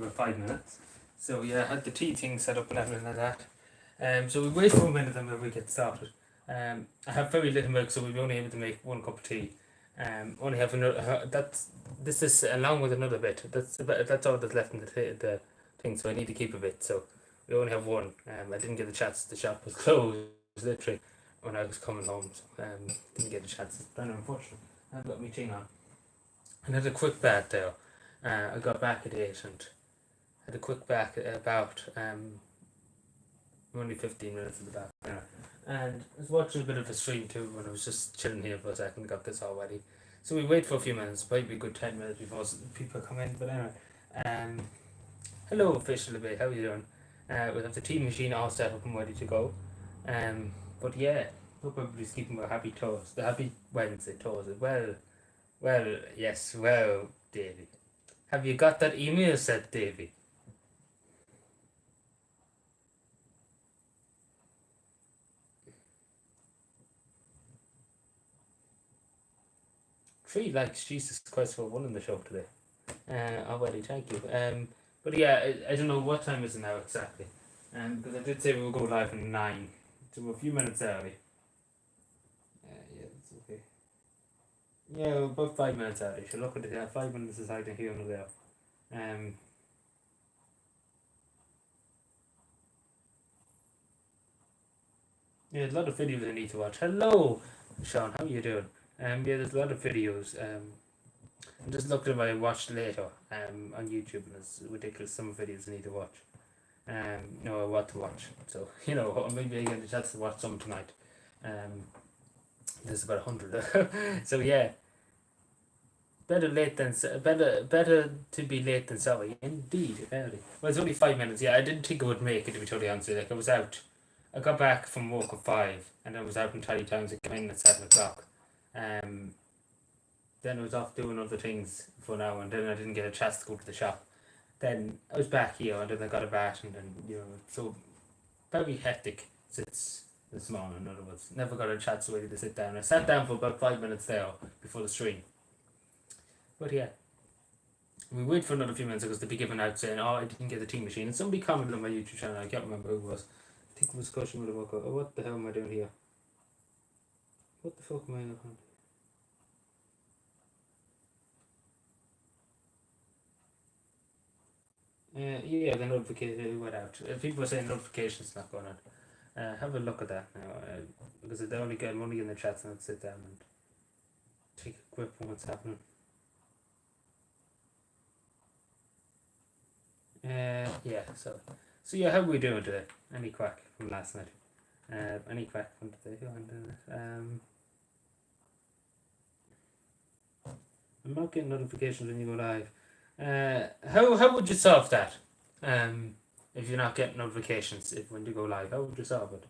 about 5 minutes. So yeah, I had the tea thing set up and everything like that. So we wait for a minute and then we get started. I have very little milk, so we'll be only able to make one cup of tea. Only have another. This is along with another bit. That's all that's left in the thing. So I need to keep a bit. So we only have one. I didn't get the chance. The shop was closed literally when I was coming home. So didn't get a chance. It's kind of unfortunate. I've got my thing on. I had a quick bath there. I got back at 8 and had a quick bath about only 15 minutes of the bath. And I was watching a bit of a stream too when I was just chilling here for a second, got this all ready. So we wait for a few minutes, probably a good 10 minutes before people come in. But anyway, hello official Bay, how are you doing? We have the tea machine all set up and ready to go. But yeah, hope everybody's keeping a happy toast, the happy Wednesday toast. Well, yes, well, Davy. Have you got that email set, Davy? Three likes, Jesus Christ, for one in the show today. Already, thank you. But yeah, I don't know what time is it now exactly. Because I did say we would go live at 9, so we're a few minutes early. Yeah, it's okay. Yeah, we're about 5 minutes early. So look at it, 5 minutes is either here or there. Yeah, there's a lot of videos I need to watch. Hello, Sean, how are you doing? Yeah, there's a lot of videos. I'm just looking at my watch later on YouTube, and it's ridiculous some videos I need to watch. No, what to watch. So maybe I get a chance to watch some tonight. There's about 100. So yeah, better to be late than sorry. Indeed, apparently. Well, it's only 5 minutes. Yeah, I didn't think I would make it, to be totally honest. Like I was out. I got back from work at 5, and I was out in Tiny Towns. I came in at 7 o'clock. Then I was off doing other things for an hour, and then I didn't get a chance to go to the shop. Then I was back here, and then I got a bath, and then so very hectic since this morning. In other words, never got a chance really to sit down. I sat down for about 5 minutes there before the stream. But yeah, we wait for another few minutes because they'll be giving out saying, "Oh, I didn't get the tea machine." And somebody commented on my YouTube channel. I can't remember who it was. I think it was Cushion with a book. Oh, what the hell am I doing here? What the fuck am I on? Yeah, the notification went out. People are saying notifications not going on. Have a look at that now, because they only get money in the chats, and I'd sit down and take a grip on what's happening. Yeah, so yeah, how are we doing today? Any crack from last night? Any crack from today? I'm not getting notifications when you go live. How would you solve that? If you're not getting notifications when you go live, how would you solve it?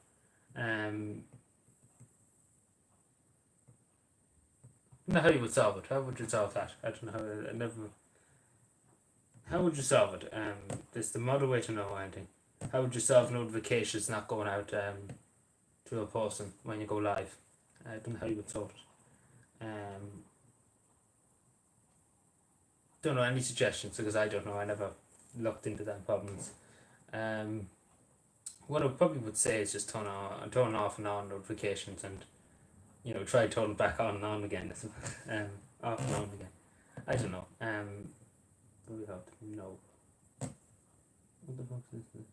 Not how you would solve it. How would you solve that? I don't know how. I never. How would you solve it? There's the model way to know anything. How would you solve notifications not going out to a person when you go live? I don't know how you would solve it. Don't know any suggestions because I don't know. I never looked into them problems. What I probably would say is just turn off and on notifications, and try turn back on and on again. Off and on again. I don't know. We have to know. What the fuck is this?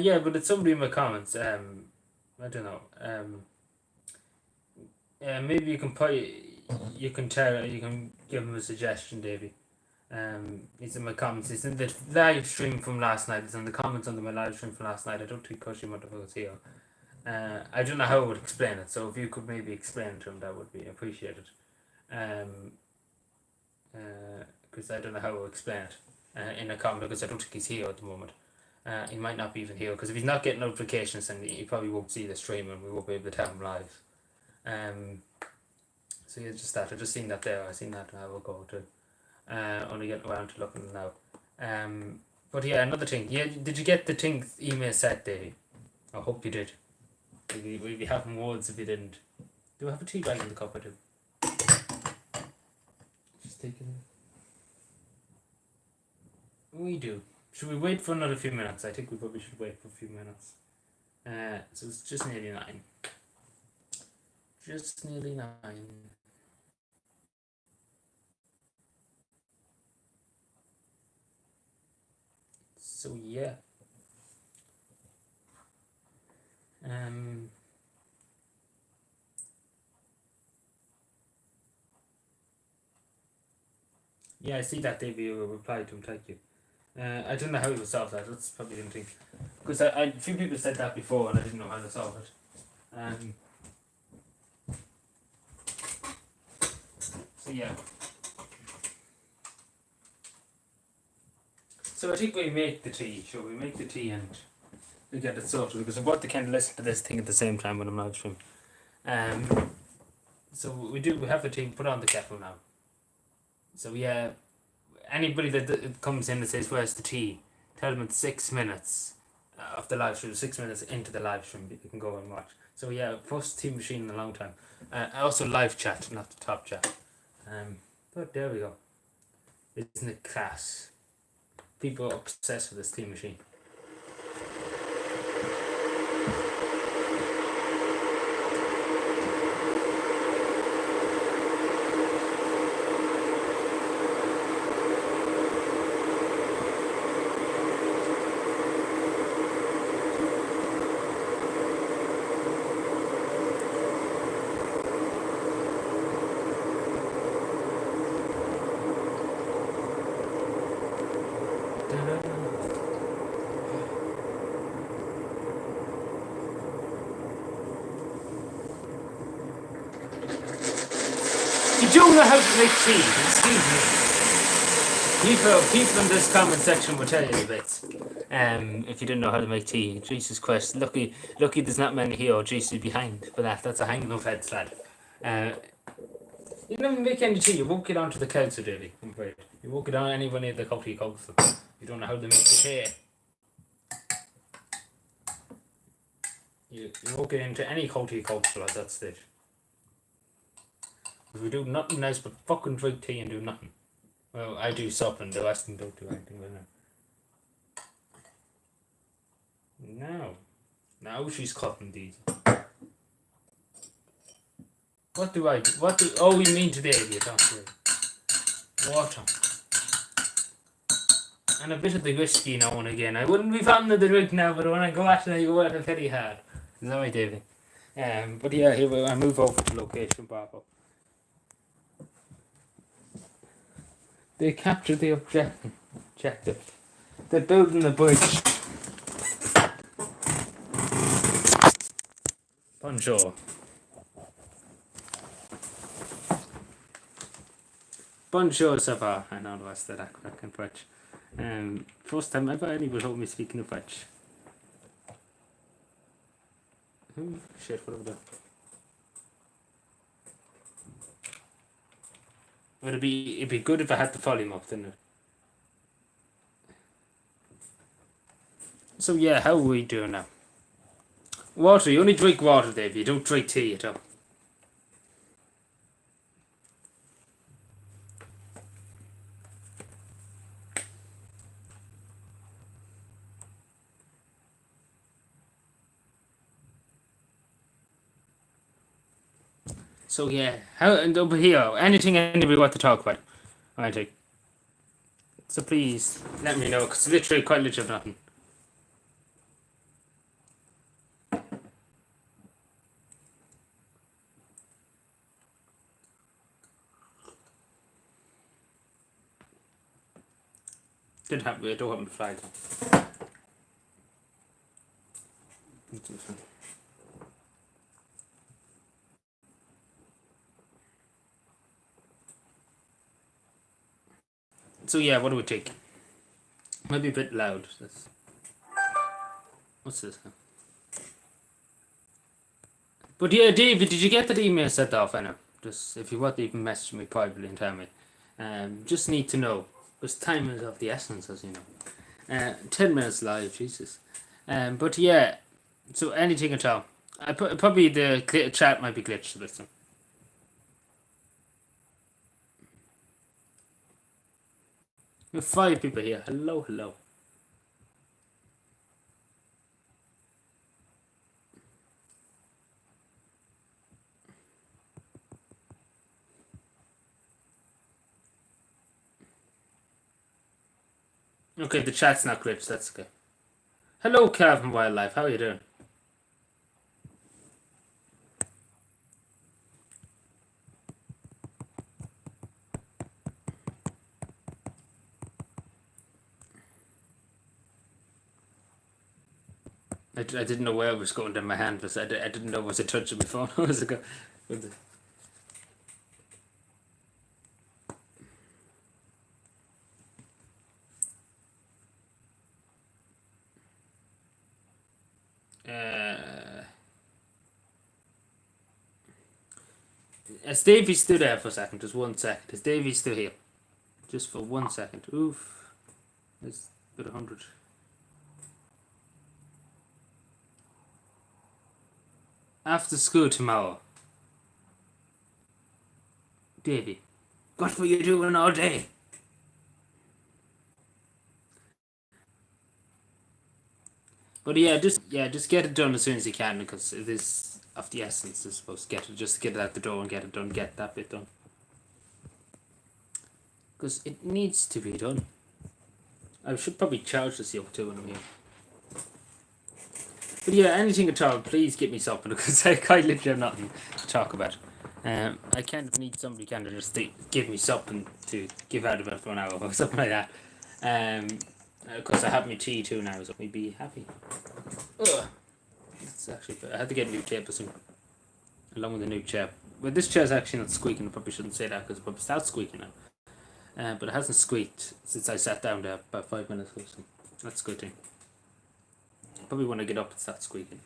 Yeah, but it's somebody in my comments. I don't know. Maybe you can give him a suggestion, Davey. It's in my comments. It's in the live stream from last night. It's in the comments under my live stream from last night. I don't think Koshi was here. I don't know how I would explain it. So if you could maybe explain it to him, that would be appreciated. Because I don't know how to explain it in a comment, because I don't think he's here at the moment. He might not be even here, because if he's not getting notifications, then he probably won't see the stream and we won't be able to tell him live. So yeah, just that. I just seen that there. I seen that, and I will go to only getting around to looking now. But yeah, another thing. Yeah, did you get the thing email set, Davey? I hope you did. We'd be having words if you didn't. Do I have a tea bag in the cup? I do. Just take it. We do. Should we wait for another few minutes? I think we probably should wait for a few minutes. So it's just nearly 9. Just nearly 9. So yeah. Yeah, I see that, Davey. You replied to him. Thank you. I don't know how he would solve that. That's probably the thing. Because a few people said that before, and I didn't know how to solve it. So yeah. So I think we make the tea. Shall we make the tea and we get it sorted? Because I want to kind of listen to this thing at the same time when I'm live stream. So we have the tea. Put on the kettle now. So yeah, anybody that comes in and says, "Where's the tea?" Tell them it's 6 minutes of the live stream. 6 minutes into the live stream, you can go and watch. So yeah, first tea machine in a long time. Also live chat, not the top chat. But there we go. Isn't it class? People are obsessed with this tea machine. You don't know how to make tea, excuse me. People in this comment section will tell you the bits. If you didn't know how to make tea, Jesus Christ, lucky there's not many here, or Jesus behind for that. That's a hanging of heads, lad. You never make any tea, you won't get onto the council, really, I'm afraid. You won't get on anyone in the county council. You don't know how to make the tea. You won't get into any county council at that stage. We do nothing nice but fucking drink tea and do nothing. Well, I do something, the rest of them don't do anything with it. No. Now she's cutting these. What do? Oh, you mean today, you don't. Water. And a bit of the whiskey now and again. I wouldn't be fond of the drink now, but when I go out, I go out very hard. Is that right, David? But yeah, here I move over to location, Bravo. They captured the objective. They're building the bridge. Bonjour. Bonjour, ça va? I know the rest of that crack in French. First time ever anyone heard me speaking in French. Shit, what have I done? It'd be good if I had the volume up, didn't it? So yeah, how are we doing now? Water, you only drink water, Dave. You don't drink tea at all. So yeah, how and over here, anything anybody want to talk about? I think. So please let me know, because literally quite literally nothing. Did happen, it don't happen to flag. So yeah, what do we take? Maybe a bit loud. What's this? But yeah, David, did you get that email sent off? I know. Just if you want to even message me privately and tell me. Just need to know. Because time is of the essence, as you know. 10 minutes live, Jesus. But yeah, so anything at all. Probably the chat might be glitched this time. We have 5 people here. Hello, hello. Okay, the chat's not glitched. That's okay. Hello, Calvin Wildlife. How are you doing? I didn't know where I was going down my hand, but I didn't know was it touching my phone. Was it go? Is Davey still there for a second? Just 1 second. Is Davey still here? Just for 1 second. Oof. There's about 100. After school tomorrow. Davey, what were you doing all day? But just get it done as soon as you can, because it is of the essence. I suppose get it out the door and get it done. Get that bit done, because it needs to be done. I should probably charge this yoke too when I'm here. But yeah, anything at all, please get me something, because I literally have nothing to talk about. I kind of need somebody kind of just to give me something to give out about for an hour or something like that. Because I have my tea too now, so we'd be happy. Ugh. It's actually, I had to get a new tape soon, along with a new chair. Well, this chair's actually not squeaking. I probably shouldn't say that, because it probably starts squeaking now. But it hasn't squeaked since I sat down there about 5 minutes ago. So that's a good thing. Probably when I get up, it starts squeaking.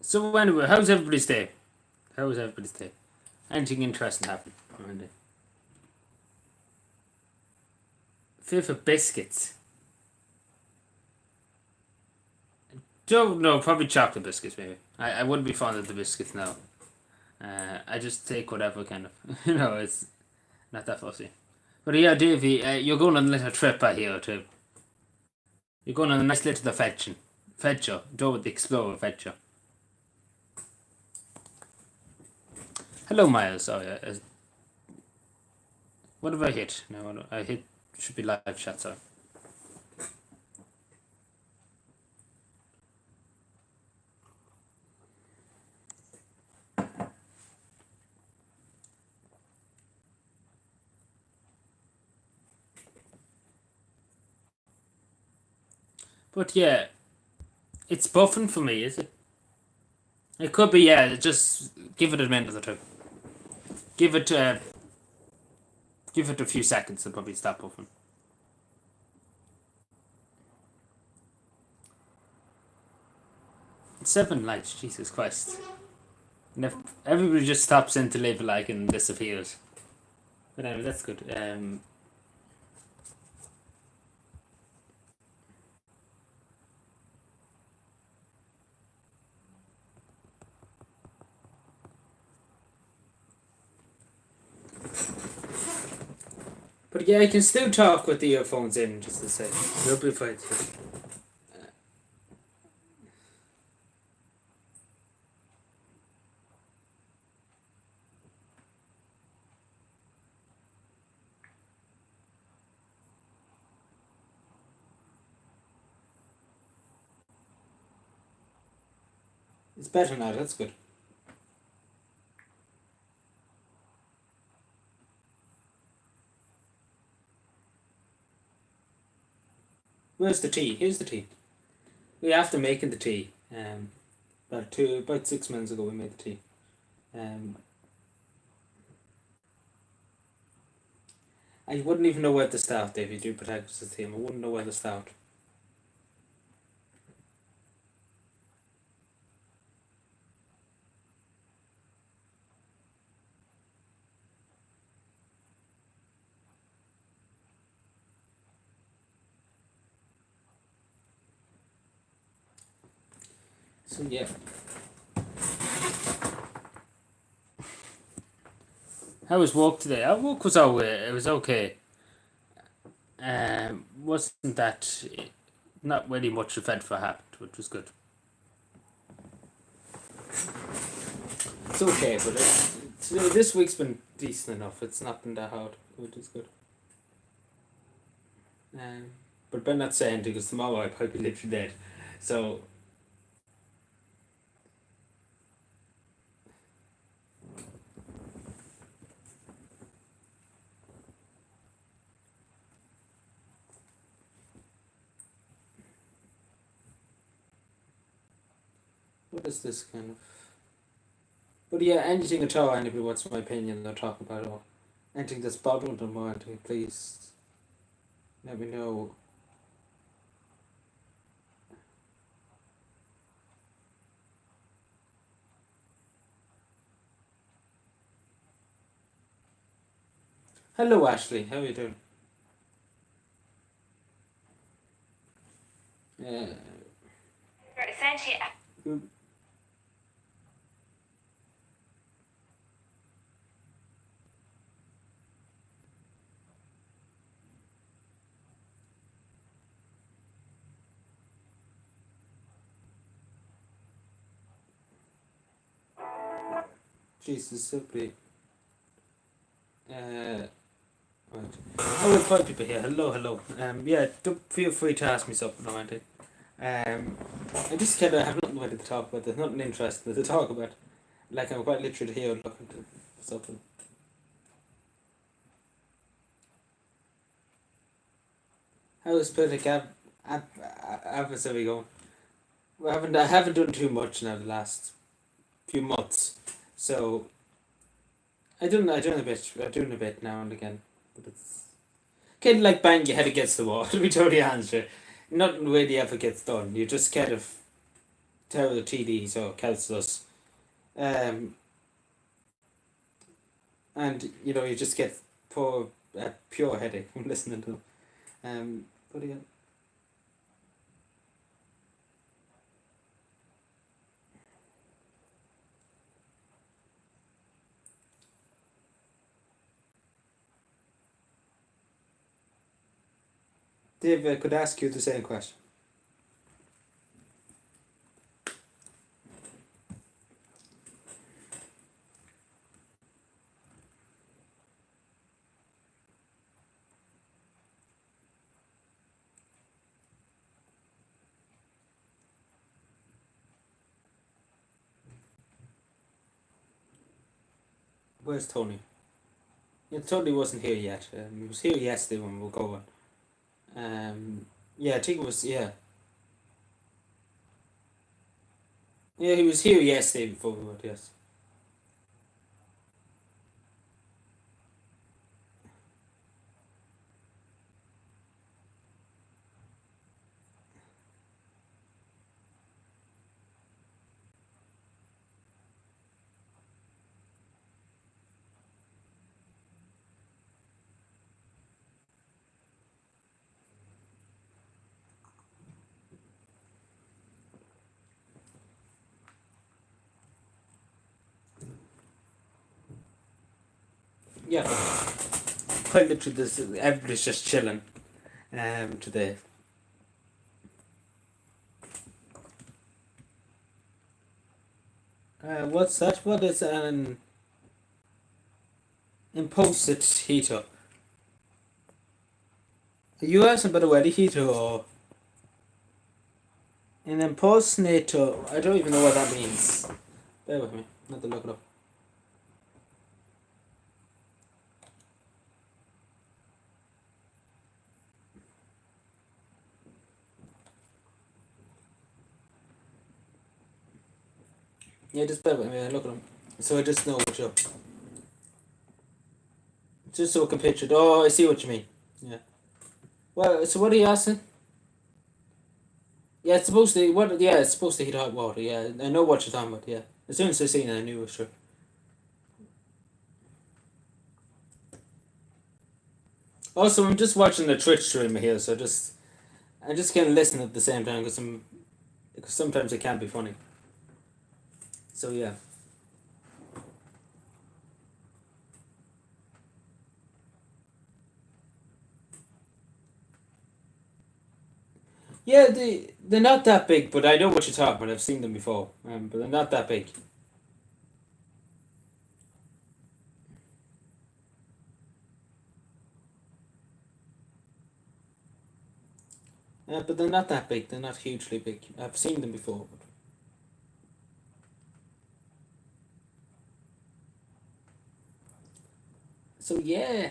So anyway, how's everybody's day? How was everybody's day? Anything interesting happened on Monday? Feel for biscuits. Don't know, probably chocolate biscuits maybe. I wouldn't be fond of the biscuits now. I just take whatever kind of, it's not that fussy. But yeah, Davey, you're going on a little trip out here too. You're going on a nice little adventure. Adventure. Do with the Explorer adventure. Hello, Miles. Oh yeah. What have I hit? No, I hit. Should be live chat. Sorry. But yeah, it's buffing for me, is it? It could be, yeah. Just give it a minute or two. Give it a few seconds and probably stop buffing. It's 7 likes, Jesus Christ. And if everybody just stops in to leave a like and disappears. But anyway, that's good. But yeah, I can still talk with the earphones in, just to say. It'll be fine. It's better now, that's good. Where's the tea? Here's the tea. We after making the tea. about 6 months ago we made the tea. Um, I wouldn't even know where to start if you do protagonist theme. I wouldn't know where to start. So yeah. How was walk today? Our walk was alright. It was okay. Wasn't that not really much eventful happened, which was good. It's okay, but this week's been decent enough. It's not been that hard, which is good. But better not say anything because tomorrow I'll probably be literally dead. So what is this kind of? But yeah, anything at all. Anybody wants my opinion, I'll talk about it. Or anything that's bothering them or anything, please let me know. Hello, Ashley. How are you doing? Uh, Essentially, Jesus, simply. Right. Oh, we've 5 people here. Hello, hello. Yeah, don't feel free to ask me something or anything. I just kind of have nothing really to talk about. There's nothing interesting to talk about. Like I'm quite literally here looking to something. How is Punic adversary going? I haven't done too much now the last few months, so I doing a bit now and again, but it's kind of like bang your head against the wall. To be totally honest, with you. Nothing really ever gets done. You just kind of tell the TDs or councillors, um, and you just get a pure headache from listening to them. But yeah. Dave, I could ask you the same question. Where's Tony? Yeah, Tony wasn't here yet. He was here yesterday when we were going. Yeah, I think it was, yeah. Yeah, he was here yesterday before we went, yes. Yeah, quite literally, everybody's just chilling today. What's that? What is an imposed heater? Are you asking about a wedding heater or an impersonator? I don't even know what that means. Bear with me. Not to look it up. Yeah, just bear with me. Look at them. So I just know what you're. Just so I can picture it. Oh, I see what you mean. Yeah. Well, so what are you asking? Yeah, it's supposed to. What? Yeah, it's supposed to heat hot water. Yeah, I know what you're talking about. Yeah. As soon as I seen it, I knew it was true. Also, I'm just watching the Twitch stream here, so I just can't listen at the same time because sometimes it can't be funny. So yeah. Yeah, they're not that big, but I know what you're talking about. I've seen them before, but they're not that big. But they're not that big. They're not hugely big. I've seen them before. So yeah.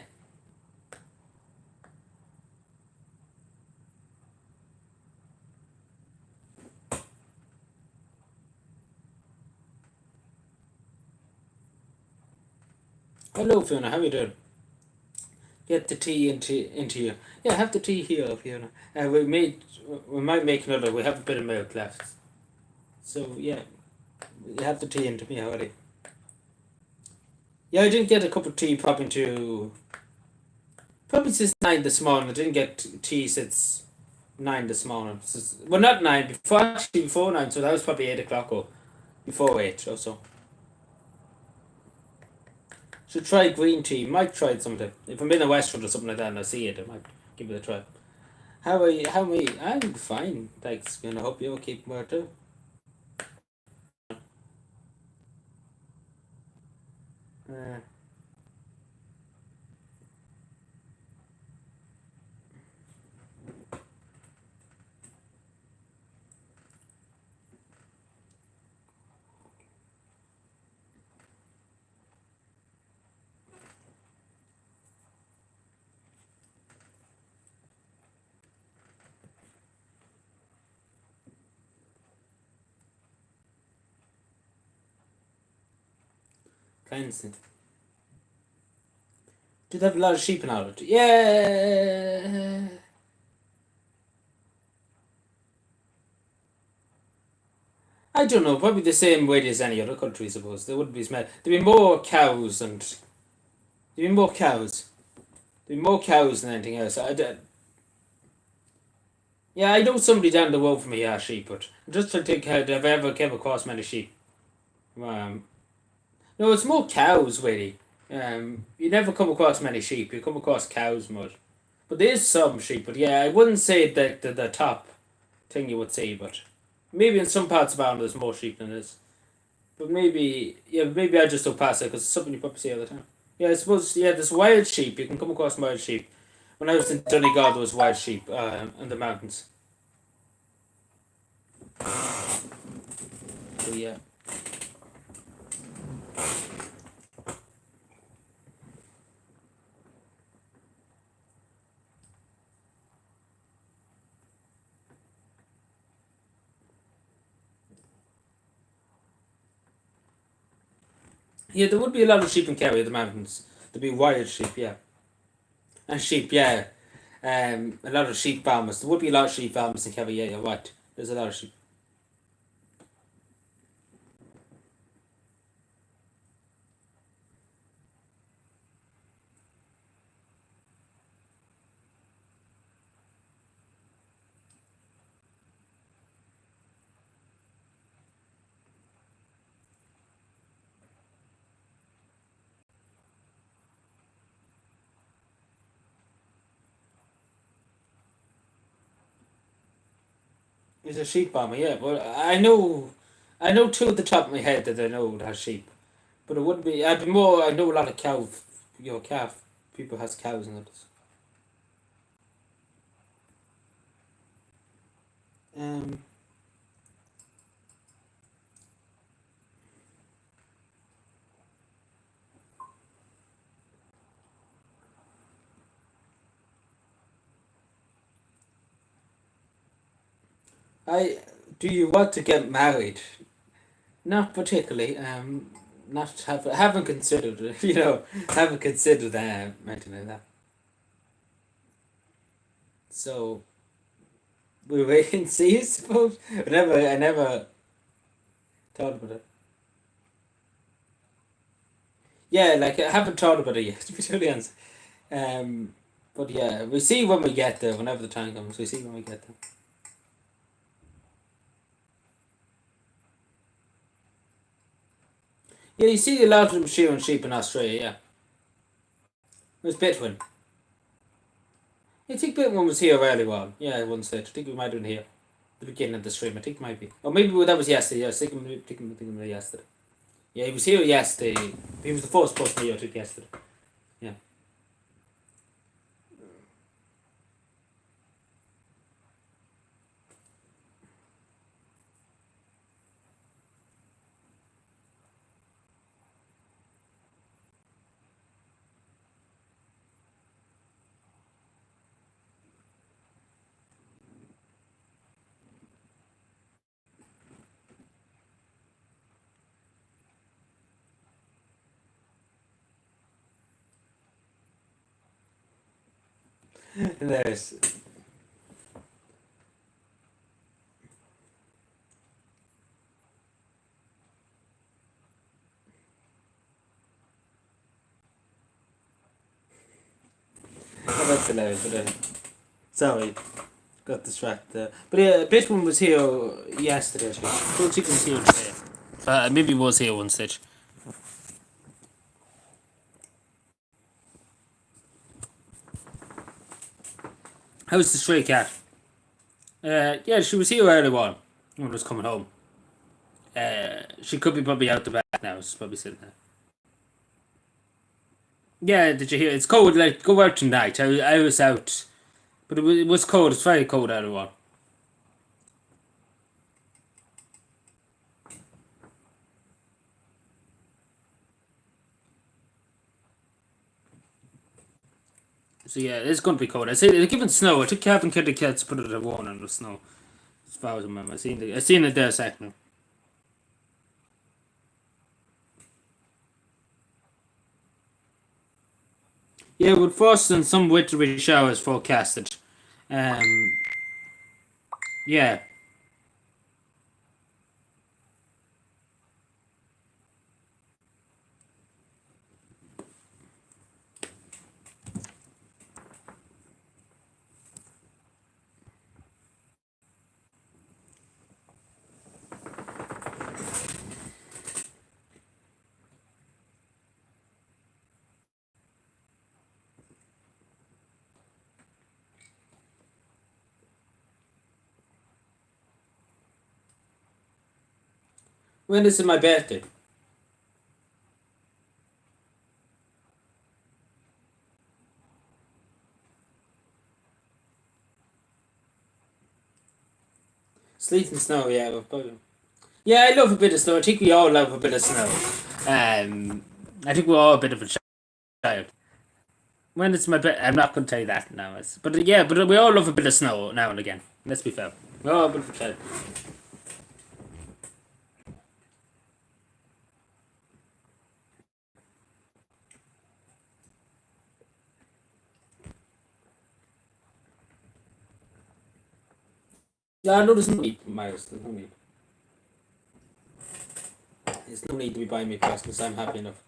Hello, Fiona. How you doing? Get the tea into you. Yeah, have the tea here, Fiona. We might make another. We have a bit of milk left. So yeah, you have the tea into me already. Yeah, I didn't get a cup of tea probably since 9 this morning. I didn't get tea since 9 this morning. Well, not 9, before 9, so that was probably 8 o'clock or before 8 or so. Should try green tea. Might try it sometime. If I'm in a Westwood or something like that and I see it, I might give it a try. How are you? How are you? I'm fine. Thanks, and I hope you're keeping well too. Uh, cleansing. Do they have a lot of sheep in Ireland? Yeah. I don't know. Probably the same way as any other country, I suppose. There wouldn't be smell. There'd be more cows and there'd be more cows. There'd be more cows than anything else. Yeah, I know somebody down the road from me has sheep, but I'm just trying to think how they've ever came across many sheep. Um, no, it's more cows really. You never come across many sheep. You come across cows more. But there is some sheep. But yeah, I wouldn't say that the top thing you would see. But maybe in some parts of Ireland there's more sheep than this. But maybe I just don't pass it because it's something you probably see all the time. Yeah, I suppose. Yeah, there's wild sheep. You can come across wild sheep. When I was in Donegal, there was wild sheep in the mountains. So yeah. Yeah, there would be a lot of sheep in Kerry, the mountains. There'd be wild sheep, yeah. And sheep, yeah. A lot of sheep farmers. There would be a lot of sheep farmers in Kerry, yeah, you're right. There's a lot of sheep. He's a sheep farmer, yeah. Well, I know two at the top of my head that I know that has sheep. But it wouldn't be, I'd be more, I know a lot of calf, people has cows and that. Um, do you want to get married? Not particularly. Not haven't considered it. Haven't considered mentioning that. So we wait and see. I suppose. I never thought about it. Yeah, like I haven't thought about it yet. To be totally honest. Um, but yeah, we see when we get there. Whenever the time comes, we see when we get there. Yeah, you see a lot of them shearing sheep in Australia. Yeah, it was Bitwin. I think Bitwin was here early on. Yeah, I wouldn't say. I think we might have been here the beginning of the stream. I think it might be. Or maybe that was yesterday. Yeah, I was thinking of yesterday. Yeah, he was here yesterday. He was the first person here, I think, yesterday. Yeah. There's. Oh, that's hilarious. But, sorry, got distracted. But yeah, Bitwin was here yesterday, actually. I don't think he was here today. Maybe he was here one stage. How's the stray cat? Yeah, she was here early on when I was coming home. She could be probably out the back now. She's probably sitting there. Yeah, did you hear? It's cold. Like go out tonight. I was out, but it was cold. It's very cold early on. So yeah, it's going to be cold. I say they're giving snow. I took Calvin Kitty Cats to put it at one in the snow. As far as I remember, I seen it there a second. Yeah, with frost and some wintry showers forecasted. Um, yeah. When is it my birthday? Sleet and snow. Yeah, probably. Yeah, I love a bit of snow. I think we all love a bit of snow. I think we're all a bit of a child. When it's my birthday, I'm not going to tell you that now. But yeah, but we all love a bit of snow now and again. Let's be fair. We're all a bit of a child. Yeah, no, there's no need, Miles. There's no need. There's no need to be buying me presents because I'm happy enough.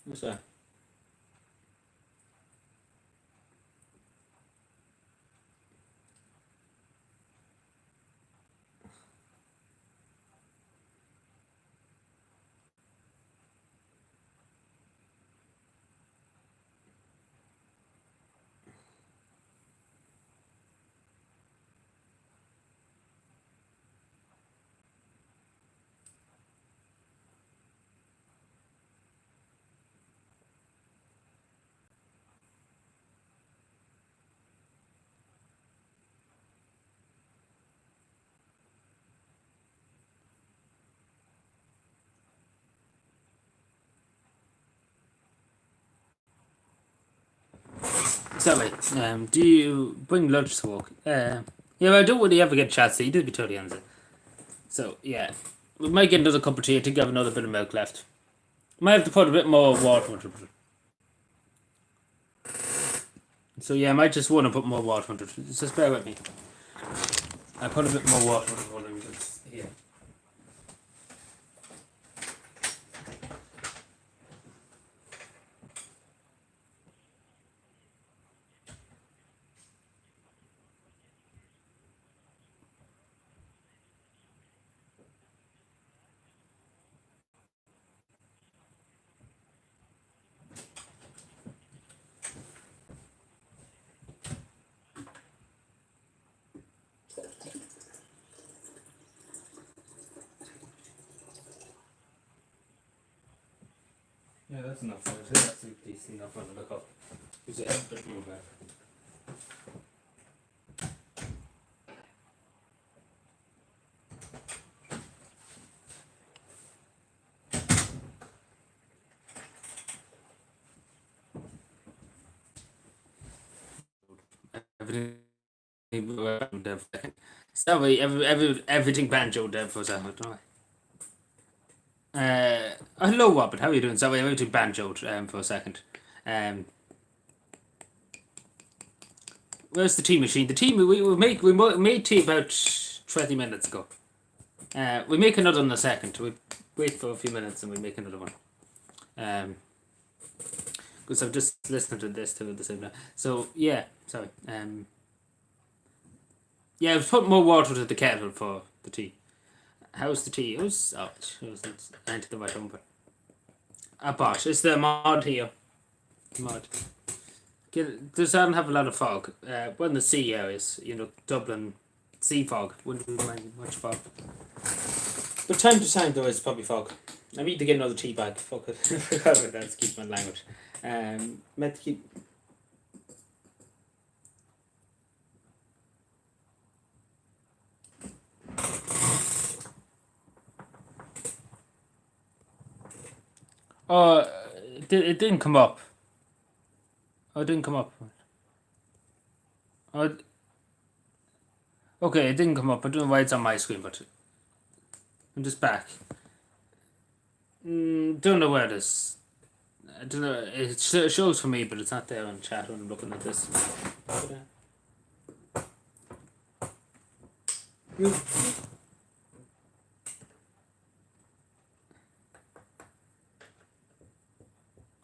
What's that? Sorry. Do you bring lunch to work? Yeah, I don't really ever get a chance to. You did be totally honest. So yeah, we might get another cup of tea. I think I have another bit of milk left. Might have to put a bit more water into it. So yeah, I might just want to put more water into it. Just bear with me. I put a bit more water into one of them. Yeah. Yeah, that's enough. That's decent enough on the look up. Is it a bit more back? Everything. Sorry, everything banjo dev for a second. Hello, Robert. How are you doing? Sorry, everything banjoed for a second. Um, where's the tea machine? The tea we made tea about 20 minutes ago. We make another in a second. We wait for a few minutes and we make another one. Because I've just listened to this too at the same time. So yeah, sorry. Yeah, I've put more water to the kettle for the tea. How's the tea? It was into the right number. Bosh, it's the mod here. Mod. Does that have a lot of fog? When the sea areas, Dublin, sea fog. Wouldn't be much fog. But time to time there is probably fog. I need to get another tea bag. Fuck it. I forgot about that. Excuse my language. Meant to keep. Oh, it didn't come up. Oh, it didn't come up. Oh, okay, it didn't come up. I don't know why it's on my screen, but I'm just back. Don't know where it is. I don't know. It shows for me, but it's not there on chat when I'm looking at this.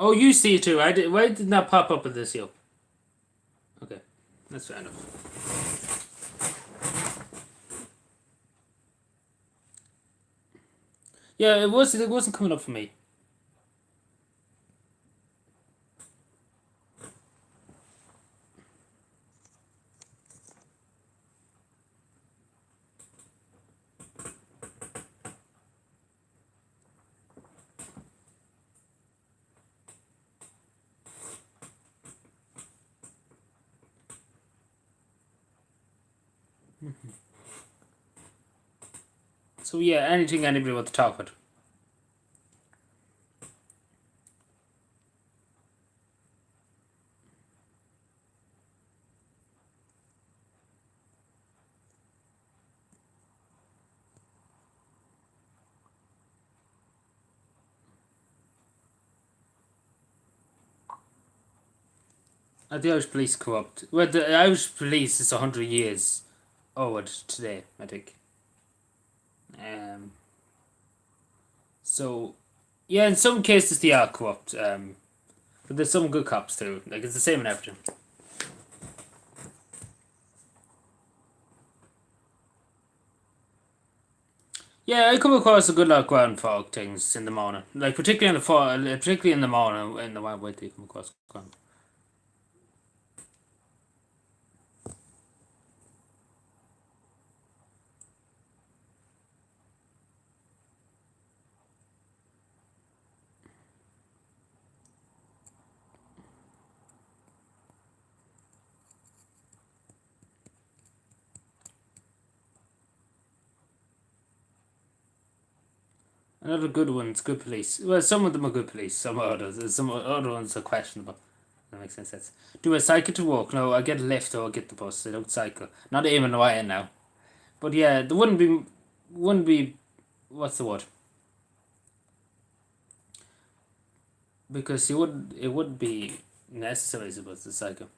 Oh, you see it too. I did. Why did not pop up with this, yo? Okay, that's fair enough. Yeah, it wasn't coming up for me. So yeah, anything anybody wants to talk about? The Irish police corrupt. Well, the Irish police is 100 years old today, I think. So, yeah, in some cases they are corrupt. But there's some good cops too. Like it's the same in everything. Yeah, I come across a good lot of ground fog things in the morning. Like particularly in the morning, in the wild way they come across ground. Another good ones, good police. Well, some of them are good police. Some are others. Some other ones are questionable. That makes sense. Do I cycle to work? No, I get a lift or I get the bus. I don't cycle. Not aiming away now. But yeah, there wouldn't be, what's the word? Because it would be necessary, I suppose, to cycle.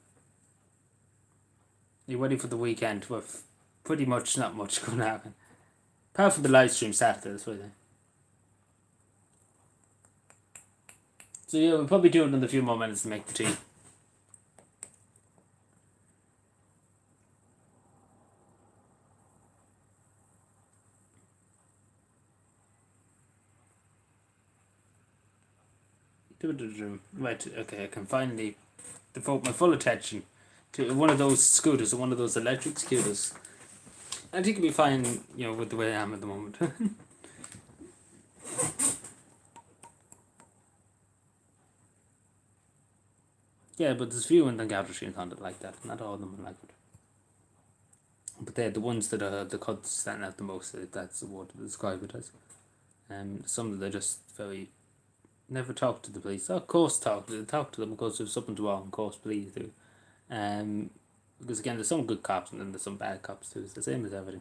You're ready for the weekend with pretty much not much going to happen. Apart from the live stream Saturday, that's what I think. So yeah, we'll probably do it in a few more minutes to make the tea. Right, okay, I can finally devote my full attention to one of those scooters, or one of those electric scooters. I think it'll be fine, with the way I am at the moment. Yeah, but there's few in the garage machines on it like that. Not all of them are like it. But they're the ones that are the cuts standing out the most. That's the word to describe it as. Some of them are just very. Never talk to the police. Of course, talk to them because if something's wrong. Of course, please do. Because again, there's some good cops and then there's some bad cops too. It's the same as everything.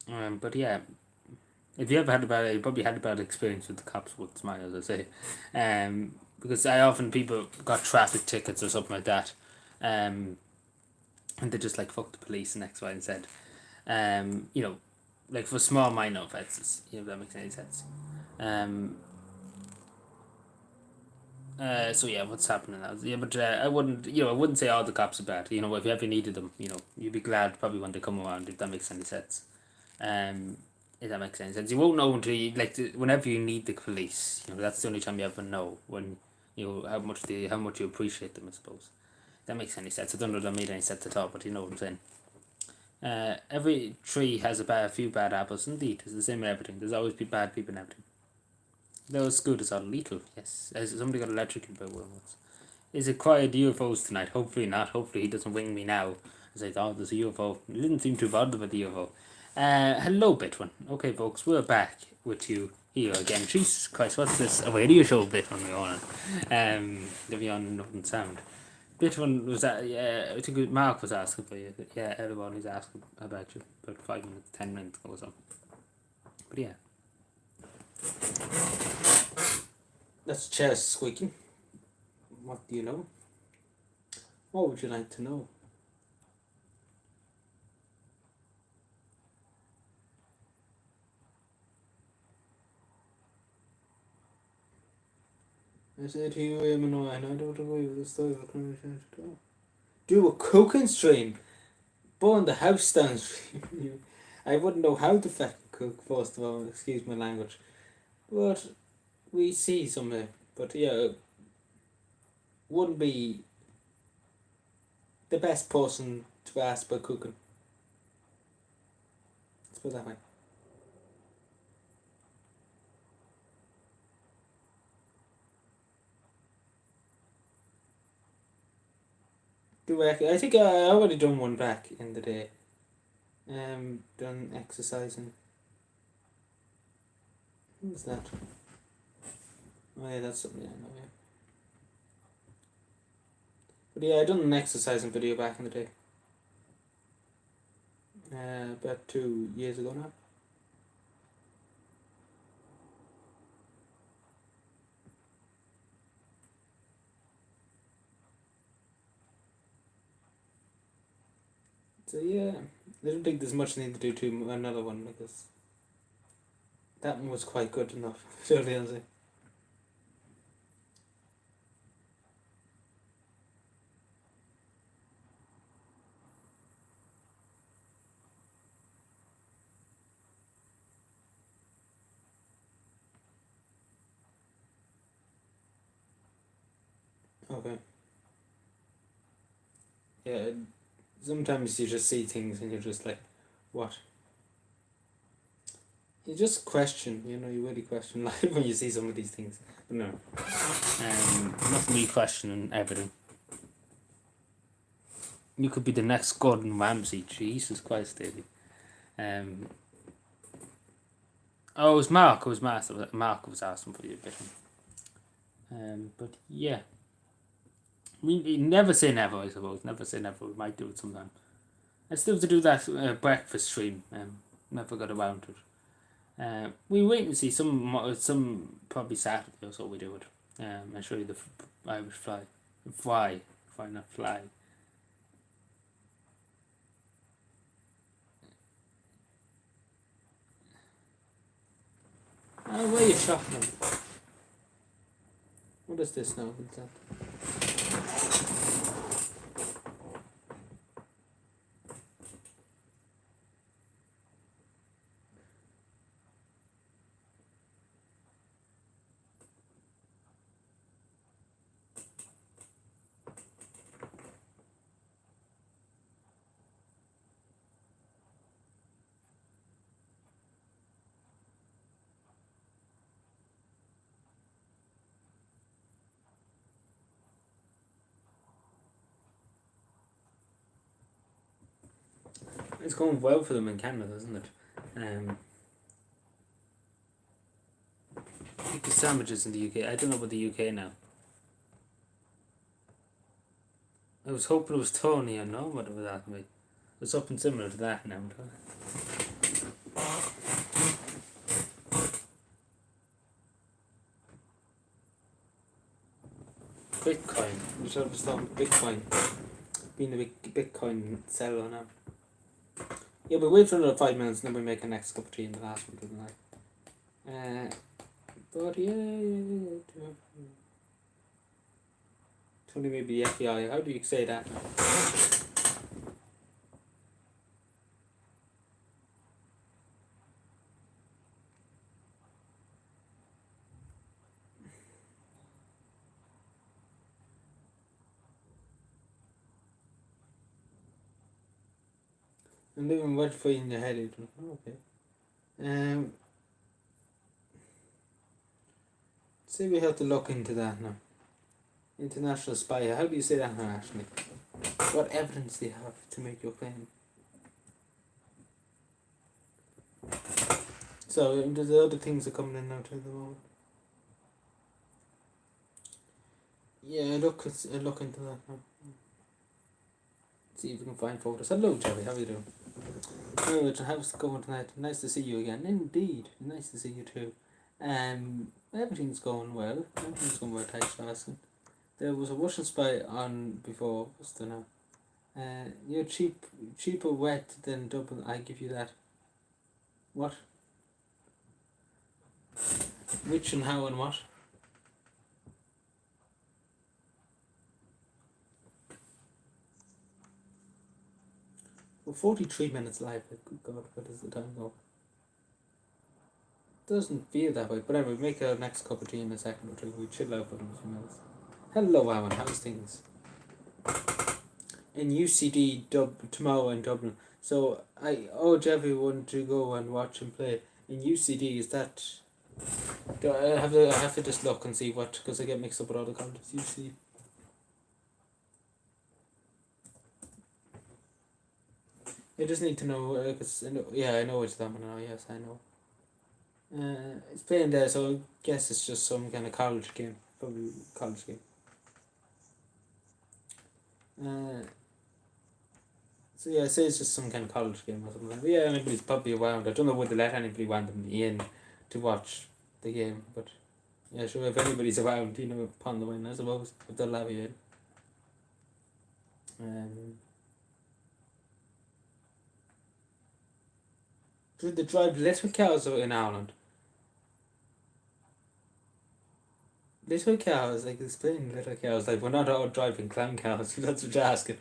But yeah, if you ever had you probably had a bad experience with the cops with Smile, as I say. Because people got traffic tickets or something like that. And they just like fuck the police and X, Y, and Z. Like for small minor offences, if that makes any sense. So yeah, what's happening now? Yeah, but I wouldn't say all the cops are bad. If you ever needed them, you'd be glad probably when they come around, if that makes any sense. If that makes any sense, you won't know until whenever you need the police. That's the only time you ever know when how much you appreciate them. I suppose that makes any sense. I don't know if that made any sense at all, but you know what I'm saying. Every tree has a few bad apples. Indeed, it's the same with everything. There's always bad people in everything. Those scooters are lethal. Yes, somebody got electrocuted by one once. Is it quiet UFOs tonight? Hopefully not. Hopefully he doesn't wing me now. As I thought there's a UFO. He didn't seem too bothered with the UFO. Hello, Bitone. Okay, folks, we're back with you here again. Jesus Christ, what's this? A radio show, Bitone, we're on. They'll be on nothing sound. Bitone was that? Yeah, I think Mark was asking for you. Yeah, everyone is asking about you about 5 minutes, 10 minutes ago or something. But yeah. That's chair squeaking. What do you know? What would you like to know? I said to you, Emmanuel, I don't agree with the story of a do a cooking stream. Burn the house down stream. I wouldn't know how to fucking cook, first of all, excuse my language. But we see something. But yeah, wouldn't be the best person to ask about cooking. Let's put it that way. I think I already done one back in the day. Done exercising. Who's that? Oh yeah, that's something I know, yeah. But yeah, I done an exercising video back in the day. About 2 years ago now. So yeah, I don't think there's much need to do to another one because that one was quite good enough. Surely, I'll say. Okay. Yeah, sometimes you just see things and you're just like, what? You just question, you really question life when you see some of these things. But no. Not me questioning everything. You could be the next Gordon Ramsay, Jesus Christ, David. Oh, it was Mark. Mark was asking for you a bit. But yeah, we never say never. I suppose never say never. We might do it sometime. I still have to do that breakfast stream. Never got around to it. We wait and see some probably Saturday or so we do it. I'll show you the Irish fry, not fly. Where are you chopping? What is this now? What's that? It's going well for them in Canada, isn't it? I think the sandwiches in the UK. I don't know about the UK now. I was hoping it was Tony. I know what it was that way. It's something similar to that now. Bitcoin. We should have started Bitcoin. Being a big Bitcoin seller now. Yeah, we wait for another 5 minutes and then we make a next cup of tea in the last one, doesn't I? But yeah. Tony maybe the FBI. How do you say that? I'm living what for in your head. Okay. Say we have to look into that now. International spy. How do you say that now, actually? What evidence do you have to make your claim? So there's other things are coming in now to the moment. Yeah, look into that now. See if we can find photos. Hello, Jerry. How are you doing? Good. How's it going tonight? Nice to see you again. Indeed, nice to see you too. Everything's going well. Everything's going well. Thanks for asking. There was a Russian spy on before. What's the now? You're cheaper wet than Dublin. I give you that. What? Which and how and what? Well, 43 minutes live. Good God, where does the time go? Doesn't feel that way. But anyway, make a next cup of tea in a second or two. We chill out for a few minutes. Hello, Alan. How's things? In UCD tomorrow in Dublin. So I urge everyone to go and watch him play. In UCD, is that? I have to just look and see what, because I get mixed up with all the colleges. UCD. I just need to know, because I know it's that one now. Yes, I know. It's playing there, so I guess it's just some kind of college game. Probably college game. So yeah, I say it's just some kind of college game or something. But yeah, anybody's probably around. I don't know whether they let anybody randomly in to watch the game, but yeah, sure, if anybody's around, upon the win, I suppose, if they'll have you in. Do they drive little cars in Ireland? Little cars, like explain little cars, like we're not all driving clown cars, that's what you're asking.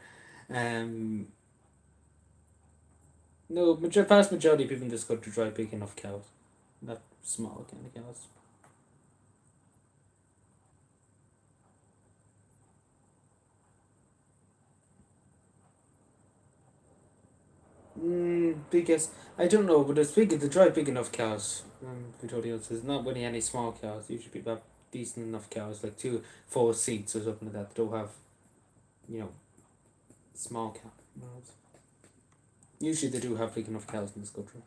No, vast majority of people in this country drive big enough cows, not small kind of cows. Biggest, I don't know, but they drive big enough cows. For totally honest, there's not really any small cows. Usually people have decent enough cows, like 4 seats or something like that. They don't have, small cows. Usually they do have big enough cows in this country.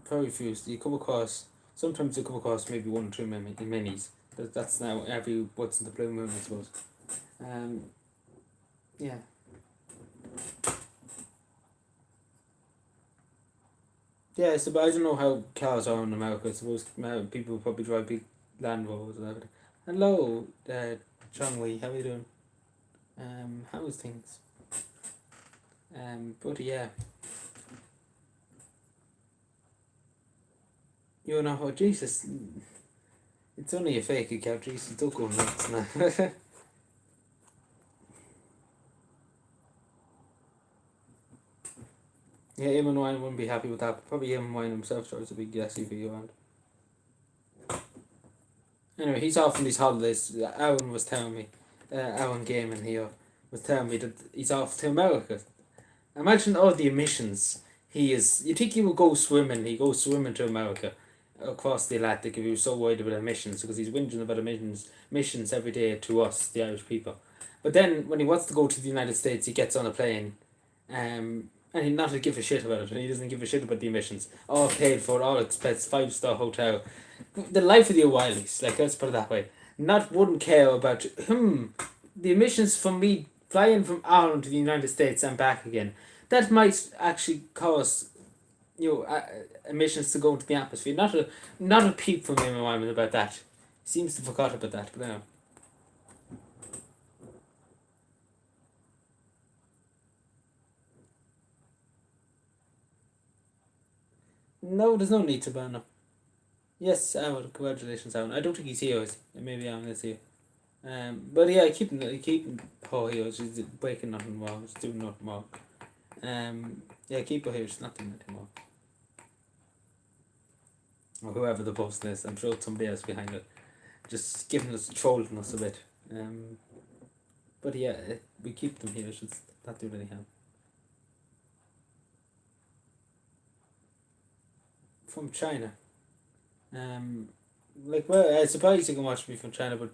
Very few. You come across Sometimes you come across maybe 1 or 2 minis. That's now every once in the blue moon, I suppose. Yeah. Yeah, so but I don't know how cars are in America. I suppose people probably drive big Land Rovers and everything. Hello, Chong Wei, how are you doing? How's things? But yeah. You know, oh Jesus, it's only a fake account, Jesus, don't go nuts now. Yeah, Eamon Wine wouldn't be happy with that. Probably Eamon Wine himself drives a big SUV around. Anyway, he's off on these holidays. Aaron was telling me, Aaron Gaiman here was telling me that he's off to America. Imagine all the emissions he is. You think he would go swimming? He goes swimming to America, across the Atlantic, if he was so worried about emissions, because he's whinging about emissions every day to us, the Irish people. But then when he wants to go to the United States, he gets on a plane, and he not to give a shit about it, and he doesn't give a shit about the emissions. All paid for, all expense, 5-star hotel. The life of the O'Reillys, like, let's put it that way. Wouldn't care about the emissions from me flying from Ireland to the United States and back again. That might actually cause emissions to go into the atmosphere. Not a peep from Eamon Wyman about that. He seems to have forgot about that, but now. No, there's no need to ban him. Yes, Alan, congratulations, Alan. I don't think he's here, is he? Maybe Alan is here. But yeah, keep her here. She's breaking nothing more. She's doing nothing more. Yeah, keep her here. She's not doing anything more. Or whoever the person is, I'm sure it's somebody else behind it, just giving us, trolling us a bit. But yeah, we keep them here. She's not doing any harm. From China. Well, I suppose you can watch me from China, but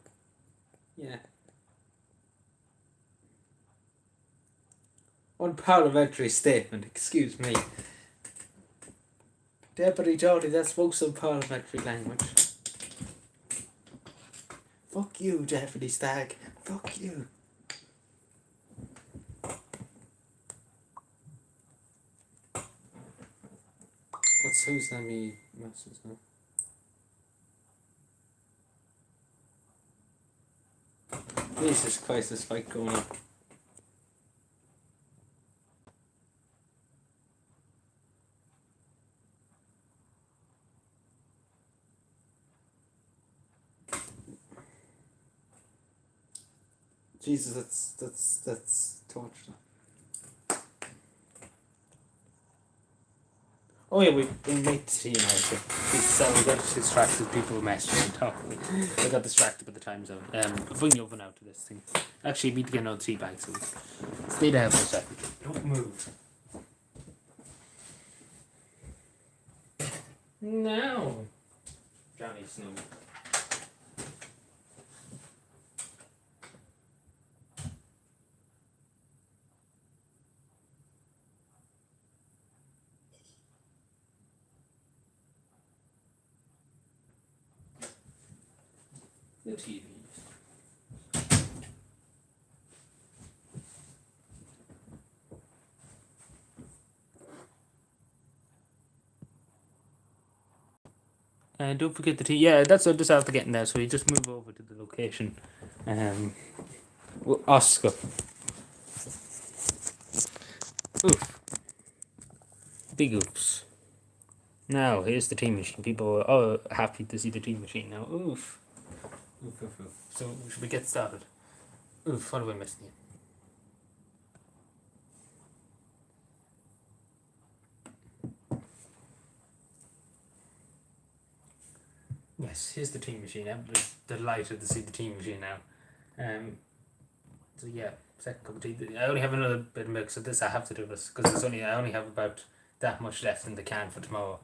yeah. Unparliamentary statement, excuse me. Deputy Jolly, that spoke some parliamentary language. Fuck you, Deputy Stag. Fuck you. Who's sending me messages now? Jesus Christ, this fight going on. Jesus, that's torture. Oh yeah, we made tea now. So we got distracted. People were messaging and talking. I got distracted by the time zone. Bring you over now to this thing. Actually, we need to get another tea bag, so stay there for a second. Don't move. No. Johnny Snow. The TV. And don't forget the tea. Yeah, that's just after getting there. So you just move over to the location. Oscar. Oof. Big oops. Now here's the tea machine. People are happy to see the tea machine now. Oof. Oof, oof, oof. So should we get started? Oof, what am I missing here? Yes, here's the tea machine. I'm delighted to see the tea machine now. So yeah, second cup of tea. I only have another bit of milk, so this I have to do this because I only have about that much left in the can for tomorrow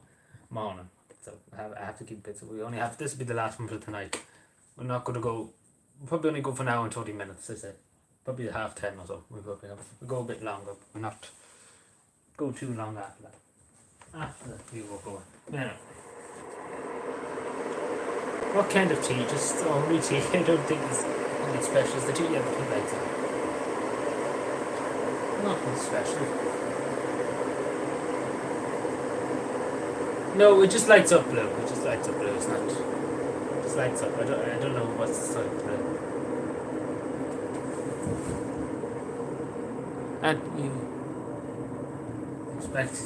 morning. So I have to keep it. So we only have this will be the last one for tonight. We're not going to go. We'll probably only go for an hour and 30 minutes. I said probably 10:30 or so. We'll go a bit longer. But we're not go too long after that. After that we will go. Anyway. What kind of tea? Just ordinary tea. I don't think it's anything special. It's the tea, yeah, the tea lights on. Nothing special. No, it just lights up blue. It just lights up blue. It's not. It just lights up. I don't know what's the type of blue. And you expect.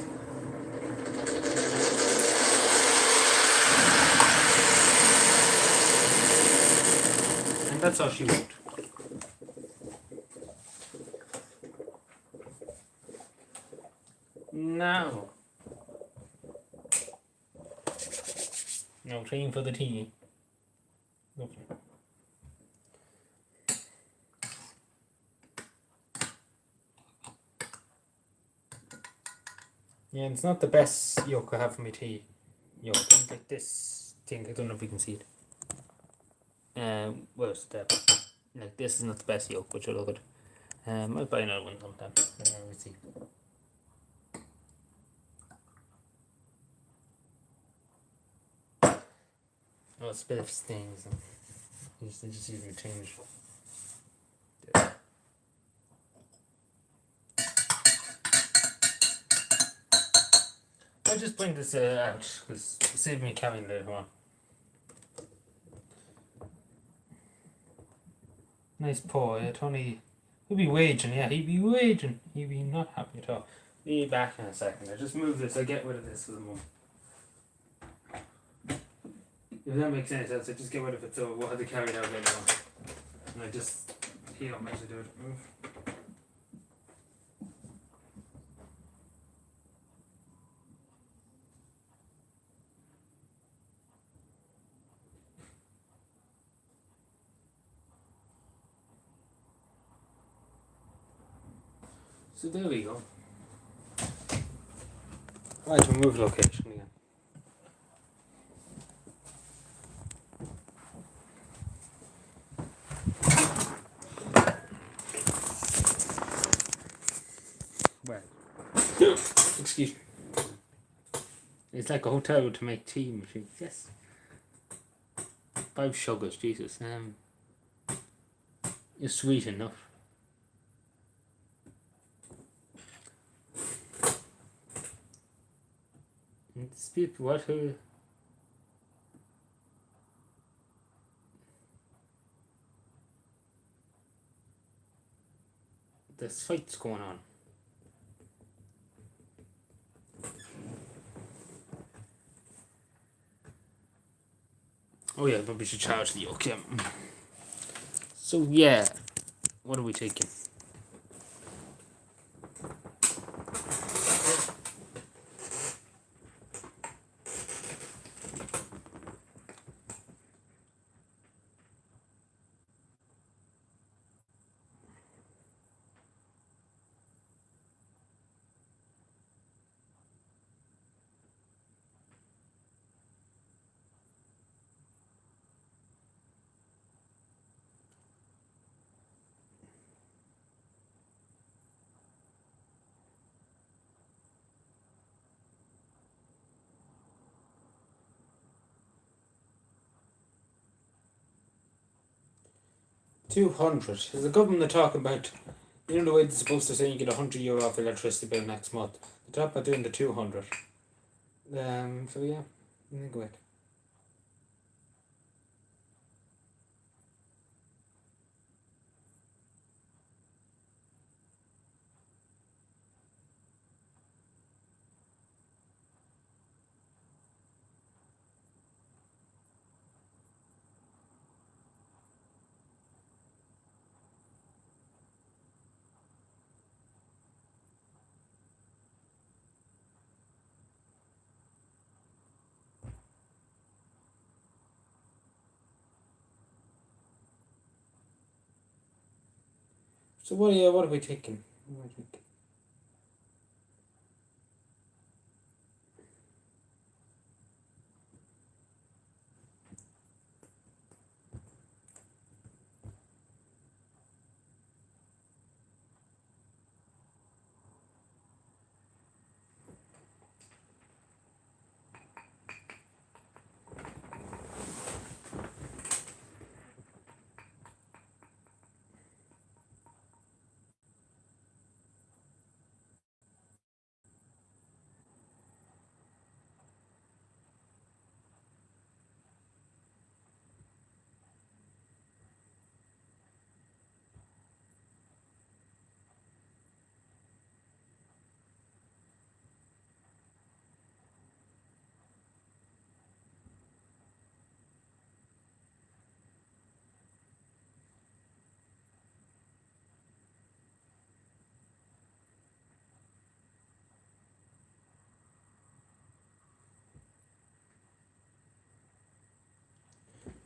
And that's all she wrote. No. No cream for the tea. Lovely. Yeah, it's not the best yolk I have for my tea. Yolk, like this thing. I don't know if you can see it. Where's that? Like this is not the best yolk, but you'll look at. I'll buy another one sometime. Let's see. Oh, it's a bit of stains. Just use my change. I'll just bring this out because it'll save me carrying later on. Nice pour, yeah, Tony. He'll be waging, yeah, he'd be waging. He'd be not happy at all. Be back in a second. I just move this, I get rid of this for the moment. If that makes any sense, I just get rid of it so we'll have to carry it out later on. And I just heat up actually do it. Move. So there we go. Right, remove location again. Well, excuse me. It's like a hotel to make tea machines. Yes. 5 sugars, Jesus. It's sweet enough. It's people what who there's fights going on. Oh yeah, but we should charge the yolk. Yeah. So yeah, what are we taking? $200. Is the government talking about? You know the way they're supposed to say you get €100 off electricity bill next month. They're talking about doing the 200. So yeah, go ahead. So what are we taking? What are we taking?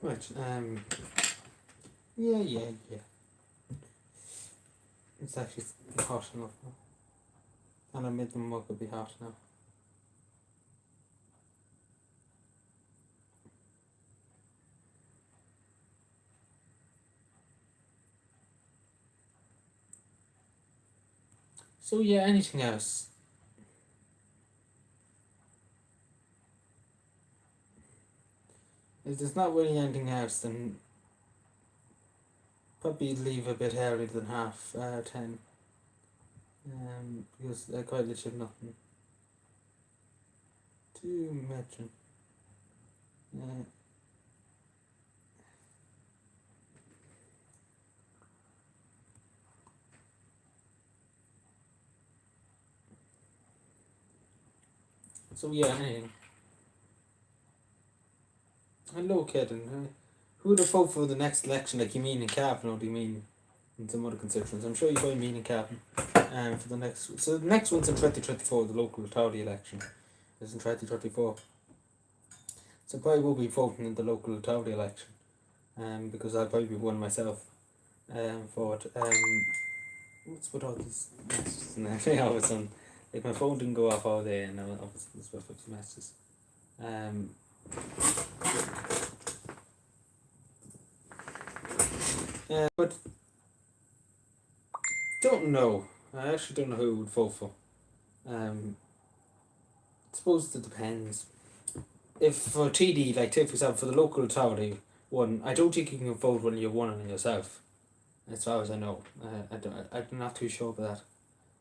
Right. Yeah. It's actually hot enough now. And I made the mug a bit hot now. So yeah, anything else? If there's not really anything else, then probably leave a bit earlier than 10. Because I quite literally have nothing to mention. So yeah, anything. Hello, Kevin. Who would have voted for the next election? Like you mean in Cavan, or do you mean in some other constituents? I'm sure you probably mean in Cavan. For the next, so the next one's in 2024. The local authority election is in 2024. So I probably will be voting in the local authority election. Because I'll probably be one myself. For it. What's with all these messages and everything all of a sudden? Like my phone didn't go off all day, and I was with 50 messages. But don't know. I actually don't know who would vote for. I suppose it depends. If for TD, like take for example, for the local authority one, I don't think you can vote when you're one on yourself. As far as I know, I'm not too sure about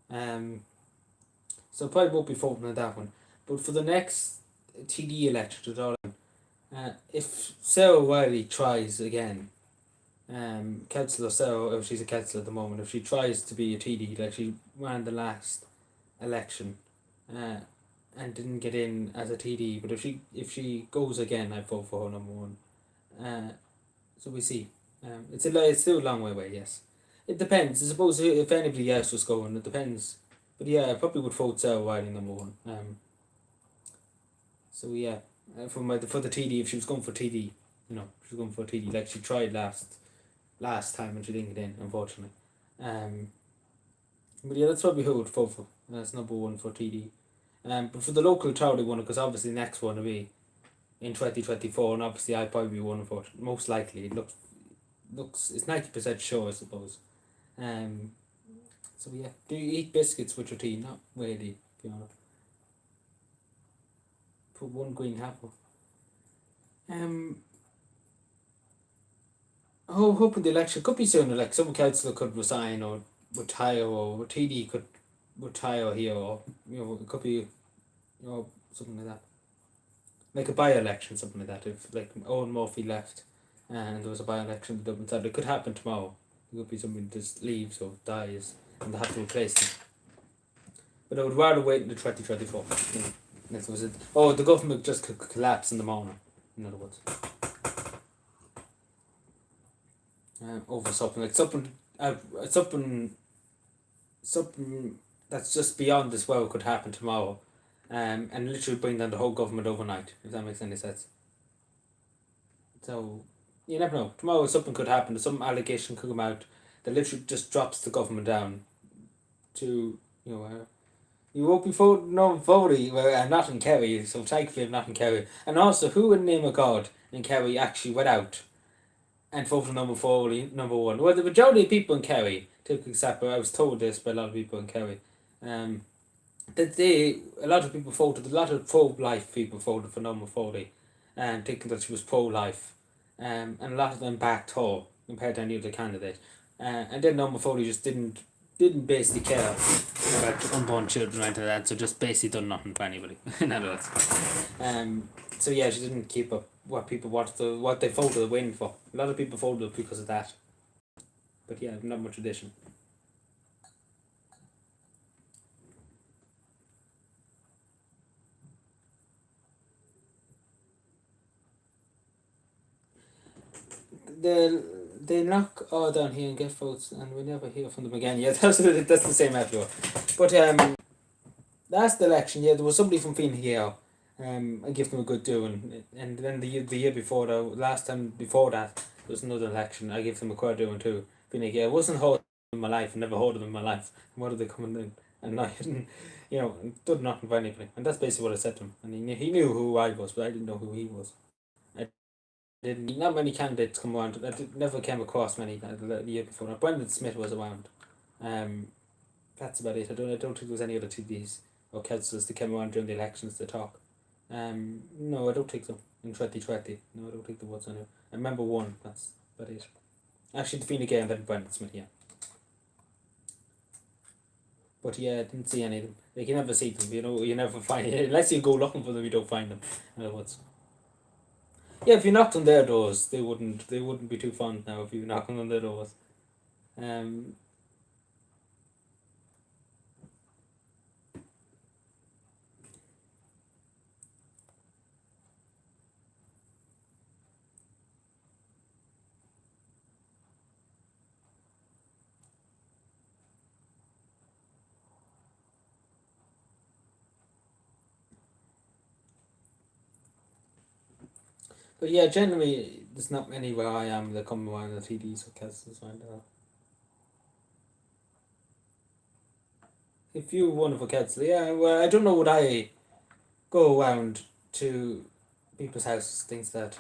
that. So probably won't be voting on that one. But for the next TD election, if Sarah Wiley tries again, Councillor Sarah, she's a councillor at the moment, if she tries to be a TD, like she ran the last election, and didn't get in as a TD, but if she goes again, I'd vote for her number one. So we see. It's still a long way away. Yes, it depends. I suppose if anybody else was going, it depends. But yeah, I probably would vote Sarah Wiley number one. So yeah, for the TD, if she was going for TD, she was going for TD. Like she tried last time and she didn't get in, unfortunately. But yeah, that's probably who I would vote for. That's number one for TD. But for the local authority one, because obviously the next one will be in 2024, and obviously I'd probably be one for it. Most likely, it looks it's 90% sure, I suppose. So yeah, do you eat biscuits with your tea? Not really, to be honest. Put one green apple. Hoping the election could be sooner. Like some councillor could resign or retire, or TD could retire here, or it could be, something like that. Like a by-election, something like that. If like Owen Murphy left, and there was a by-election in Dublin South, it could happen tomorrow. It could be somebody just leaves or dies, and they have to replace them. But I would rather wait until 2024. If it was the government just could collapse in the morning. In other words, over something that's just beyond this world could happen tomorrow, and literally bring down the whole government overnight. If that makes any sense. So you never know. Tomorrow something could happen. Some allegation could come out that literally just drops the government down to you won't be voting I'm not in Kerry, so thankfully I'm not in Kerry. And also, who in the name of God in Kerry actually went out and voted number one? Well, the majority of people in Kerry, except I was told this by a lot of people in Kerry, that a lot of people voted, a lot of pro-life people voted for number 40, thinking that she was pro-life, and a lot of them backed her compared to any other candidate. And then number 40 just didn't basically care about unborn children or anything like that, so just basically done nothing for anybody. In other words. So yeah, she didn't keep up what people wanted what they voted to win for. A lot of people voted because of that. But yeah, not much addition. They knock all down here and get votes, and we never hear from them again. Yeah, that's the same everywhere. But last election, there was somebody from Fine Gael, I give them a good do, and then the year before, the last time before that, there was another election. I give them a quite doing too. Being like, yeah, I wasn't holding in my life, I never holding them in my life. And what are they coming in and not hitting, done nothing for anybody. And that's basically what I said to him. And he knew who I was, but I didn't know who he was. I didn't. Not many candidates come around. Never came across many the year before. Now, Brendan Smith was around. Um, that's about it. I don't think there was any other TDs or councillors that came around during the elections to talk. No, I don't think so. In 2020, no, I don't think there was any. I remember one. That's about it. Actually, the Fine Gael and then Brendan Smith, yeah. But yeah, I didn't see any of them. Like, you never see them, you never find it. Unless you go looking for them, you don't find them. In other words. Yeah, if you knocked on their doors, they wouldn't be too fond now if you knock on their doors. Um, but yeah, generally, there's not many where I am that come around the TDs or councils around there. If you one of a council, yeah, well, I don't know would I go around to people's houses, things that,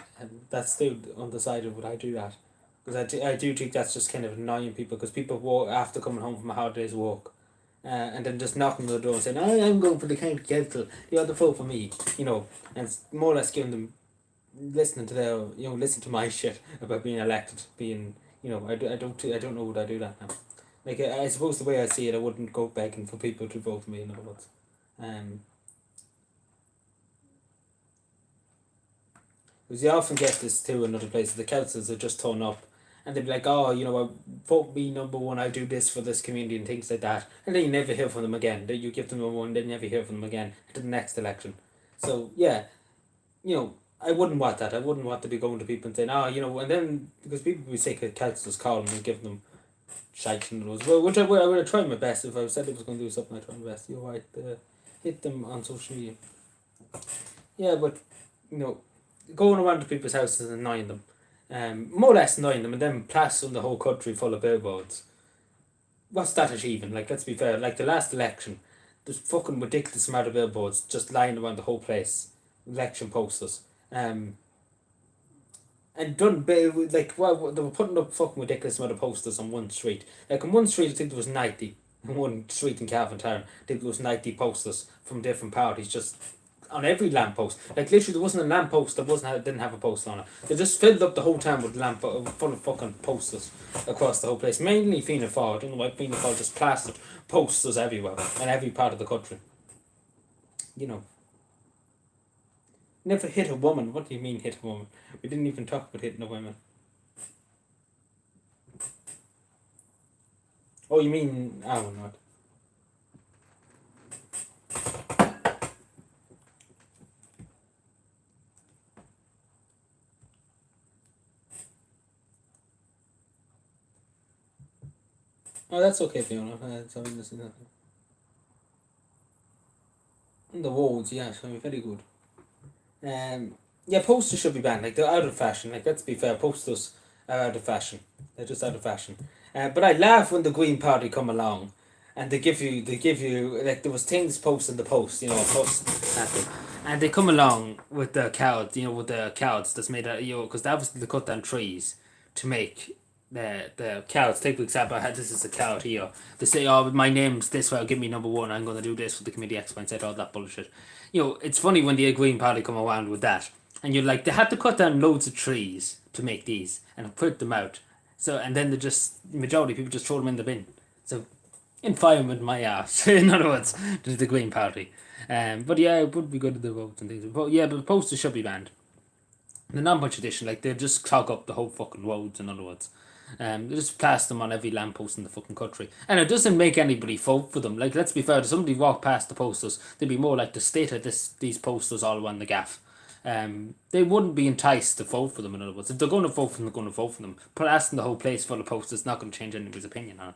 that's still on the side of would I do that? Because I do think that's just kind of annoying people, because people walk after coming home from a hard day's walk, and then just knocking on the door and saying, I'm going for the county council, you have to vote for me, and it's more or less giving them, listening to their, listen to my shit about being elected, being, I don't know would I do that now. Like, I suppose the way I see it, I wouldn't go begging for people to vote for me, in other words. Because you often get this too in other places. The councils will just turn up and they'd be like, vote me number one, I do this for this community and things like that. And then you never hear from them again. Then you give them number one, then you never hear from them again to the next election. So, yeah, I wouldn't want that. I wouldn't want to be going to people and saying, and then, because people would be sick of councillors calling and giving them shite and those. Well, which I would have tried my best. If I said I was going to do something, I'd try my best. You're right, hit them on social media. Yeah, but, going around to people's houses and annoying them. More or less annoying them, and then plastering the whole country full of billboards. What's that achieving? Like, let's be fair, like the last election, there's fucking ridiculous amount of billboards just lying around the whole place. Election posters. And done, like, well, they were putting up fucking ridiculous amount of posters on one street. Like, on one street, I think there was 90. On one street in Calvin Town, I think there was 90 posters from different parties just on every lamppost. Like, literally, there wasn't a lamppost that didn't have a poster on it. They just filled up the whole town with full of fucking posters across the whole place. Mainly Fianna Fáil. I don't know why Fianna Fáil just plastered posters everywhere in every part of the country. Never hit a woman. What do you mean hit a woman? We didn't even talk about hitting a woman. Oh, you mean... I don't know. Oh, that's okay, Fiona. It's obviously nothing. And the wards, yes, I mean, very good. Yeah, posters should be banned. Like, they're out of fashion. Like, let's be fair, posters are out of fashion. They're just out of fashion. But I laugh when the Green Party come along, and they give you like, there was things posted in the post, post, and they come along with the cards, that's made out, because they obviously cut down trees to make the cards. Take for example, this is a card here. They say, my name's this way, give me number one, I'm going to do this for the committee X, Y, and Z, all that bullshit. It's funny when the Green Party come around with that. And you're like, they had to cut down loads of trees to make these and put them out. So, and then the majority of people just throw them in the bin. So, environment my ass. In other words, the Green Party. But yeah, it would be good to the votes and things. But yeah, but posters should be banned. The non-bunch edition, like, they just clog up the whole fucking roads, in other words. They just plaster them on every lamppost in the fucking country. And it doesn't make anybody vote for them. Like, let's be fair, if somebody walk past the posters, they'd be more like the state of these posters all around the gaff. They wouldn't be enticed to vote for them, in other words. If they're going to vote for them, they're going to vote for them. Plastering the whole place full of posters is not going to change anybody's opinion on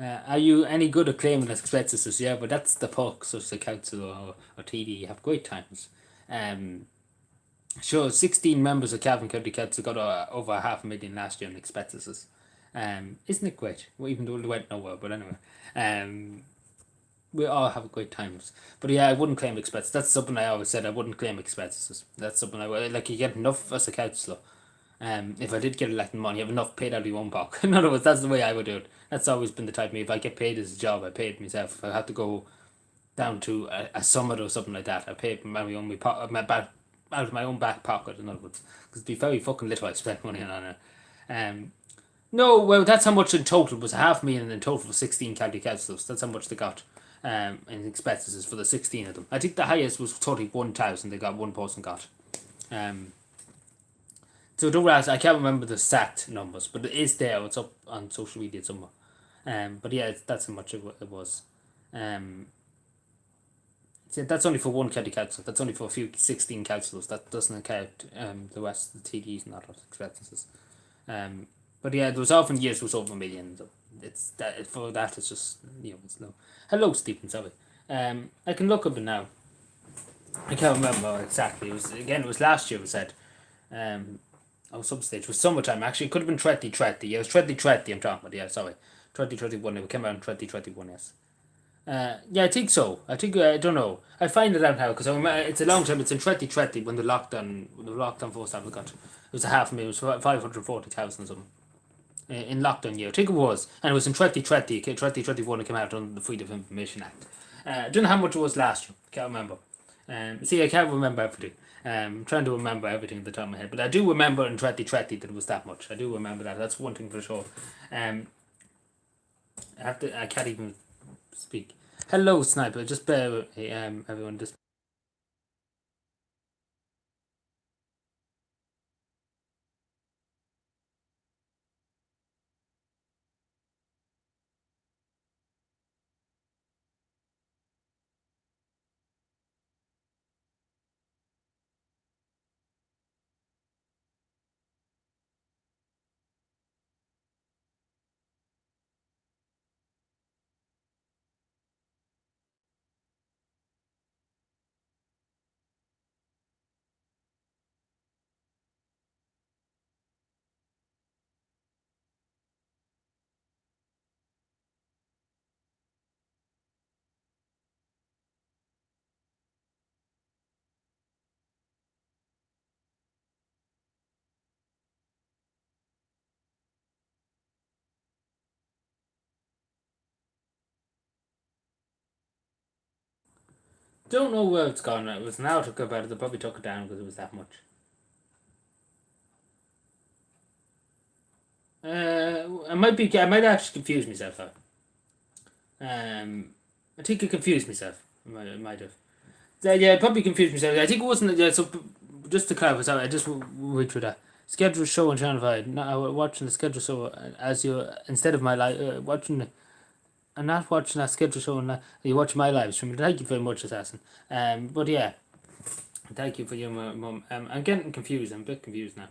Are you any good at claiming expenses? Yeah, but that's the puck, such as the council or TD. You have great times. Sure, 16 members of Cavan County Council got over 500,000 last year in expenses. Isn't it great? Well, even though they went nowhere, but anyway. We all have great times. But yeah, I wouldn't claim expenses. That's something I always said. I wouldn't claim expenses. That's something like. You get enough as a councillor. If I did get elected money, you have enough paid out of your own pocket. In other words, that's the way I would do it. That's always been the type of me. If I get paid as a job, I pay it myself. If I have to go down to a summit or something like that, I pay it my own out of my own back pocket. In other words, because it'd be very fucking little I spent money on it. No, well, that's how much in total. It was 500,000 in total for 16 county councils. That's how much they got in expenses for the 16 of them. I think the highest was 31,000. They got one person got. So don't ask. I can't remember the exact numbers, but it is there. It's up on social media somewhere. But yeah, that's how much it was. So that's only for one county council. That's only for a few 16 councillors. That doesn't count the rest of the TDs and other expenses. But yeah, there was often years it was over a million. So it's that for that it's just it's low. Hello, Stephen. Sorry. I can look up it now. I can't remember exactly. It was last year. It said. Some stage. It was summertime actually. It could have been 2020. Yeah, it was 2020 I'm talking about. Yeah, sorry. 2021. It came out in 2021. Yes. Yeah, I think so. I don't know. I find it out now because it's a long time. It's in 2020 when the lockdown first happened. It was 500,000. It was 540,000 or something. In lockdown year, I think it was, and it was in 2020. 2021 it came out under the Freedom of Information Act. I don't know how much it was last year. Can't remember. See, I can't remember everything. I'm trying to remember everything at the top of my head, but I do remember in 2020 that it was that much. I do remember that. That's one thing for sure. I can't even speak. Hello, Sniper. Just bear with me, everyone. Just. Don't know where it's gone. It was an hour to go about it. They probably took it down because it was that much. I might actually confuse myself though. I think I confused myself. I might have. Yeah, I probably confused myself. I think it wasn't. Yeah, so just to clarify, sorry, I just went through that. Schedule show on Channel 5. Now watching the schedule show as you instead of my live watching. I'm not watching that schedule show. And you watch my live stream. Thank you very much, Assassin. But yeah, thank you for your mum. I'm getting confused. I'm a bit confused now.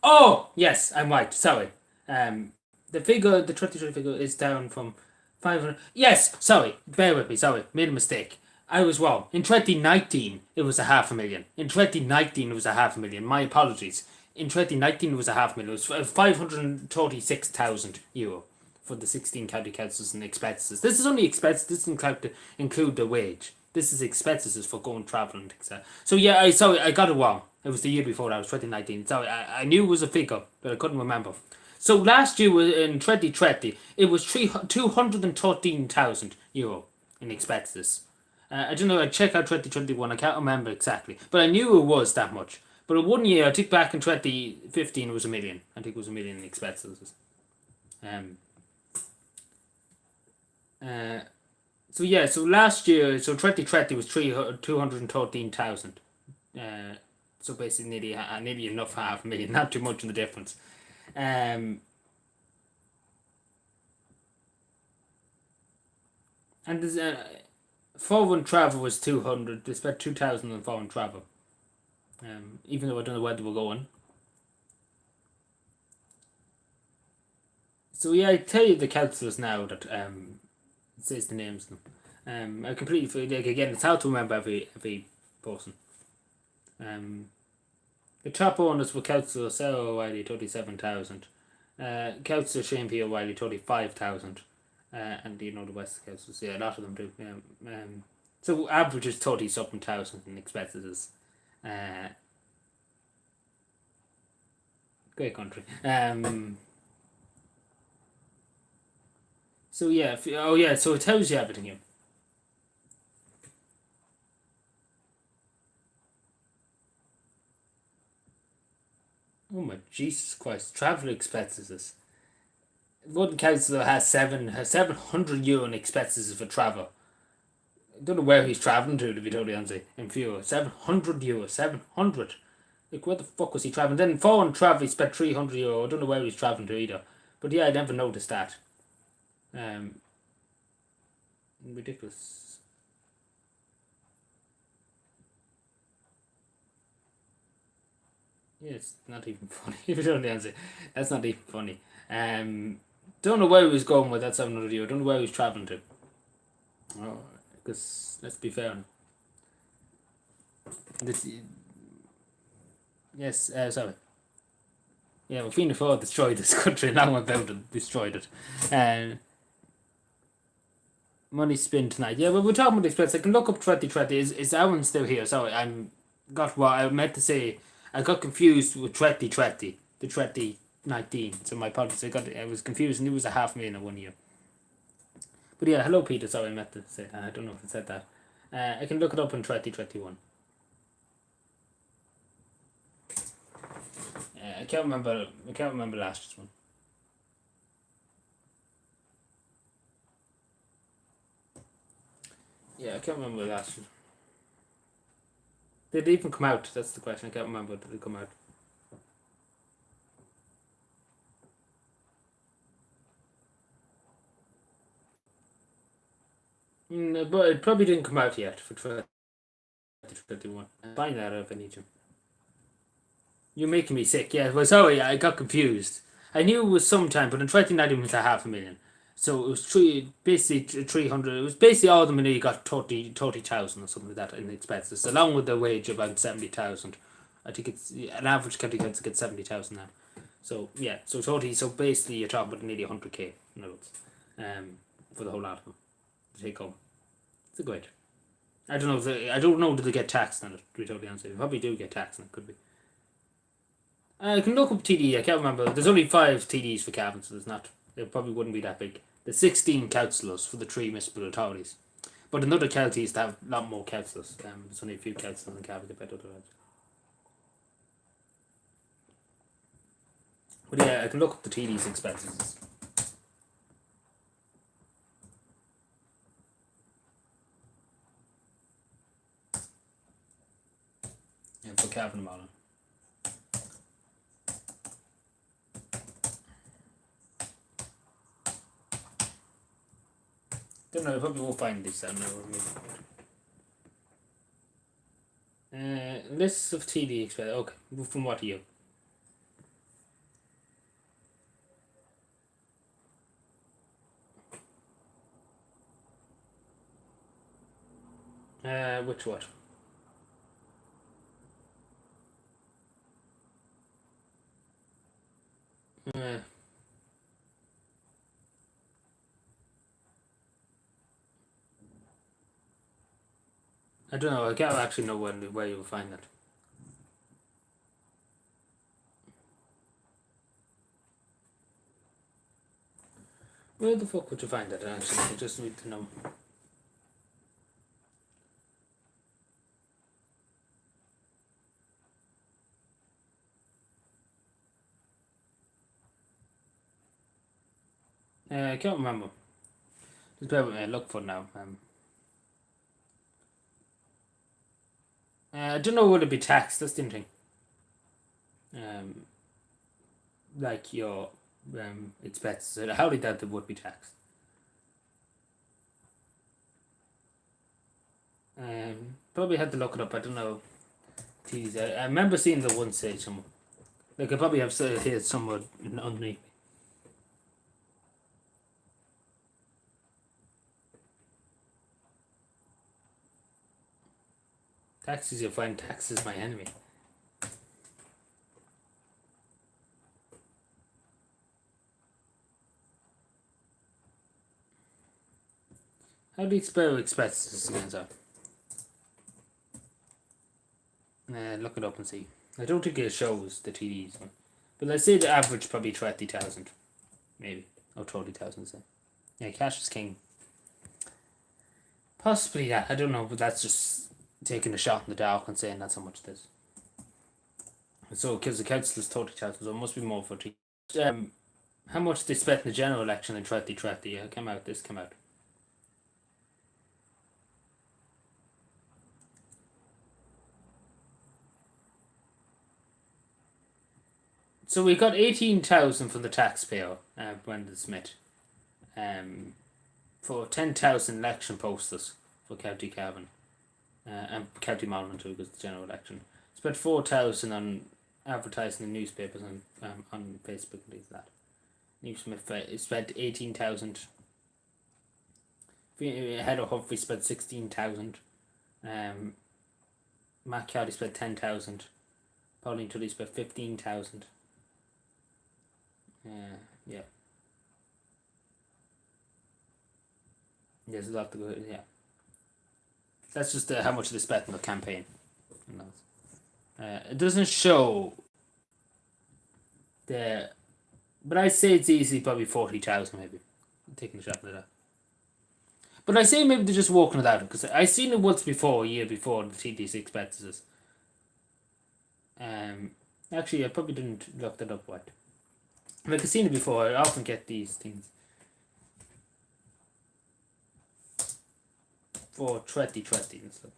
Oh yes, I'm right. Sorry. The 2020 figure is down from 500. Yes, sorry. Bear with me. Sorry, made a mistake. I was wrong. In 2019, it was 500,000. In 2019, it was 500,000. My apologies. In 2019, it was 500,000. It was 536,000 euro for the 16 county councils and expenses. This is only expenses. This doesn't include the wage. This is expenses for going travel and things like that. So yeah, I got it wrong. It was the year before that. It was 2019. Sorry, I knew it was a figure, but I couldn't remember. So last year in 2020, it was 213,000 euro in expenses. I don't know. I check out 2021. I can't remember exactly, but I knew it was that much. But in 1 year, I think back in 2015, it was 1 million. I think it was 1 million in expenses. So yeah, so last year, so 2020 was 213,000. So basically nearly enough 500,000, not too much in the difference. And there's foreign travel was 200. They spent 2,000 on foreign travel. Even though I don't know where they were going. So yeah, I tell you the councillors now that it says the names of them. I completely feel like again it's hard to remember every person. The top owners were Councillor Sarah O'Reilly, 37,000. Councillor Shane P. O'Reilly, 35,000. And you know the West Councillors, yeah, a lot of them do. So average is 30 something thousand and expenses. Great country. So yeah, so it tells you everything here. Oh my Jesus Christ! Travel expenses. One councillor has 700 euro in expenses for travel. I don't know where he's travelling to be totally honest. In fuel, 700 euro, 700. Like where the fuck was he travelling? Then foreign travel, he spent 300 euro. I don't know where he's travelling to either. But yeah, I never noticed that. Ridiculous. Yeah, it's not even funny. If you don't answer, that's not even funny. Don't know where he was going with that 700 euro. Don't know where he was travelling to. Oh, because let's be fair. This, yes, sorry. Yeah, well, Fianna Fáil destroyed this country long about it, destroyed it. Money spent tonight. Yeah, well, we're talking about expense. I can look up 2020. Is Aaron still here? Sorry, got what I meant to say. I got confused with 2020, the 2019. So my apologies. I was confused and it was a 500,000 in 1 year. But yeah, hello Peter. Sorry, I meant to say. I don't know if I said that. I can look it up in 2021. I can't remember. I can't remember last year's one. Yeah, I can't remember last year. Did it even come out? That's the question. I can't remember. Did it come out? But it probably didn't come out yet for 2021. Find that out if I need to. You're making me sick. Yeah, well, sorry, I got confused. I knew it was sometime, but in 2019 it was a 500,000. So it was basically 300. It was basically all the money you got 30,000 or something like that in expenses, along with the wage about 70,000. I think it's an average county council gets 70,000 now. So yeah, so 30. So basically you're talking about nearly 100k notes, for the whole lot of them to take home. It's a great. I don't know. I don't know. Do they get taxed on it? To be totally honest, they probably do get taxed on it. Could be. I can look up TD. I can't remember. There's only 5 TDs for Cavan, so there's not. It probably wouldn't be that big. There's 16 councillors for the 3 municipal authorities, but in other counties they have a lot more councillors. There's only a few councillors in Cavan compared to other ones. But yeah, I can look up the TD's expenses. And for Cavan and Malin. Don't know, I probably won't find this out now. Lists of TD expenses. Okay, from what year? Which what? I don't know. I can't actually know where you will find that. Where the fuck would you find that? Actually, I just need to know. I can't remember. Just bear with me. Look for it now. I don't know would it be taxed. That's the thing. Like your expenses. How did that would be taxed? Probably had to look it up. I don't know. Tease. I remember seeing the one say somewhere. Like I probably have said here somewhere underneath. Taxes you find, taxes my enemy. How do you spell expenses again, sir? Look it up and see. I don't think it shows the TDs, but let's say the average probably 20,000, maybe, or 30,000. Say, yeah, cash is king. Possibly that. I don't know, but that's just taking a shot in the dark and saying that's how much it is. So, because the council is 30,000, so it must be more for how much they spent in the general election in 2020? Yeah, this came out. So we got 18,000 from the taxpayer, Brendan Smith, for 10,000 election posters for County Cavan, and County Monaghan too, because the general election. Spent 4,000 on advertising in newspapers and on Facebook and things like that. Newsmith spent 18,000. Head of Humphrey spent 16,000. Matt Cowley spent 10,000. Pauline Tully spent 15,000. Yeah. There's a lot to go. Yeah. That's just how much they spent in the campaign. It doesn't show the, but I say it's easily probably 40,000 maybe. I'm taking a shot at that. But I say maybe they're just walking it out, because I seen it once before, a year before, the TD6 expenses. Actually, I probably didn't look that up right. Like I've seen it before. I often get these things for 2020 and stuff.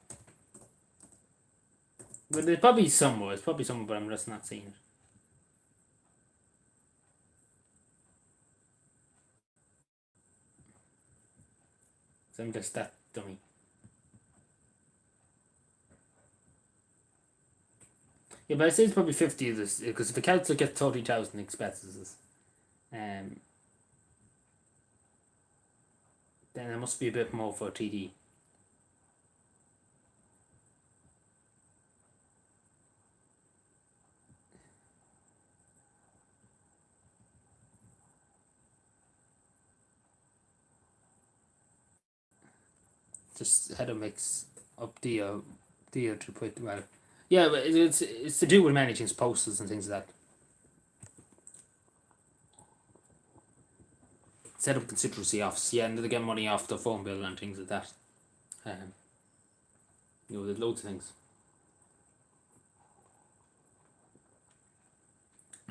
But there's probably somewhere. It's probably somewhere, but I'm just not seeing it. So I'm just that dummy. Yeah, but I say it's probably 50 of this, because if the council gets 30,000 expenses, then there must be a bit more for TD. Just how to mix up the to put, well, yeah, but it's to do with managing posters and things like that. Set up constituency office, yeah, and they get money off the phone bill and things like that. There's loads of things.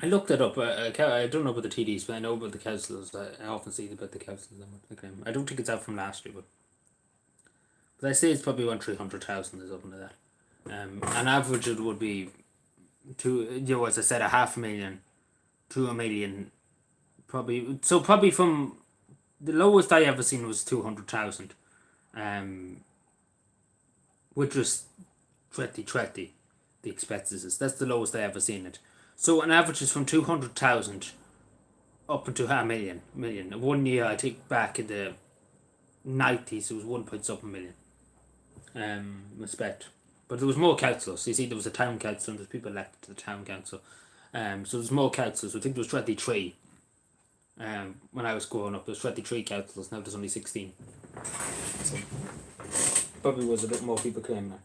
I looked it up. I don't know about the TDs, but I know about the councillors. I often see about the councillors. I don't think it's out from last year, but I say it's probably around 300,000 or something like that. On average, it would be as I said, 500,000 to 1 million, probably. So probably from the lowest I ever seen was 200,000, which was 2020. The expenses, that's the lowest I ever seen it. So an average is from 200,000 up into 500,000 million. 1 year, I think back in the 90s, it was 1.7 million. Respect. But there was more councillors. You see, there was a town council and there's people elected to the town council. So there's more councillors. I think there was 23. When I was growing up, there was 23 councillors. Now there's only 16. So probably was a bit more people claiming that.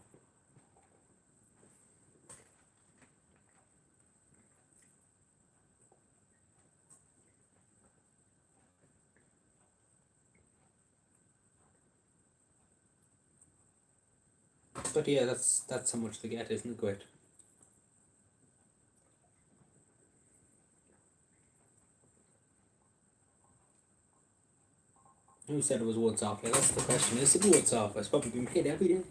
But yeah, that's how much they get, isn't it? Great. Who said it was once off? Yeah, that's the question. Is it once off? It's probably been paid every day.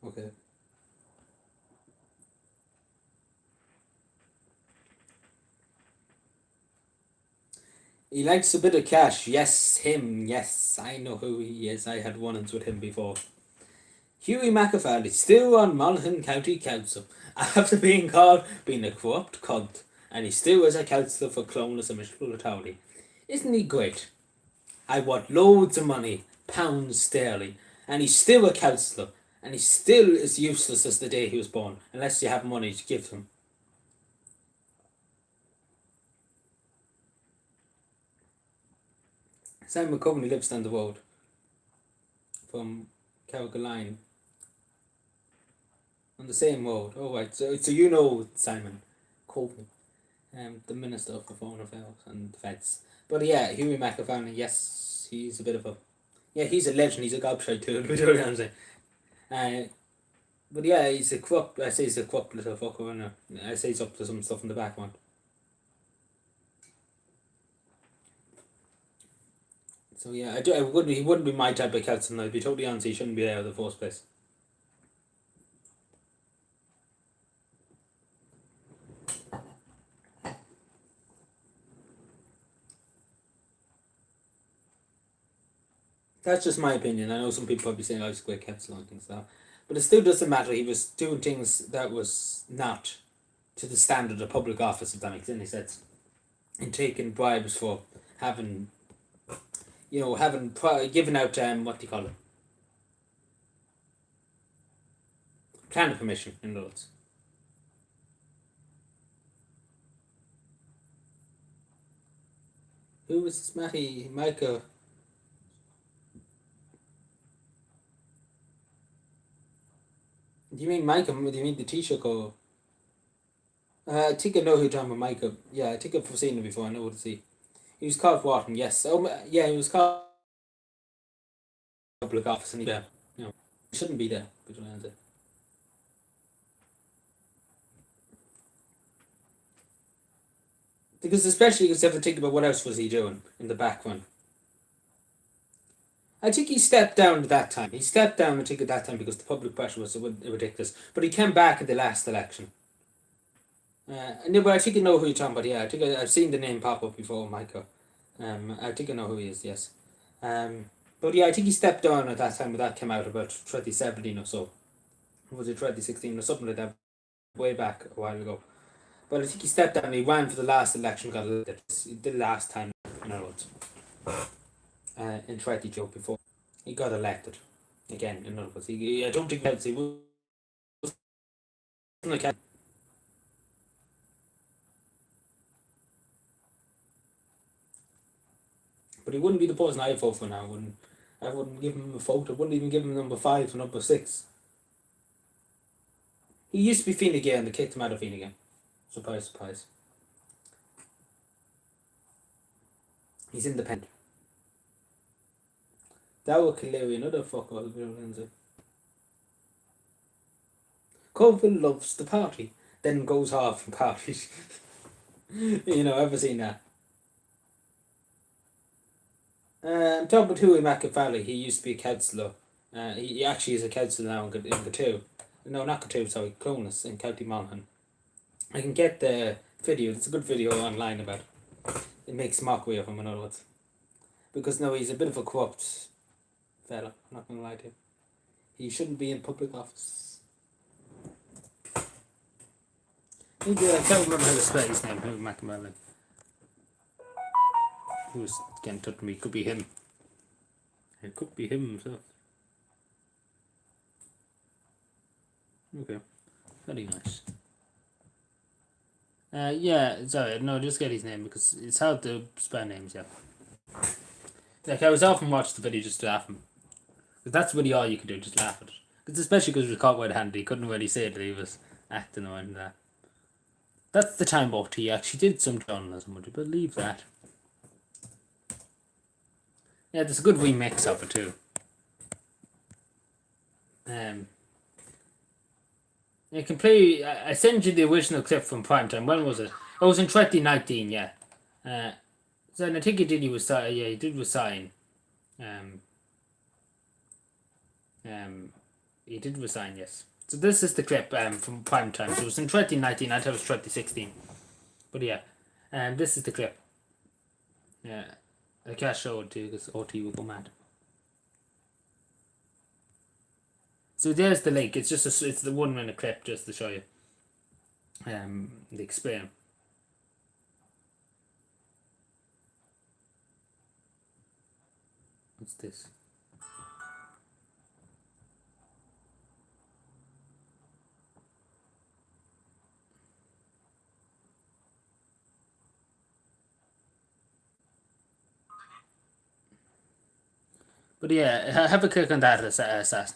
Okay. He likes a bit of cash. Yes, him. Yes, I know who he is. I had run-ins with him before. Hughie McAfee still on Monaghan County Council after being called being a corrupt cunt, and he still is a councillor for Clonus and Municipality. Isn't he great? I want loads of money, pounds sterling, and he's still a councillor, and he still as useless as the day he was born, unless you have money to give him. Simon McCoveney lives down the road from Carrigaline. On the same road. Oh right, so you know Simon Coveney, the Minister for Foreign Affairs and Defence. But yeah, Hughie McAfee, yes, he's a bit of a... Yeah, he's a legend, he's a gobshite too, you know what I'm saying. But yeah, he's a corrupt, I say he's a corrupt little fucker, and I say he's up to some stuff in the background. So yeah, he wouldn't be my type of councillor, I'd be totally honest, he shouldn't be there in the first place. That's just my opinion. I know some people probably saying I was a great councillor and things like that. But it still doesn't matter. He was doing things that was not to the standard of public office, if that makes any sense. And taking bribes for having, giving out, what do you call it? Planning permission, in other words. Who was this Matty? Micah? Do you mean Micah? Do you mean the Taoiseach or... I think I know who you're talking about, Micah. Yeah, I think I've seen him before, I know what to see. He was called Wharton, yes. Oh, yeah, he was called public office, and he shouldn't be there. Because especially because you have to think about what else was he doing in the background. I think he stepped down at that time. He stepped down, I think, at that time because the public pressure was ridiculous. But he came back in the last election. But I think you know who you're talking about. Yeah, I think I've seen the name pop up before, Michael. I think I know who he is. Yes. But yeah, I think he stepped down at that time when that came out about 2017 or so. Was it 2016 or something like that? Way back a while ago. But I think he stepped down and he ran for the last election, got elected. The last time, in other words. In 2022 before. He got elected. Again, in other words. I don't think he was like... But he wouldn't be the person I'd vote for now. I wouldn't give him a vote. I wouldn't even give him number 5 or number 6. He used to be Fine Gael and they kicked him out of Fine Gael. Surprise, surprise. He's independent. Dawa Killery, another fuck all the Colville loves the party, then goes off and parties. Ever seen that? I'm talking about Hughie McAfee. He used to be a councillor. He actually is a councillor now in Gatoo. No, not Gatoo, sorry, Clonus in County Monaghan. I can get the video. It's a good video online about it. It makes mockery of him, in other words. Because no, he's a bit of a corrupt fella. I'm not going to lie to you. He shouldn't be in public office. I can't remember how to spell his name, Hughie McAfee. Who's getting touched me? It could be him. It could be him himself. Okay. Very nice. Yeah, sorry, no, just get his name because it's hard to spell names, yeah. Like, I was often watching the video just to laugh him. Because that's really all you could do, just laugh at it. Because especially because he was caught red-handed, he couldn't really say that he was acting or anything like that. That's the time he actually did some journalism, would you believe that? Yeah, there's a good remix of it too. I can play. I sent you the original clip from Primetime. When was it? Oh, it was in 2019. Yeah. So I think he did. He did resign. He did resign. Yes. So this is the clip from Primetime. So it was in 2019. I thought it was 2016. But yeah, this is the clip. Yeah. I can't show it to you because OT will go mad. So there's the link. It's just it's the 1 minute clip just to show you the explain. What's this? But yeah, have a click on that assassin.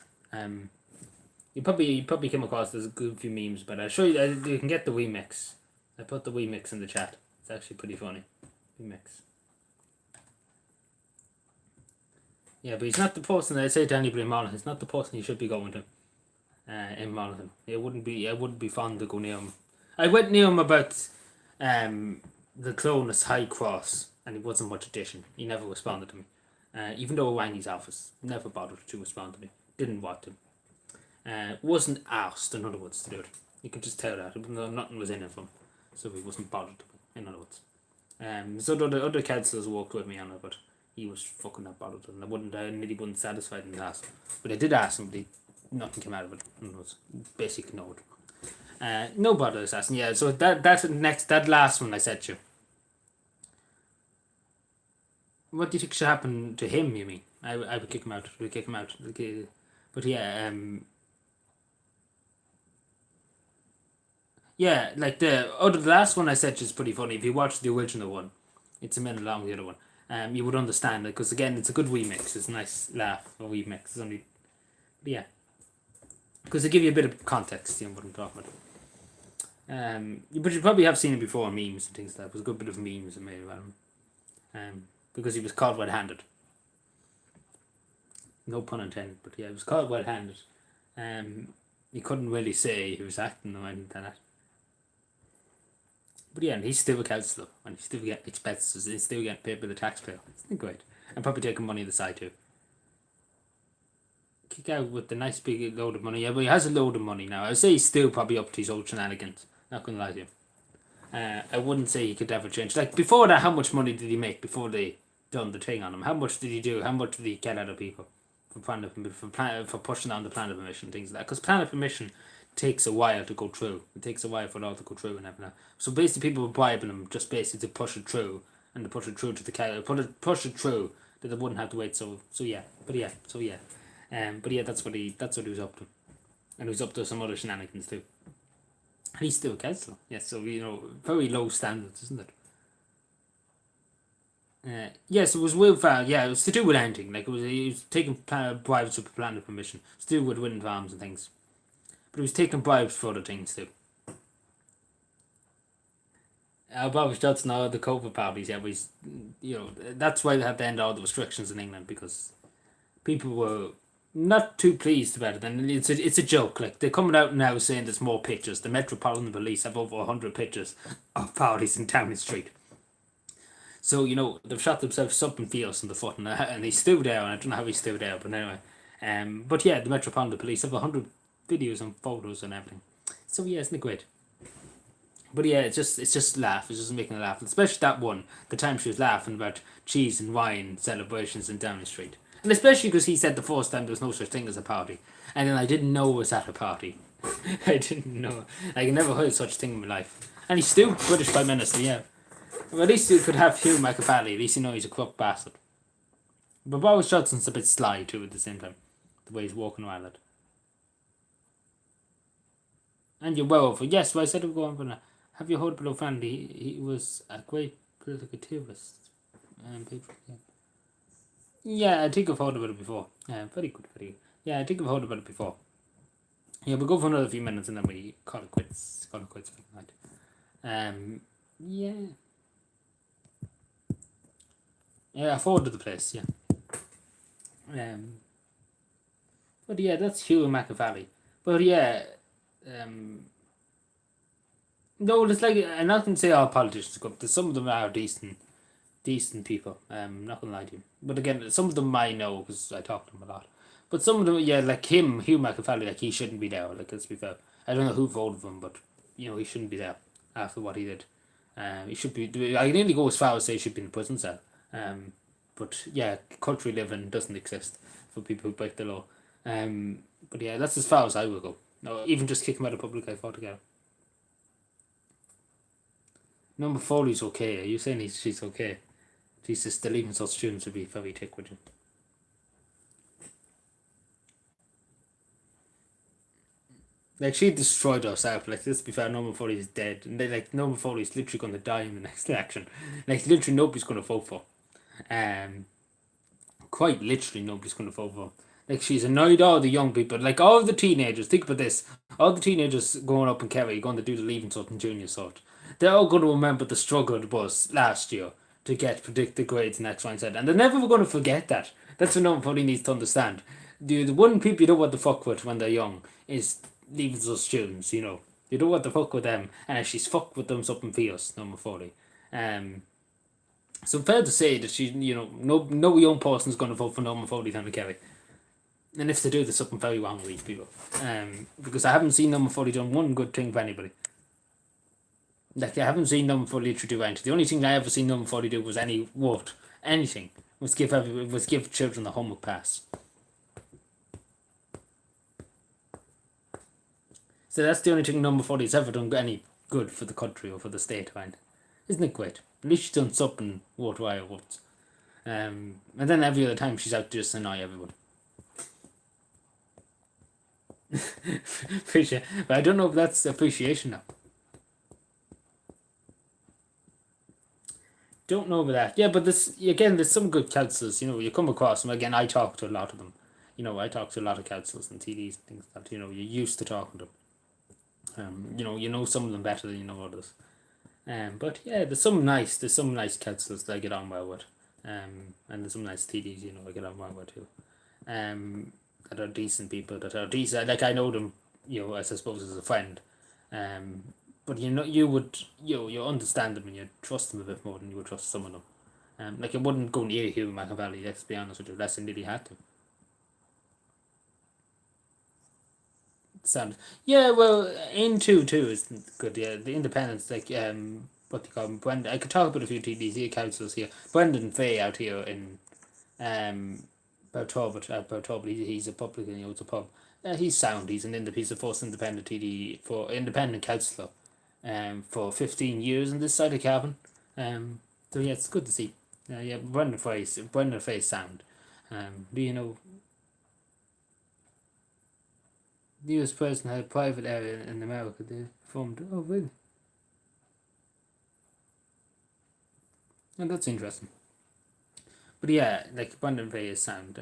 You probably came across there's a good few memes, but I'll show you. You can get the remix. I put the remix in the chat. It's actually pretty funny. Remix. Yeah, but he's not the person. I say to anybody in Monaghan, he's not the person you should be going to. In Monaghan, I wouldn't be fond to go near him. I went near him about the Clonus High Cross, and he wasn't much addition. He never responded to me. Even though I rang his office, never bothered to respond to me. Didn't want to. Wasn't asked, in other words, to do it. You could just tell that. Nothing was in it from him. So he wasn't bothered, in other words. So the other councillors worked with me on it, but he was fucking not bothered. And I nearly wasn't satisfied in the ask. But I did ask him, but nothing came out of it. It was basically ignored. No bother assassin, yeah. So that last one I said to you. What do you think should happen to him, you mean? I would kick him out. But yeah, yeah, like the last one I said is pretty funny. If you watch the original one, it's a minute long, the other one. You would understand it, because again, it's a good remix. It's a nice laugh, a remix. It's only, yeah. Because they give you a bit of context, you know what I'm talking about. But you probably have seen it before in memes and things like that. It was a good bit of memes made about him. Because he was caught red-handed. No pun intended, but yeah, he was caught red-handed. He couldn't really say he was acting or anything like that. But yeah, and he's still a councillor, and he's still getting expenses, he's still getting paid by the taxpayer. Isn't it great? And probably taking money on the side too. Kick out with the nice big load of money. Yeah, but he has a load of money now. I would say he's still probably up to his old shenanigans. Not gonna lie to you. I wouldn't say he could ever change. Like before that, how much money did he make before they done the thing on him? How much did he do? How much did he get out of people for pushing on the planning permission, things like that? Because planning permission takes a while to go through. It takes a while for it all to go through and everything. So basically, people were bribing him just basically to push it through and to push it through to the push it through that they wouldn't have to wait. So yeah, but yeah, that's what he was up to, and he was up to some other shenanigans too. And he's still a councillor. Yeah, so very low standards, isn't it? Yes, it was Will Farrell. Yeah, it was to do with anything. Like he was taking bribes for planning permission. It's to do with wind farms and things. But he was taking bribes for other things too. Boris Johnson, all the COVID parties, yeah, was, that's why they had to end all the restrictions in England, because people were not too pleased about it. And it's a joke. Like they're coming out now saying there's more pictures. The Metropolitan Police have over 100 pictures of parties in Downing Street. So, they've shot themselves up in Fios in the foot, and he's still there, and I don't know how he's still there, but anyway. But yeah, the Metropolitan Police have 100 videos and photos and everything. So yeah, isn't it great? But yeah, it's just laugh. It's just making a laugh. Especially that one, the time she was laughing about cheese and wine celebrations in Downing Street. And especially because he said the first time there was no such thing as a party. And then I didn't know it was at a party. I didn't know. I never heard such thing in my life. And he's still British Prime Minister, yeah. Well, at least you could have Hugh McAfee. At least he's a corrupt bastard. But Boris Johnson's a bit sly too at the same time. The way he's walking around it. And you're well over. Yes, well, I said we're going for now. Have you heard about O'Friend? He was a great political theorist. Yeah, I think I've heard about it before. Very good, very good. Yeah, I think I've heard about it before. Yeah, we'll go for another few minutes and then we call it quits. For the night. Yeah. Yeah, I forwarded the place, yeah. But yeah, that's Hugh McAfee. But yeah, no, it's like, I'm not going to say all politicians go, but some of them are decent people. Not going to lie to you. But again, some of them I know because I talk to them a lot. But some of them, yeah, like him, Hugh McAfee, like he shouldn't be there. Like, let's be fair. I don't know who voted for him, but he shouldn't be there after what he did. He should be. I can only go as far as say he should be in a prison cell. But yeah, country living doesn't exist for people who break the law. But yeah, that's as far as I will go. No, even just kick him out of public life altogether. Number 40 is okay. Are you saying she's okay? Jesus, the leaving such students would be very thick with you. Like, she destroyed herself. Like, let's be fair, Norman Foley is dead. And they, like, Norman Foley is literally going to die in the next election. Like, literally nobody's going to vote for. Quite literally nobody's going to vote for. Like, she's annoyed all the young people. Like, all the teenagers, think about this. All the teenagers growing up in Kerry going to do the Leaving Cert and Junior Cert. They're all going to remember the struggle it was last year to get predicted grades and X, Y, and Z. And they're never going to forget that. That's what Norman Foley needs to understand. The one people you don't want to fuck with when they're young is Leaving Cert students, you know. You don't want to fuck with them. And if she's fucked with them, something fierce, Norman Foley. So fair to say that she, you know, no young person's going to vote for Norman Foley down in Kerry. And if they do, there's something very wrong with these people. Because I haven't seen Norman Foley done one good thing for anybody. Like, I haven't seen Norman Foley literally do anything. The only thing I ever seen Norman Foley do was anything, was give children the homework pass. So that's the only thing Norman Foley's ever done any good for the country or for the state, right? Isn't it great? At least she's done something worthwhile once. And then every other time she's out to just annoy everyone. Appreciate, but I don't know if that's appreciation now. Don't know about that. Yeah, but there's some good councillors. You know, you come across them again. I talk to a lot of them. You know, I talk to a lot of councillors and TDs and things like that. You know, you're used to talking to them. You know some of them better than you know others. But yeah, there's some nice councillors that I get on well with. And there's some nice TDs, you know, I get on well with too. That are decent people, that are decent. Like, I know them, you know, as I suppose as a friend. But you know, you understand them and you trust them a bit more than you would trust some of them. Like, I wouldn't go near Hugh Machiavelli, let's be honest with you, unless I really had to. Sound. Yeah, well, Into too is good. Yeah, the Independents, like what they call him, Brendan. I could talk about a few TDC councils here. Brendan Fay out here in Belturbet. He's a publican. He owns a pub. He's sound. He's the first independent TD for independent councillor. For 15 years in this side of Cavan. So yeah, it's good to see. Yeah, Brendan Fay's sound. Do you know? The US president had a private area in America they formed. Oh, really? And that's interesting. But yeah, like, Brendan Fay is sound.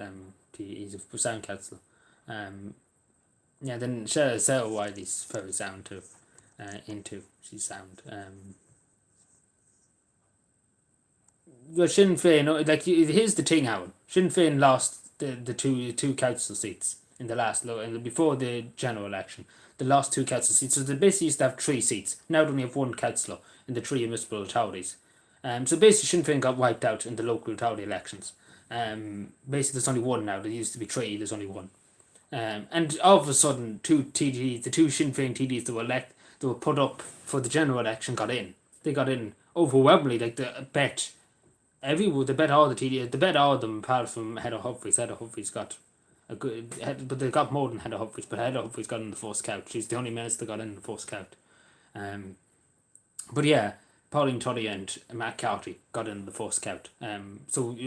He's a sound councillor. Yeah, then Sarah Wiley's very sound too. Into she's sound. Well, Sinn Féin, like, here's the thing, Howard. Sinn Féin lost the two council seats in the last before the general election. They lost two council seats, so they basically used to have 3 seats. Now they only have 1 councillor in the 3 municipal authorities. So basically Sinn Féin got wiped out in the local authority elections. Basically there's only 1 now. There used to be 3. There's only 1. And all of a sudden, the 2 Sinn Féin TDs that were put up for the general election got in. They got in overwhelmingly. Like, they bet all the TDs. They bet all of them apart from Heather Humphreys. Heather Humphreys got a good, but they got more than Heather Humphreys. But Heather Humphreys got in the first count. She's the only minister that got in the first count. But yeah, Pauline Tully and Matt Carty got in the first count. So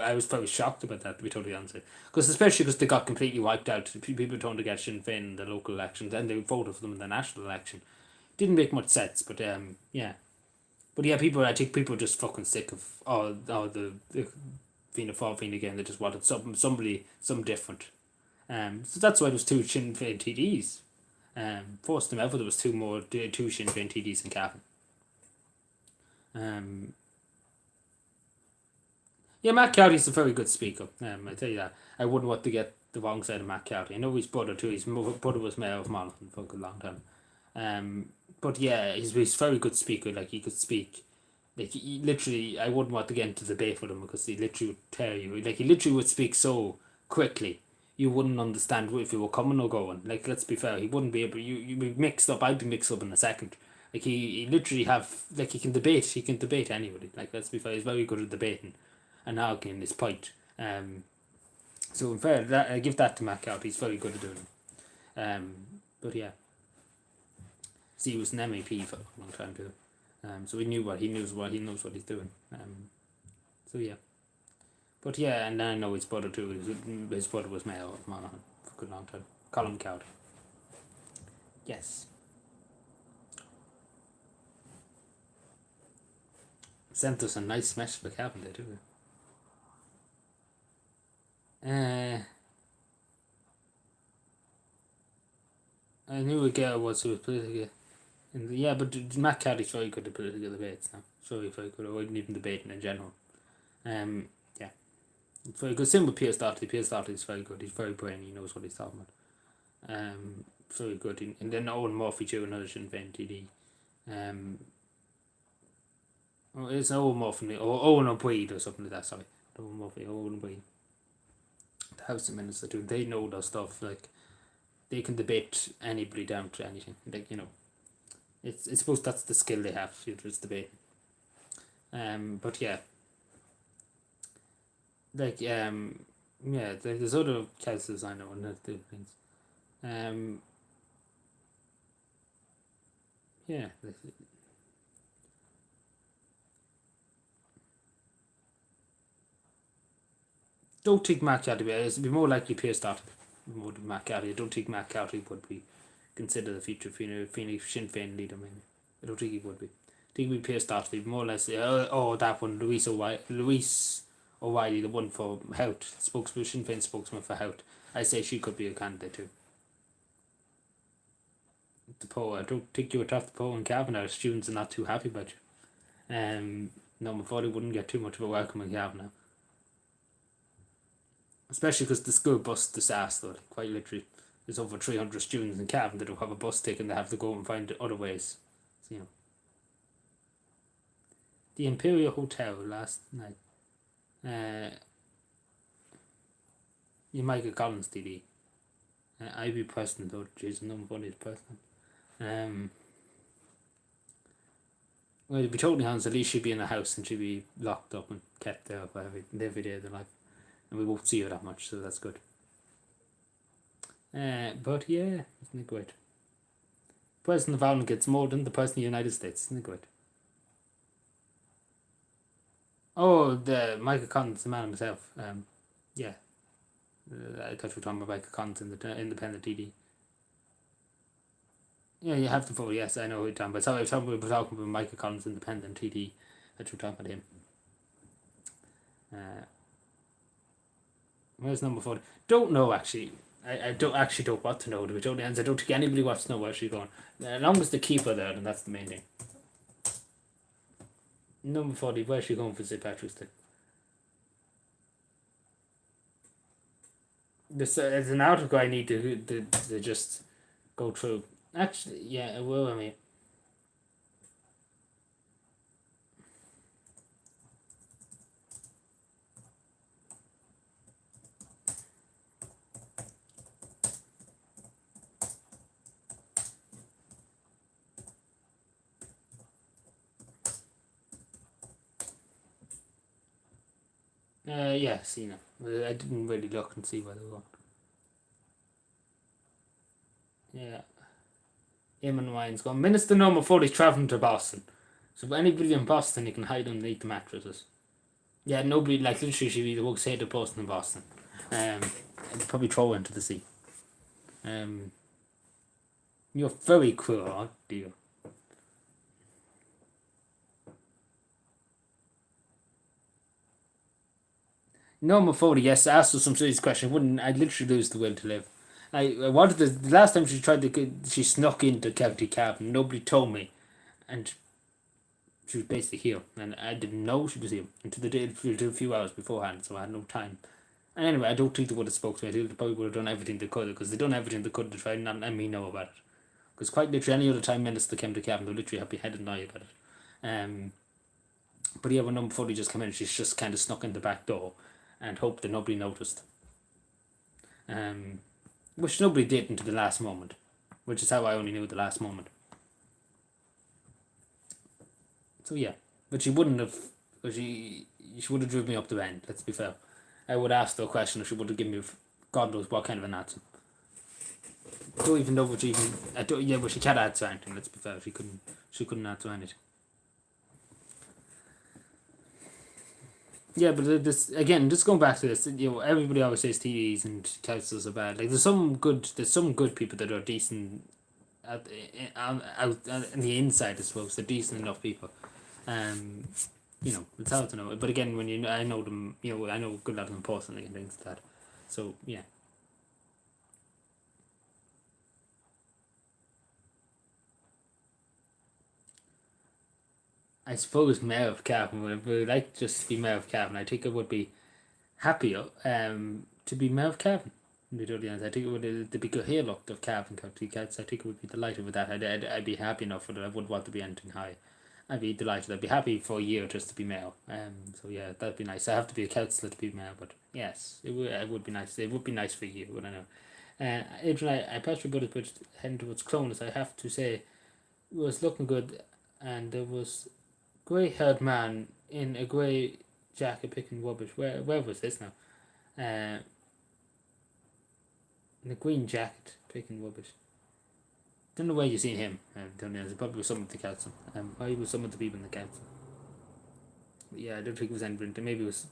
I was very shocked about that, to be totally honest. Especially because they got completely wiped out. People turned to get Sinn Féin in the local elections, and they voted for them in the national election. Didn't make much sense, but yeah. But yeah, I think people are just fucking sick of all the Fianna Fáil thing again. They just wanted something different. So that's why there's 2 Sinn Féin TDs. First time ever there was 2 Sinn Féin TDs in Cavan. Yeah, Matt Cowdy's a very good speaker. I tell you that. I wouldn't want to get the wrong side of Matt Cowdy. I know his brother too. His brother was mayor of Monaghan for a good long time. But yeah, he's a very good speaker. Like, he could speak. Like, he literally, I wouldn't want to get into debate with him because he literally would tell you. Like, he literally would speak so quickly, you wouldn't understand if you were coming or going. Like, let's be fair, he wouldn't be able. You'd be mixed up. I'd be mixed up in a second. Like, he literally he can debate anybody. Like, let's be fair, he's very good at debating and arguing his point. So in fair, I give that to Matt Cowley. He's very good at doing it. But yeah, see, he was an MEP for a long time too. So he knows what he's doing. So yeah. But yeah, and I know his brother too. His brother was Mayor of Monaghan for a good long time. Colin Cowley. Yes. Sent us a nice message for Calvin there too. I knew a girl who was political. Yeah, but Matt Cowley's very good at political debates now. Very good. Or even debating in general. Yeah. It's very good. Same with Pierce Doherty. Pierce Doherty is very good. He's very brainy. He knows what he's talking about. Very good. And then Owen Murphy too, another Sinn Féin TD. It's Owen Murphy or Owen O'Brien or something like that. Sorry, Owen Murphy, Owen O'Brien. The House of Ministers too. They know their stuff. Like they can debate anybody down to anything. Like it's I suppose that's the skill they have. It's debating. But yeah. Like yeah, there's other councils I know and that do things. Yeah. Don't think Matt Cowley. It'd be more likely Pierce Doherty more than Matt Cowley. I don't think Matt Cowley would be considered the future Sinn Féin leader. Maybe I don't think he would be. I think it'd be Pierce Doherty. More or less. That one, Louise O'Reilly, the one for health, Sinn Féin spokesman for health. I say she could be a candidate too. The poll. I don't think you would have the poll in Cavanagh. Students are not too happy about you. Number 40 wouldn't get too much of a welcome in Cavanagh. Especially because the school bus disaster, quite literally, there's over 300 students in Cavan that don't have a bus ticket and they have to go and find other ways. So, the Imperial Hotel last night. Michael Collins TD. I'd be president though, jeez, number 40 is president. Well, to be totally honest, at least she'd be in the house and she'd be locked up and kept there for every day of their life. And we won't see her that much, so that's good. But yeah, isn't it great? The President of Ireland gets more than the President of the United States, isn't it great? Oh, the Michael Collins, the man himself. Yeah. I thought we were talking about Michael Collins in the independent TD. Yeah, you have to vote, yes, I know who you're talking about. Sorry, we were talking about Michael Collins, independent TD. I thought we were talking about him. Where's number 40? Don't know actually. I don't want to know, to be totally honest. I don't think anybody wants to know where she's going. As long as they keep her there, then that's the main thing. Number 40, where's she going for St. Patrick's Day? There's an article I need to just go through. Actually, yeah, it will, I mean. Yeah, see now. I didn't really look and see where they were going. Yeah. Eamon Ryan's gone. Minister number 40 is travelling to Boston. So for anybody in Boston, you can hide underneath the mattresses. Yeah, nobody, like literally, she'd be the most hated person in Boston. And probably throw her into the sea. You're very cruel, aren't you? Number 40, yes, asked her some serious question. I'd literally lose the will to live. I wanted the last time she snuck into County Cavan. Nobody told me, and she was basically here, and I didn't know she was here until a few hours beforehand, so I had no time. And anyway, I don't think they would have spoke to me. I think they probably would have done everything they could, because they done everything they could to try and not let me know about it. Because quite literally, any other time Minister came to Cavan, they literally have beheaded and lie about it. But yeah, when number 40 just came in, she's just kind of snuck in the back door and hoped that nobody noticed. Which nobody did until the last moment, which is how I only knew the last moment. So yeah, but she wouldn't have, she would have driven me up the end, let's be fair. I would ask the question if she would have given me God knows what kind of an answer. I don't even know what she even. But she can't answer anything. Let's be fair. She couldn't answer anything. Yeah, but this again, just going back to this, everybody always says TDs and councils are bad. Like there's some good people that are decent out in the inside, I suppose. They're decent enough people. It's hard to know. But again, when I know them, I know a good lot of them personally and things like that. So yeah. I suppose Mayor of Cavan would like just to be Mayor of Cavan. I think I would be happier to be Mayor of Cavan. To be totally honest, I think it would the big hair look of Cavan County Cats. I think I would be delighted with that. I'd be happy enough for that. I wouldn't want to be anything high. I'd be delighted. I'd be happy for a year just to be mayor. So yeah, that'd be nice. I have to be a councillor to be mayor, but yes, it would be nice. It would be nice for you, would I know? Adrian, I passed your budget, but heading towards Clonus, I have to say, it was looking good, and there was grey-haired man in a grey jacket picking rubbish. Where was this now? In a green jacket picking rubbish. Don't know where you seen him. It probably was someone at the council. He was someone to people in the council. But yeah, I don't think it was anybody. Maybe it was,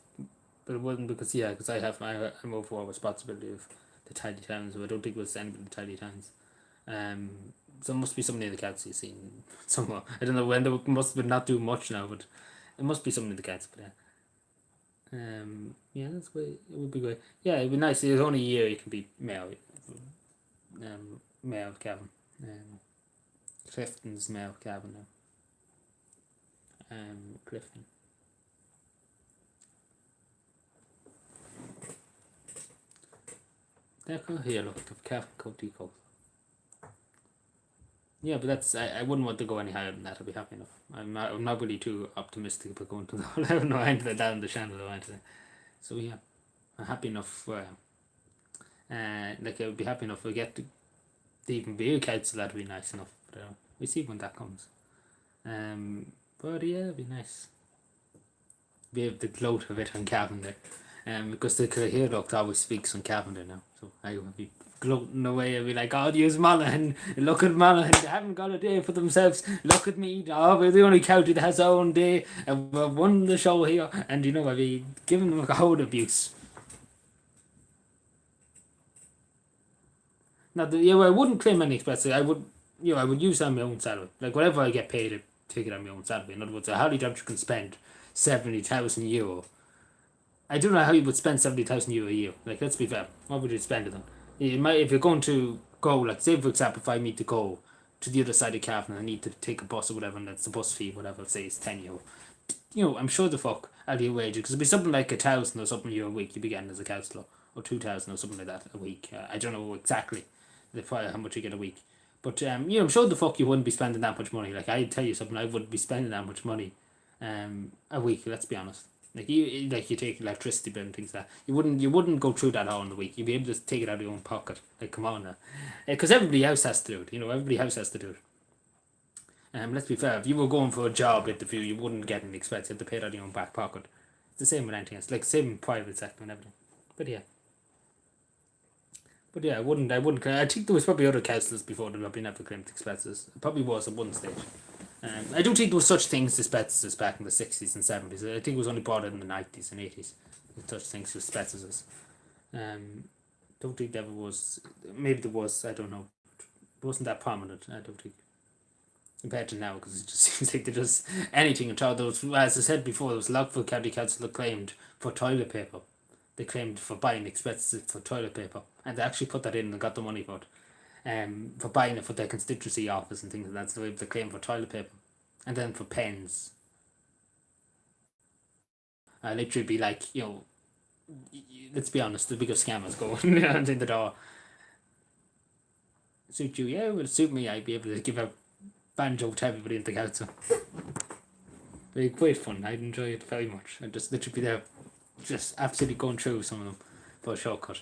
but it wasn't because I'm over all responsibility of the tidy towns. So I don't think it was anybody in the tidy towns. So it must be somebody in the council you've seen somewhere. I don't know when. They must have been not doing much now, but it must be somebody in the council. But yeah. That's way. It would be great. Yeah, it'd be nice. There's only a year you can be mayor. Mayor of Cavan. Clifton's mayor of Cavan now. Clifton. Here, look, the Cavan County Coast. Yeah, but that's I wouldn't want to go any higher than that. I'd be happy enough. I'm not really too optimistic about going to the whole level or down the channel or anything. So yeah, I'm happy enough where I would be happy enough if I get to even be a council. That'd be nice enough. But we see when that comes. But yeah, it'd be nice. Be able to gloat a bit on Cavan there. Because the Cahill Doctor always speaks on Cavan there now. So I would be gloating away and be like, oh, use Monaghan, look at Monaghan, they haven't got a day for themselves, look at me, we're the only county that has our own day, and we've won the show here, and I'd be giving them a whole abuse. Now, I wouldn't claim any expenses. I would use it on my own salary. Like, whatever I get paid, I take it on my own salary. In other words, a Harley Dodger can spend €70,000. I don't know how you would spend €70,000 a year. Like, let's be fair. What would you spend it on? If you're going to go, like, say for example, if I need to go to the other side of Cavan and I need to take a bus or whatever, and that's the bus fee, whatever, say it's €10. I'm sure the fuck out of your wages, because it'd be something like 1,000 or something a week you'd be getting as a councillor, or 2,000 or something like that a week. I don't know exactly how much you get a week, but I'm sure the fuck you wouldn't be spending that much money. Like, I tell you something, I wouldn't be spending that much money a week. Let's be honest. Like you take electricity bill and things like that. You wouldn't go through that all in the week. You'd be able to take it out of your own pocket. Like, come on now, because everybody else has to do it. Everybody else has to do it. Let's be fair. If you were going for a job interview, you wouldn't get an expense. You have to pay it out of your own back pocket. It's the same with anything else. Like, same in private sector and everything. But yeah, I wouldn't. I think there was probably other councillors before that have been ever claimed expenses. It probably was at one stage. I don't think there was such things as asbestos back in the 60s and 70s. I think it was only brought in the 90s and 80s. Such things as asbestos. Don't think there ever was. Maybe there was. I don't know. It wasn't that prominent. I don't think. Compared to now, because it just seems like they just anything at all. Those, as I said before, there was Lockwood County Council that claimed for toilet paper. They claimed for buying expenses for toilet paper, and they actually put that in and got the money for it. For buying it for their constituency office and things like that. So they claim for toilet paper, and then for pens. Literally be like, let's be honest, the bigger scammers going in the door. Suit you? Yeah, it would suit me. I'd be able to give a banjo to everybody in the council. It'd be quite fun. I'd enjoy it very much. I'd just literally be there, just absolutely going through some of them for a shortcut.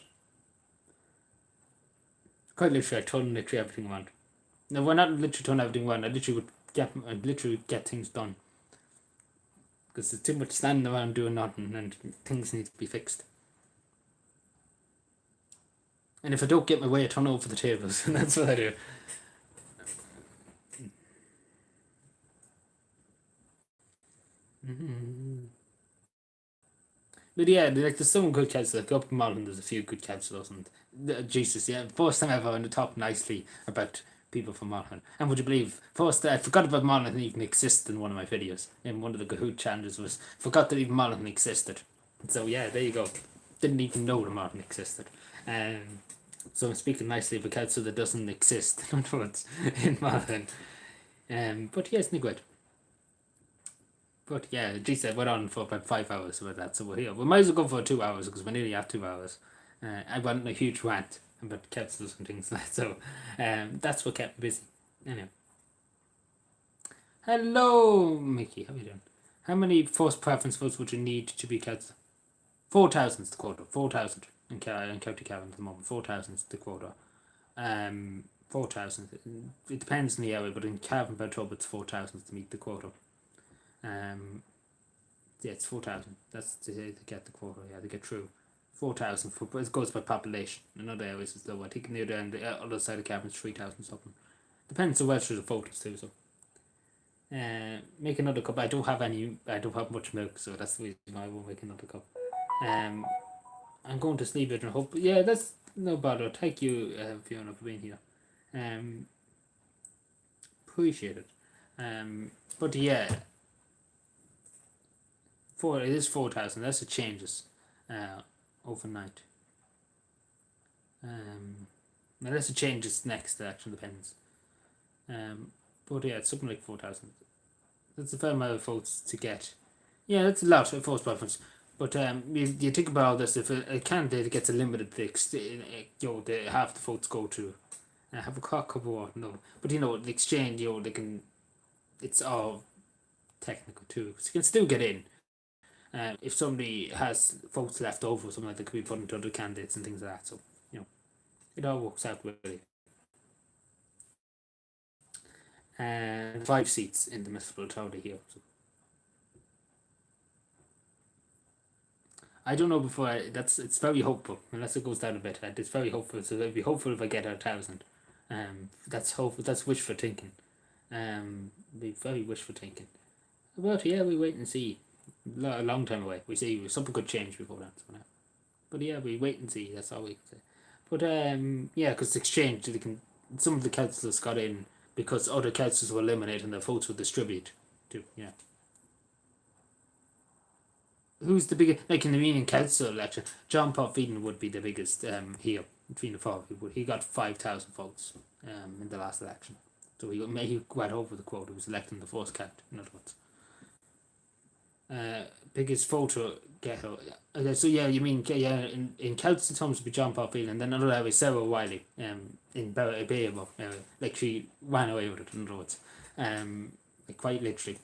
Quite literally, I turn literally everything around. No, we're not literally turn everything around. I'd literally get things done. Because there's too much standing around doing nothing, and things need to be fixed. And if I don't get my way, I turn over the tables. And that's what I do. But yeah, like there's some good councillors. Like up in Malvern, there's a few good councillors, and Jesus, yeah, first time ever on the top nicely about people from Malvern. And would you believe, first I forgot about Malvern even existed in one of my videos. In one of the Kahoot challenges was forgot that even Malvern existed. So yeah, there you go. Didn't even know the Malvern existed. So I'm speaking nicely of a council that doesn't exist. In other words, in Malvern. But yes, no good. But yeah, geez, I went on for about 5 hours about that, so we're here. We might as well go for 2 hours because we're nearly at 2 hours. I went on a huge rant about councils and things like that, so that's what kept me busy. Anyway. Hello, Mickey, how are you doing? How many first preference votes would you need to be councillor? 4,000 is the quota. 4,000 in County Cavan at the moment. 4,000 is the quota. 4,000. It depends on the area, but in Cavan, Beltrub, it's 4,000 to meet the quota. Yeah, it's 4,000. That's to get the quota. Yeah, to get through. 4,000. It goes by population. In other areas, it's lower. I think near the other side of Cavan, it's 3,000 something. Depends on where the voters too. So, make another cup. I don't have much milk, so that's the reason why I won't make another cup. I'm going to sleep it and hope. Yeah, that's no bother. Thank you, Fiona, for being here. Appreciate it. But yeah. It is 4,000. That's the changes overnight. Unless it changes next, it actually depends. But yeah, it's something like 4,000. That's a fair amount of votes to get. Yeah, that's a lot of votes preference. But you think about all this. If a candidate gets a limited fix, half the votes go to. Have a cup of water, no. But the exchange, they can. It's all technical too. So you can still get in. If somebody has votes left over, something like that could be put into other candidates and things like that. So, it all works out really. 5 seats in the municipal authority here. So. I don't know before. It's very hopeful unless it goes down a bit. It's very hopeful. So I'd be hopeful if I get 1,000. That's hopeful. That's wishful thinking. Be very wishful thinking. But yeah, we wait and see. A long time away. We see something could change before that. But yeah, we wait and see. That's all we can say. But yeah, because exchange, some of the councillors got in because other councillors were eliminated and their votes were distributed. Too. Yeah. Who's the biggest? Like in the meaning council election, John Paul Phelan would be the biggest here between the four. He got 5,000 votes in the last election. So he went over the quota. He was elected in the first count. In other words. Biggest photo getter. Okay, so yeah, you mean in council terms would be John Paul Phelan, and then another area Sarah O'Reilly in Bayable like she ran away with it. In other words, like quite literally,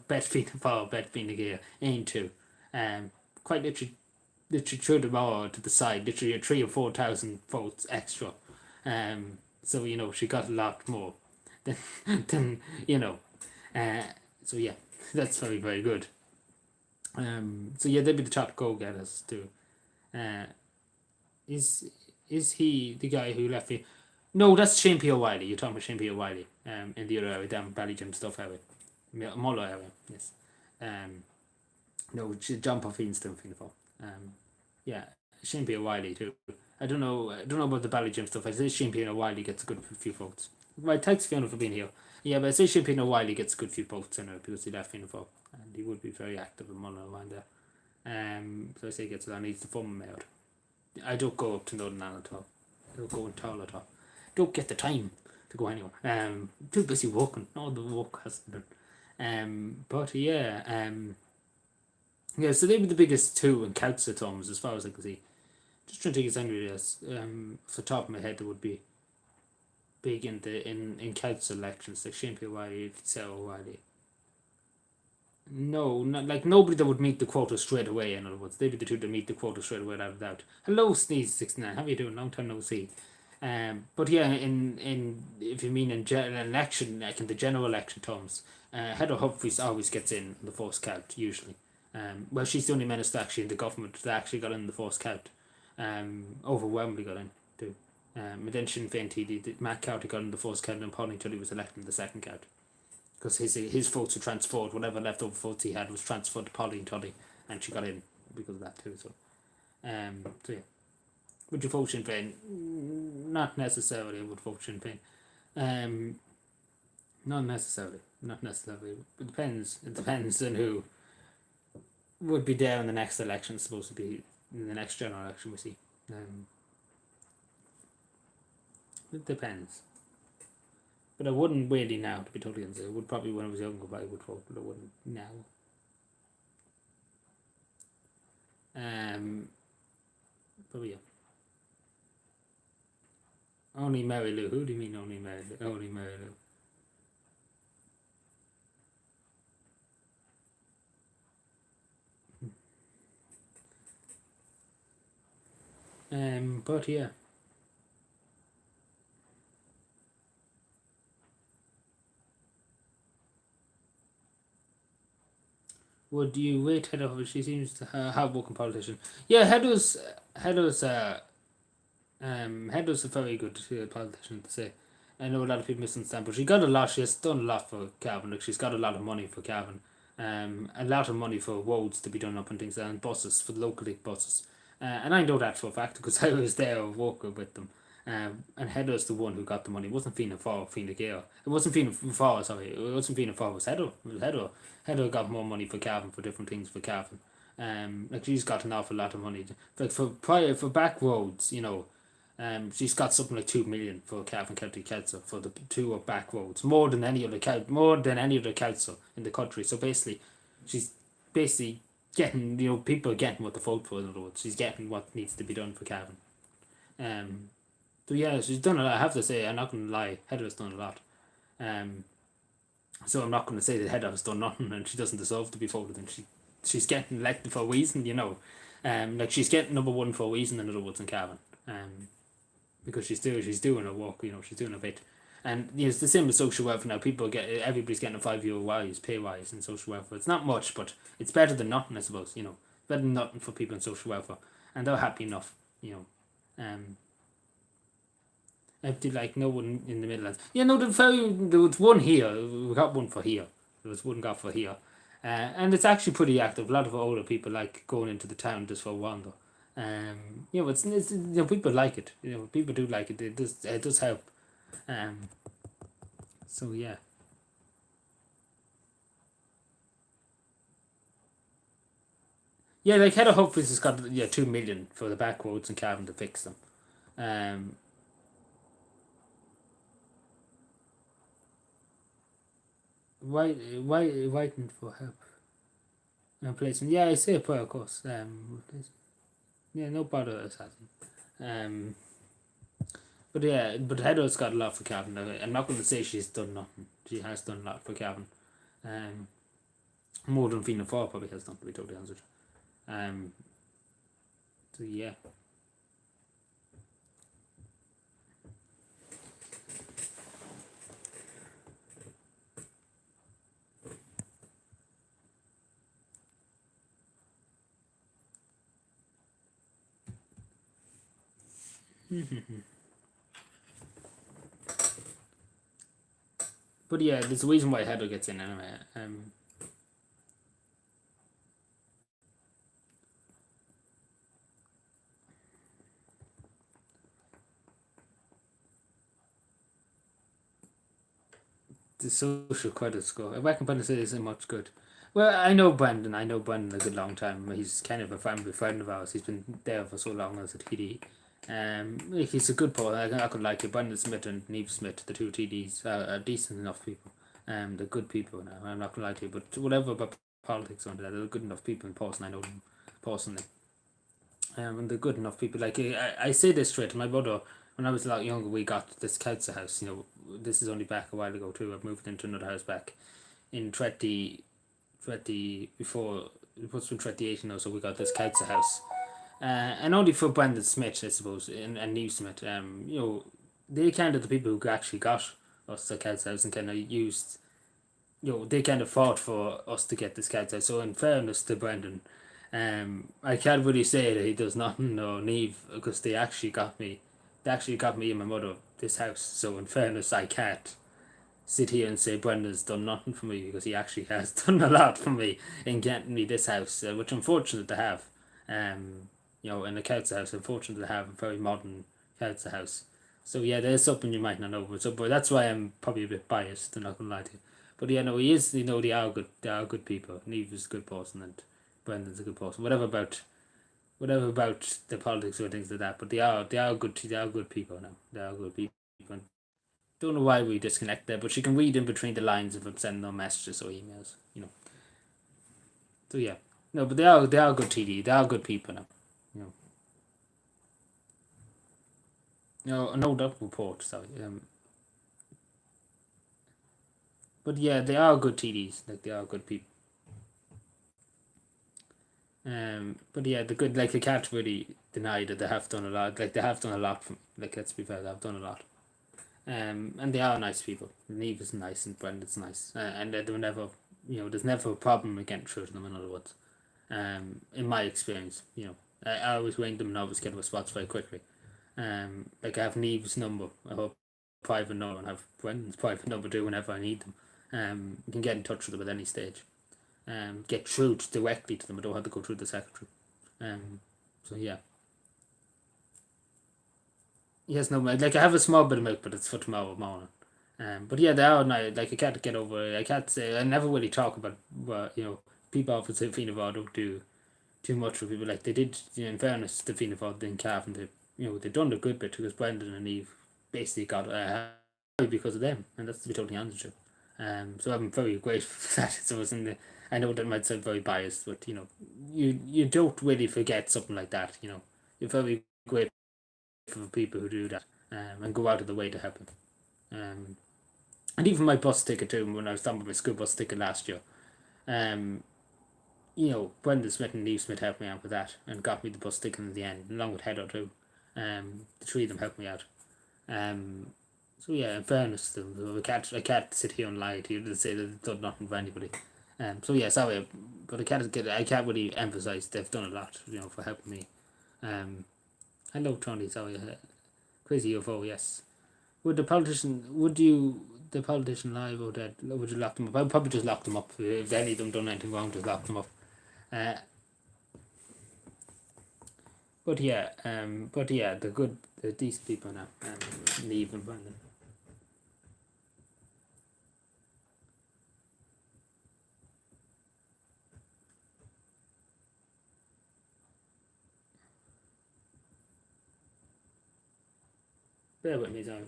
bet Fianna Gael ain't two, quite literally threw them all to the side. Literally 3,000 or 4,000 votes extra. So she got a lot more than so yeah, that's very very good. So yeah, they'd be the top go-getters too. Is he the guy who left me? No, that's Shane P. O'Reilly. You're talking about Shane P. O'Reilly. In the other area, down Ballygym stuff area, Muller area. Yes. No, John Puffin's still for. Yeah, Shane P. O'Reilly too. I don't know about the Ballygym stuff. I say Shane P. O'Reilly gets a good few votes. Right, thanks Fiona for being here. Yeah, but I say Shane P. O'Reilly gets a good few votes in it because he left Fianna Fáil. And he would be very active in Muller around there. So I say he gets it. I needs to fund him out. I don't go up to Northern Ireland at all. I don't go in Tall at all. Don't get the time to go anywhere. Too busy working. All the work has to be done. But yeah, yeah. So they were the biggest two in council terms, as far as I can see. Just trying to think of anybody else. Off the top of my head, there would be big in council elections like Shane P. O'Reilly, Sarah O'Reilly. No, not like nobody that would meet the quota straight away. In other words, they'd be the two that meet the quota straight away without a doubt. Hello, Sneeze69. How are you doing? Long time no see. But yeah, in if you mean in an election, like in the general election terms, Heather Humphreys always gets in the first count usually. She's the only minister actually in the government that actually got in the first count. Overwhelmingly got in. too. And then Sinn Féin TD, Matt Carty got in the first count and Pauline Tully was elected in the second count. Because his votes were transferred, whatever leftover votes he had was transferred to Pauline Tully, and she got in because of that too. So yeah. Would you vote Sinn Féin? Not necessarily. I would vote Sinn Féin. Not necessarily. It depends. It depends on who would be there in the next election. It's supposed to be in the next general election. We see. It depends. But I wouldn't really now, to be totally honest. I would probably when I was younger, but I would vote, but I wouldn't now. But yeah. Only Mary Lou. Who do you mean only Mary Lou? Only Mary Lou. But yeah. Would you rate Heather? She seems to have working politician. Yeah, Heather's Heather's a very good politician to say. I know a lot of people misunderstand, but she got a lot. She has done a lot for Cavan. Like she's got a lot of money for Cavan. A lot of money for roads to be done up and things, and buses for the local buses. And I know that for a fact because I was there working with them. And Heather's the one who got the money. It wasn't Fianna Fáil, Fianna Gael. It wasn't Fianna Fáil, sorry. It wasn't Fianna Fáil, it was Heather. It was Heather. Heather got more money for Cavan, for different things for Cavan. Like she's got an awful lot of money. Like for back roads, you know, she's got something like 2 million for Cavan County Council for the two of back roads, more than any other council in the country. So basically, she's basically getting, you know, people are getting what they vote for. In other words, she's getting what needs to be done for Cavan. So yeah, she's done a lot. I have to say, I'm not gonna lie, Heather's done a lot. So I'm not gonna say that Heather has done nothing and she doesn't deserve to be voted in. She's getting elected for a reason, you know. Like she's getting number one for a reason, in other words, in Cavan. Because she's doing her work, you know, she's doing a bit. And you know, it's the same with social welfare now. Everybody's getting a 5 euro pay rise in social welfare. It's not much, but it's better than nothing, I suppose. You know, better than nothing for people in social welfare, and they're happy enough. You know, I did like no one in the Midlands. Yeah, no, there was one here. We got one for here. There was one got for here, and it's actually pretty active. A lot of older people like going into the town just for a wander. You know, it's you know, people like it. You know, people do like it. It does help. So yeah. Yeah, like Head of Hope has got 2 million for the back roads in Cavan to fix them. Waiting for help. Replacement. Yeah, I say a prayer, of course. Yeah, no bother assassin. But yeah, but Heather's got a lot for Cavan. I'm not going to say she's done nothing. She has done a lot for Cavan. More than Fianna Fáil probably has done, to be totally honest with you. So yeah. But yeah, there's a reason why Heather gets in anyway. The social credit score. I reckon Brendan City isn't much good. Well, I know Brendan a good long time. He's kind of a family friend of ours. He's been there for so long as a TD. He's a good boy. I could like it. Brendan Smith and Neve Smith, the two TDs, are decent enough people. They're good people now. I'm not gonna lie to you, but whatever about politics on that, they're good enough people in person. I know them personally. And they're good enough people. Like I say this straight to my brother. When I was a lot younger, we got this council house. You know, this is only back a while ago too. I've moved into another house back in 20 before it was from 2018 or so. We got this council house. And only for Brendan Smith, I suppose, and Neve Smith, you know, they kind of the people who actually got us the council house and kind of used, you know, they kind of fought for us to get this council house. So in fairness to Brendan, I can't really say that he does nothing or Neve because they actually got me they actually got me and my mother this house. So in fairness, I can't sit here and say Brendan's done nothing for me, because he actually has done a lot for me in getting me this house, which I'm fortunate to have. In the council house, I'm fortunate to have a very modern council house. So yeah, there's something you might not know, but that's why I'm probably a bit biased. I'm not gonna lie to you. But yeah, no, he is. They are good. They are good people. Neve is a good person, and Brendan's a good person. Whatever about the politics or things like that. But they are good. They are good people now. They are good people. And don't know why we disconnect there, but she can read in between the lines if I'm sending them messages or emails. So yeah, no, but they are good TD. They are good people now. No, that report. Sorry. But yeah, they are good TDs. Like, they are good people. But yeah, the good, like, they can't really deny that they have done a lot. Like, they have done a lot for me. Like, let's be fair, they have done a lot. And they are nice people. Neve is nice and Brendan's nice. And they were never, there's never a problem with getting through to them, in other words. In my experience, I always ring them and always get response very quickly. Like, I have Neve's number, I hope private number, and have Brendan's private number too whenever I need them. You can get in touch with them at any stage. Get through directly to them. I don't have to go through the secretary. So yeah. Yes, no, like, I have a small bit of milk, but it's for tomorrow morning. But yeah, they are nice. Like, I can't get over it. I can't say, I never really talk about what, people often say Fianna Fáil don't do too much for people. Like, they did, in fairness, the Fianna Fáil in Cavan, they done a good bit, because Brendan and Eve basically got because of them, and that's to be totally honest with you. So I'm very grateful for that. So I know that might sound very biased, but you don't really forget something like that. You're very grateful for people who do that, and go out of the way to help them. And even my bus ticket too, when I was done with my school bus ticket last year. Brendan Smith and Neve Smith helped me out with that and got me the bus ticket in the end, along with Heather too. The three of them helped me out. So yeah, in fairness to them, I can't sit here and lie to you and say that they've done nothing for anybody. So yeah, sorry, but I can't really emphasise they've done a lot, for helping me. Hello Tony, sorry, crazy UFO, yes. Would the politician lie about that? Would you lock them up? I'd probably just lock them up. If any of them done anything wrong, just lock them up. But yeah, they're decent people now. Neve and Brendan. Bear with me, sorry.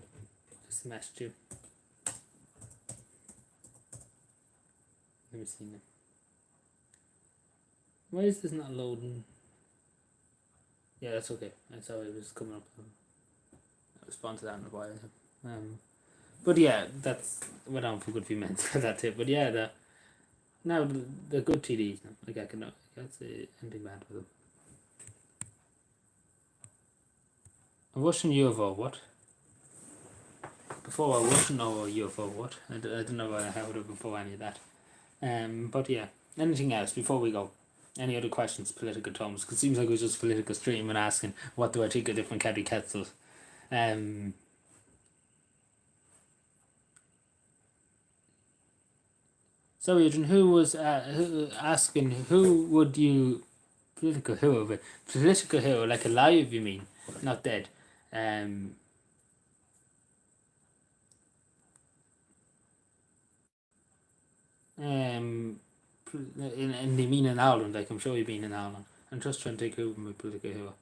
Just smashed you. Let me see now. Why is this not loading? Yeah, that's okay. I saw it was coming up. I'll respond to that in a while. But yeah, that's went on for a good few minutes for that tip. But yeah, now the good TDs now. Like, I can't say anything bad for them. A Russian UFO, what? Before I wasn't know a UFO, what? I don't know how I would have before any of that. But yeah, anything else before we go? Any other questions, political terms? Because it seems like it was just a political stream and asking what do I think of different county councils. So Adrian, who was asking who would you political hero, like alive, you mean, not dead? And they mean in Ireland, like, I'm sure you've been in Ireland. I'm just trying to think who my political hero.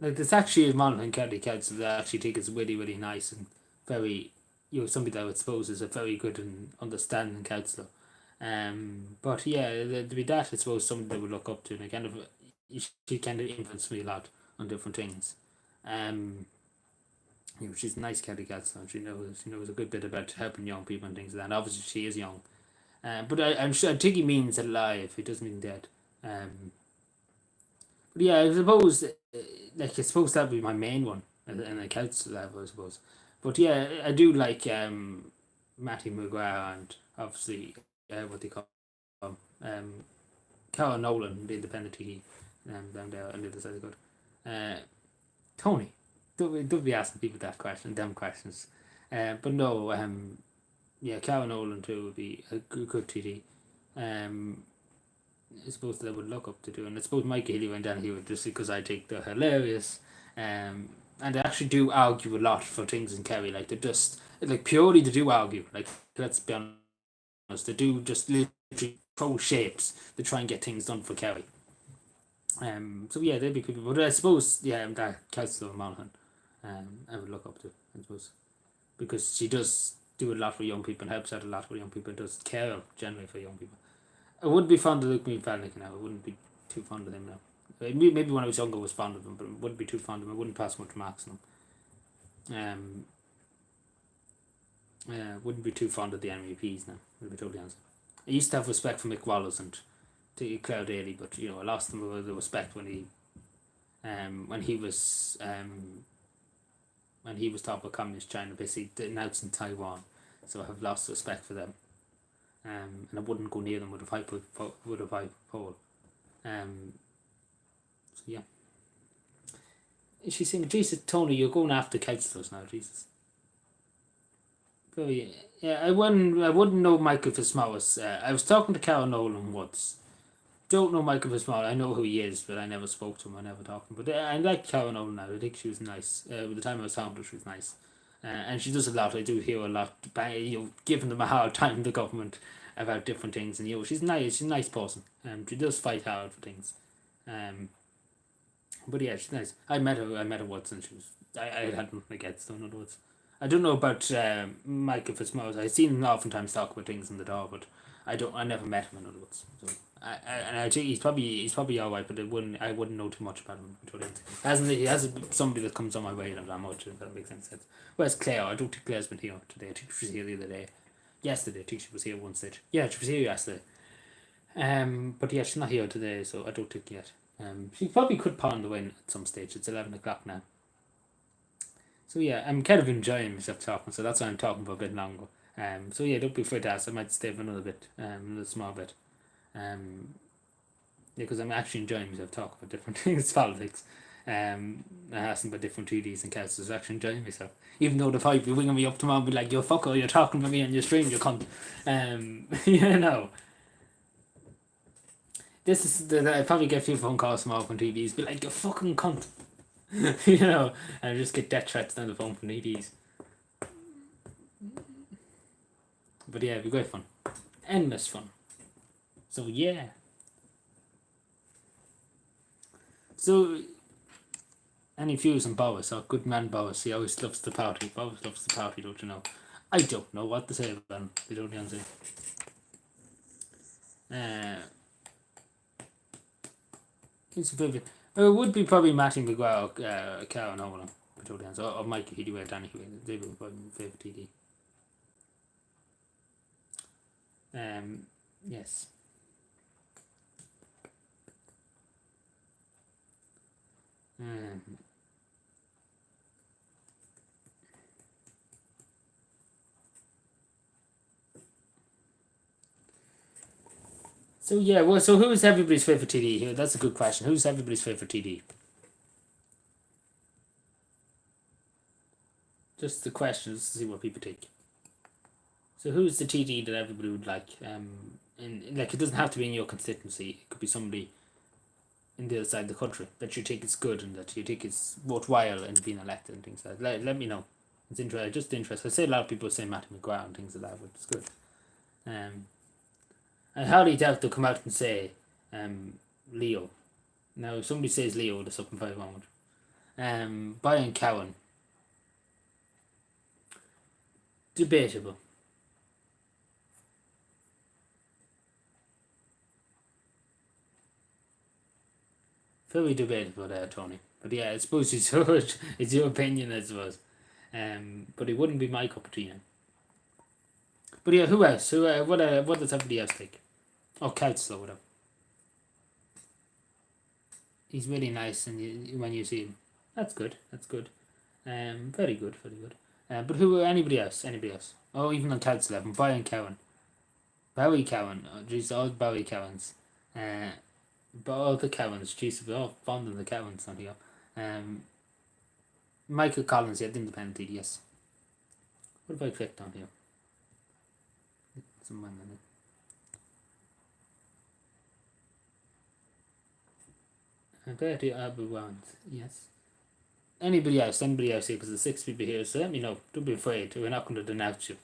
Like, there's actually a Monaghan County Council that I actually think is really, really nice and very, somebody that I would suppose is a very good and understanding councillor. But yeah, to be that, I suppose somebody that would look up to, and she kind of influenced me a lot on different things. She's a nice county councillor. She knows a good bit about helping young people and things like that. And obviously, she is young. But I'm sure, I think he means alive. He doesn't mean dead. But yeah, I suppose, that would be my main one in a council level, I suppose. But yeah, I do like Matty McGrath and obviously what they call Carol Nolan, the independent TD, down there on the other side of the good. Tony. Don't be asking people them questions. But no, yeah, Cowan Nolan too would be a good TD. I suppose that I would look up to do, and I suppose Mike Healy went down here just because I think they're hilarious, and they actually do argue a lot for things in Kerry. Like they're just like purely they do argue. Like let's be honest, they do just literally throw shapes to try and get things done for Kerry. So yeah, they'd be people, but I suppose that Councillor Monaghan, I would look up to, I suppose, because she does do a lot for young people and helps out a lot for young people. Does care generally for young people. I wouldn't be fond of Luke Mead-Falnick now. I wouldn't be too fond of him now. Maybe when I was younger, I was fond of him, but I wouldn't be too fond of him. I wouldn't pass much marks on him. Wouldn't be too fond of the MEPs now. To be totally honest. I used to have respect for Mick Wallace and to Claire Daly, but I lost them with the respect when he was top of Communist China, basically announcing Taiwan. So I have lost respect for them. And I wouldn't go near them with a 5 pole. So yeah. She's saying, Jesus, Tony, you're going after councillors now, Jesus. So yeah, I wouldn't know Michael Fitzmaurice. I was talking to Carol Nolan once. Don't know Michael Fitzmaurice. I know who he is, but I never spoke to him. I never talked to him. But I like Carol Nolan now. I think she was nice. By the time I was talking to her, she was nice. And she does a lot. I do hear a lot. Giving them a hard time, the government, about different things. And she's nice. She's a nice person. She does fight hard for things. But yeah, she's nice. I met her once, and she was. I had nothing against her. In other words, I don't know about Michael Fitzmaurice. I've seen him oftentimes talk about things in the door, but I never met him. In other words, so I think he's probably alright, but I wouldn't know too much about him. He hasn't somebody that comes on my way that much. If that makes any sense. Where's Claire? I don't think Claire's been here today. I think she was here the other day. Yesterday, I think she was here one stage. Yeah, she was here yesterday. But yeah, she's not here today, so I don't think yet. She probably could pawn the win at some stage. It's 11 o'clock now. So yeah, I'm kind of enjoying myself talking, so that's why I'm talking for a bit longer. So yeah, don't be afraid to ask. I might stay for another bit, another small bit. Yeah, because I'm actually enjoying myself talking about different things, politics. Asking about different TDs and councils. Actually enjoying myself. Even though the fight be winging me up tomorrow and be like, "You fucker, you're talking about me on your stream, you cunt." This is I probably get a few phone calls from open TDs, be like, "You fucking cunt." And I just get death threats down the phone from TDs. But yeah, it'd be great fun. Endless fun. So yeah. So any views on Boris? Good man Boris. He always loves the party. Boris loves the party, don't you know? I don't know what to say about him. They don't answer. It's a favorite. It would be probably Matty McGuire or Karen Nolan. Or Mike Headway, Danny Headway. They would probably my favourite TD. Yes. So yeah, so who's everybody's favourite TD here? That's a good question. Who's everybody's favourite TD? Just the questions to see what people think. So who's the TD that everybody would like? And like it doesn't have to be in your constituency. It could be somebody in the other side of the country that you think is good and that you think is worthwhile in being elected and things like that. Let me know. It's interesting. Just interesting. I say a lot of people say Matty McGuire and things like that, but it's good. I highly doubt they'll come out and say Leo. Now, if somebody says Leo, that's up in 500. Brian Cowan. Debatable. Very debatable there, Tony. But yeah, I suppose it's your opinion, I suppose. But it wouldn't be my cup of tea now. But yeah, who else? What does everybody else think? Or Council or whatever. He's really nice, and when you see him, that's good. That's good. Very good, very good. But anybody else? Oh, even on Council level, Brian Cowan. Barry Cowan. Oh, geez, all Barry Cowans. But all the Cowans, geez, we're all fond of the Cowans on here. Michael Collins, yeah, the independent TD, yes. What if I click down here? Some man on it. Bertie Aberwand, yes. Anybody else here, because there's 6 people here, so let me know. Don't be afraid, we're not going to denounce you.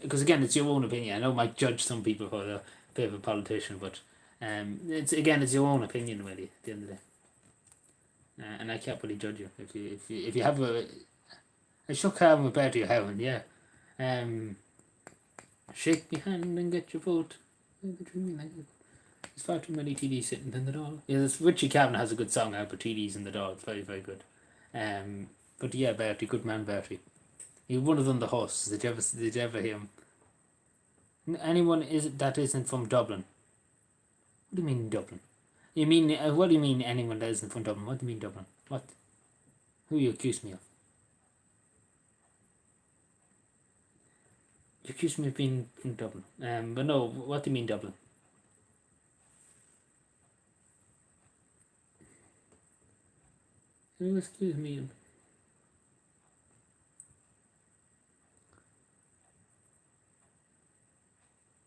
Because again, it's your own opinion. I know I might judge some people for their favourite politician, but it's your own opinion, really, at the end of the day. And I can't really judge you. If you have I shook hands with Bertie Howland, yeah. Shake my hand and get your vote. There's far too many TDs sitting in the door. Yeah, Richie Cavan has a good song out for TDs in the door. It's very, very good. But yeah, Bertie, good man, Bertie. He was one of them, the horses. Did you ever hear him? Anyone that isn't from Dublin? What do you mean Dublin? You mean what do you mean anyone that isn't from Dublin? What do you mean Dublin? What? Who you accuse me of? You accuse me of being from Dublin. But no, what do you mean Dublin? Who accuse me of?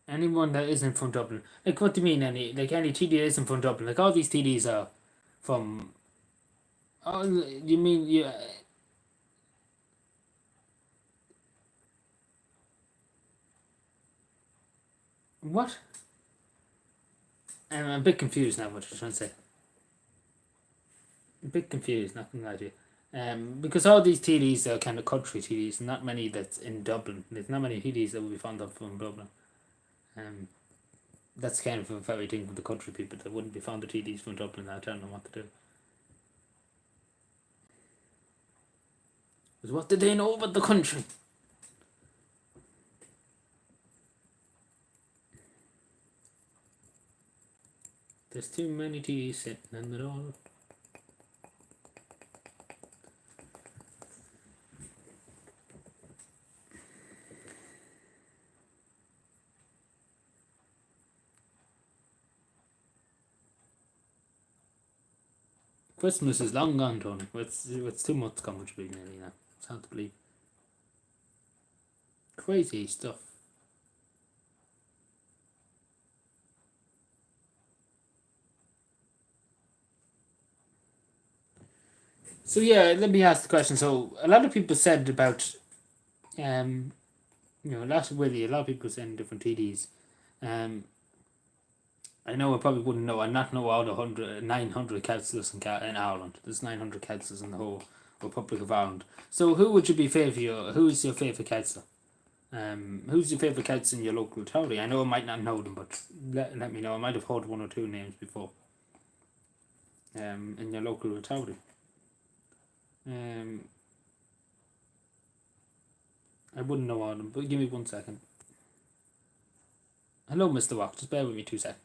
Anyone that isn't from Dublin. Like, what do you mean any TD that isn't from Dublin? Like, all these TDs are from... Oh, you mean... Yeah. What? I'm a bit confused now what you're trying to say. A bit confused, not gonna lie to you. Because all these TDs are kind of country TDs, not many that's in Dublin. There's not many TDs that will be found up from Dublin. That's kind of a very thing with the country people that wouldn't be found the TDs from Dublin. I don't know what to do. Because what do they know about the country? There's too many TDs sitting in the door. Christmas is long gone, Tony. It's 2 months gone, which will be nearly now. It's hard to believe. Crazy stuff. So yeah, let me ask the question. So a lot of people said about, last Willie, a lot of people saying different TDs. I know I probably wouldn't know. I not know all the 900 councillors in Ireland. There's 900 councillors in the whole Republic of Ireland. So who would you be who's your favourite councillor? Who's your favourite councillor in your local authority? I know I might not know them, but let me know. I might have heard 1 or 2 names before. In your local authority. I wouldn't know all of them, but give me 1 second. Hello, Mr. Walk. Just bear with me 2 seconds.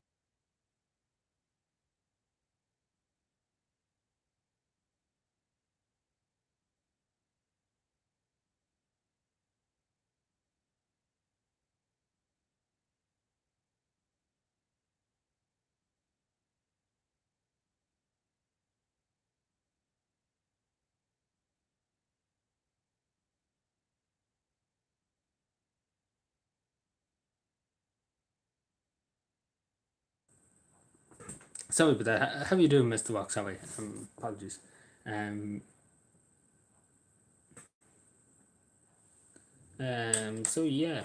Sorry about that. How are you doing, Mr. Walk? Sorry. Apologies. So yeah.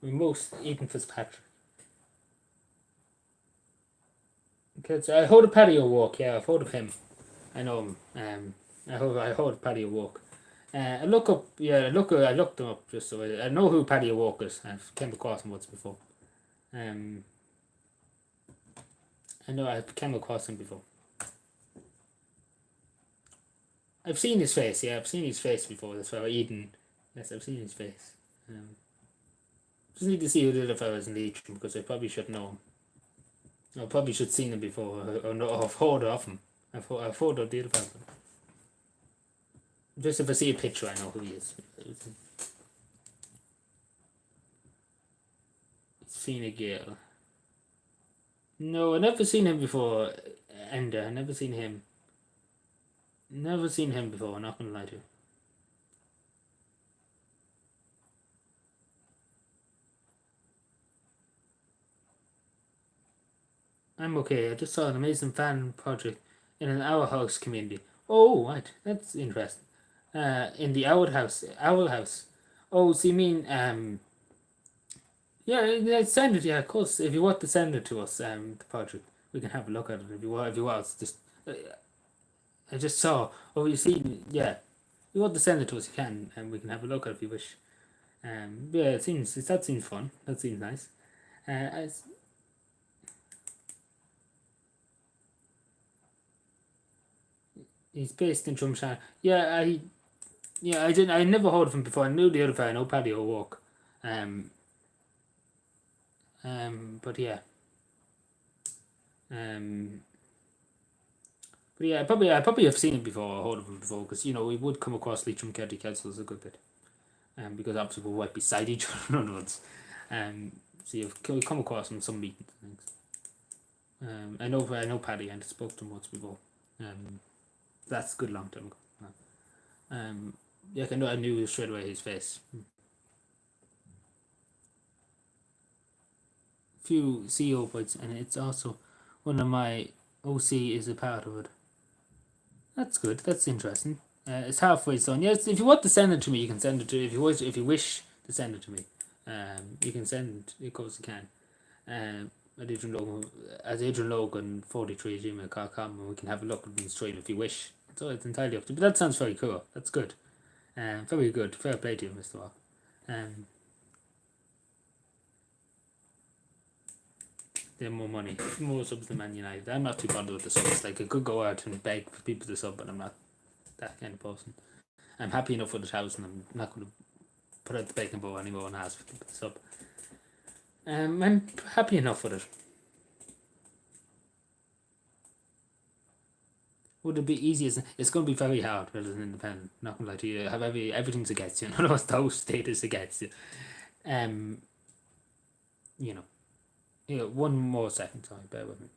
Most Ethan Fitzpatrick. Because I heard a patio walk. Yeah, I've heard of him. I know him. I heard patio walk. I looked them up just so I know who Paddy O'Rourke is. I've came across him once before. I know I've came across him before. I've seen his face. Yeah, I've seen his face before. That's why Eden. Yes, I've seen his face. Just need to see who the other fellows in the Leitrim because I probably should know him. I probably should have seen him before, or I've heard of him. I've heard of the other fellow. Just if I see a picture, I know who he is. Fine Gael. No, I never seen him before. Ender, I never seen him. Never seen him before. Not gonna lie to you. I'm okay. I just saw an amazing fan project in an Owl House community. Oh, right. That's interesting. In the Owl House. Owl House. Oh, so you mean, yeah, send it, yeah, of course. If you want to send it to us, the project, we can have a look at it if you want. If you want, it's just, I just saw, oh, you see, yeah. If you want to send it to us, you can, and we can have a look at it if you wish. Yeah, that seems fun. That seems nice. As he's based in Drumshire. Yeah, I never heard of him before. I knew the other guy. I know Paddy O'Walk. Um, but yeah. Um, but yeah, I probably have seen him before or heard of him before because we would come across Leitrim County Council a good bit. Because obviously we're right beside each other in other words. So we come across him in some meetings and things. I know Paddy and I spoke to him once before. That's a good long time ago. Yeah, I knew straight away his face. Few CEO points, and it's also one of my OC is a part of it. That's good. That's interesting. It's halfway done. Yes, if you want to send it to me, you can send it to. If you wish to send it to me, you can send it. Of course, you can. At Adrian Logan 43@gmail.com, and we can have a look at the stream if you wish. So it's entirely up to you. But that sounds very cool. That's good. Very good. Fair play to you, Mr. Wall. They have more money, more subs than Man United. I'm not too bothered with the subs. Like I could go out and beg for people to sub, but I'm not that kind of person. I'm happy enough with the house, and I'm not going to put out the begging bowl anymore and ask for people to sub. I'm happy enough with it. Would it be easy? It's going to be very hard as an independent. Not gonna lie to you. Have everything's against you. None of us those status against you. You know. Yeah. One more second. Sorry, bear with me.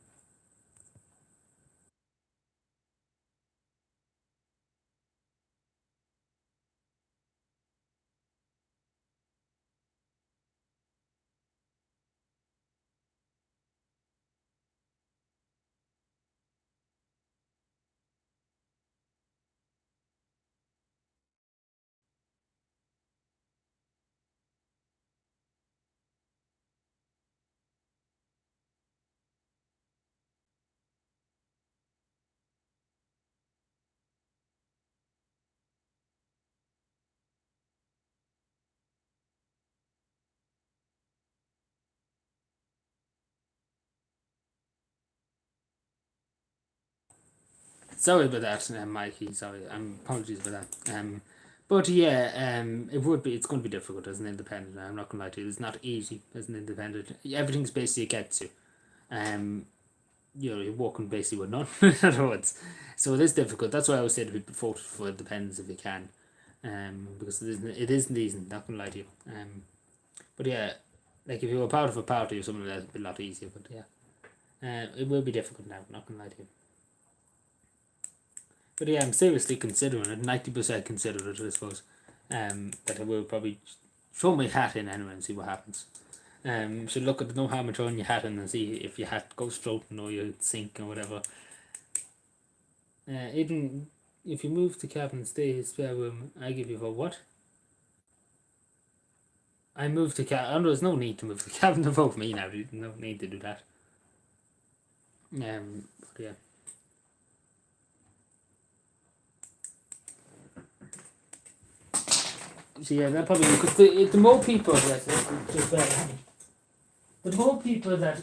Sorry about that, Mikey. Sorry, apologies for that. But yeah, it would be. It's going to be difficult as an independent. I'm not going to lie to you. It's not easy as an independent. Everything's basically against you. You're walking basically with none. In other words, so it is difficult. That's why I always say to people, vote for independence if you can. Because it isn't easy. Not going to lie to you. But yeah, like if you were part of a party or something, that'd be a lot easier. But yeah, it will be difficult now. Not going to lie to you. But yeah, I'm seriously considering it. 90% consider it, I suppose. That I will probably throw my hat in anyway and see what happens. Should look at no harm in throwing your hat in and see if your hat goes floating or you sink or whatever. Even if you move to cabin and stay his spare room, I give you for what? I moved to cabin. There's no need to move to cabin to vote for me now. There's no need to do that. But yeah. So yeah, that probably because the more people that the more people that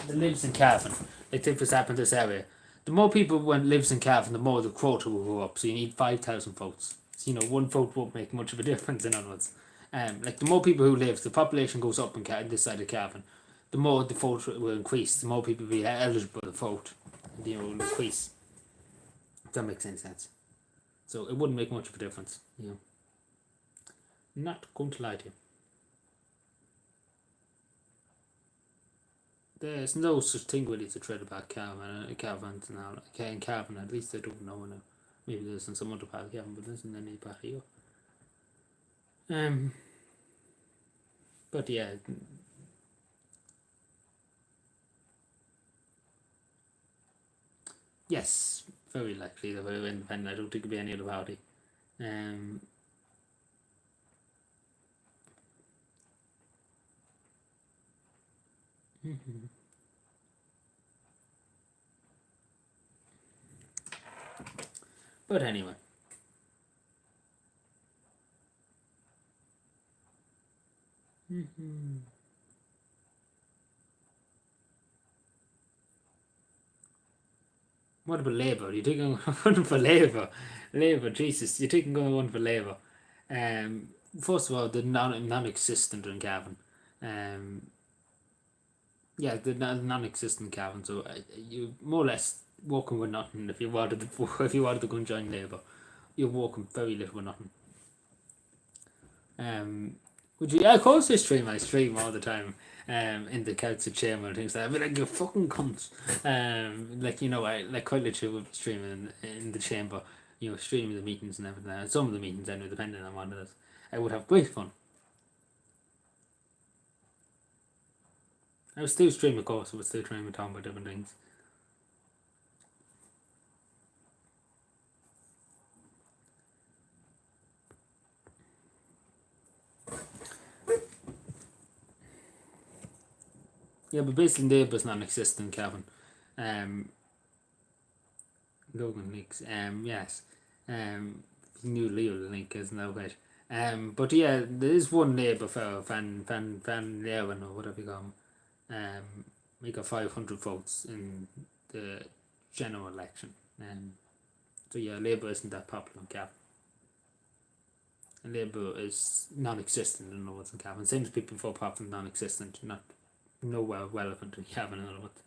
lives in Cavan, like take for example this area, the more people when lives in Cavan, the more the quota will go up. So you need 5,000 votes. So, one vote won't make much of a difference. In other words, like the more people who live, the population goes up in this side of Cavan, the more the vote will increase. The more people be eligible to vote, will increase. If that makes any sense. So it wouldn't make much of a difference. Not going to lie to you. there's no such thing really to tread about Cavan and all. In Cavan, at least I don't know now. Maybe there's in some other part of Cavan, but there isn't any part here. But yeah. Yes, very likely they're very independent. I don't think it'll be any other party. But anyway. What about Labour? You think I'm going for Labour? Labour, Jesus, you think I'm going for Labour? First of all, they're non-existent in Cavan. Yeah, they're non-existent Cavan. So you more or less walking with nothing if you wanted to go and join Labour. You're walking very little with nothing. Would you? Yeah, of course I stream all the time. In the council chamber and things like that. I mean, like, you fucking cunts. Like, you know, I like quite literally would be streaming in the chamber, you know, streaming the meetings and everything. And some of the meetings, anyway, depending on what it is. I would have great fun. I would still stream, of course. I would still stream and talk about different things. Yeah, but basically Labour's non-existent, Kevin. Logan Leaks. Yes. New Leo Link isn't that right? But yeah, there is one Labour fellow, Van Leeuwen or whatever you call him. We got 500 votes in the general election. So yeah, Labour isn't that popular in Cavan. And Labour is non-existent in other words in Cavan. Same as people vote popular non-existent, not relevant in Cavan in other words.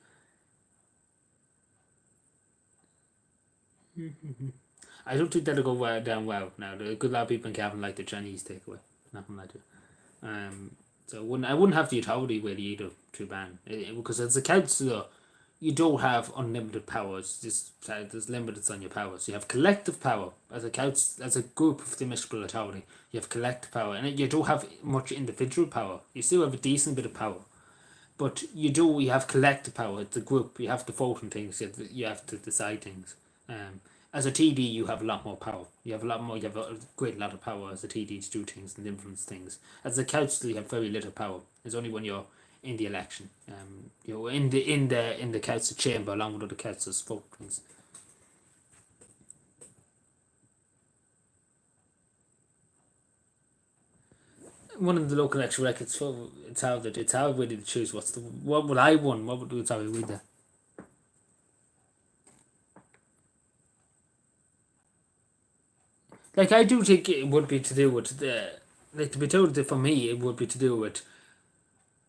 I don't think that'll go down well now. There are a good lot of people in Cavan like the Chinese takeaway. Nothing like that. So I wouldn't have the authority really either to ban it, because as a councillor, you don't have unlimited powers. There's limits on your powers. You have collective power as a group of the municipal authority. You have collective power, and you don't have much individual power. You still have a decent bit of power, but you have collective power. It's a group. You have to vote on things. You have to decide things. As a TD, you have a lot more power. You have a great lot of power as a TD to do things and influence things. As a councillor, you have very little power. It's only when you're in the election, in the council chamber along with other councillors vote things. One of the local election records, it's hard really to choose what would I won. What would do? Sorry, read that. Like, I do think it would be to do with to be told that for me it would be to do with.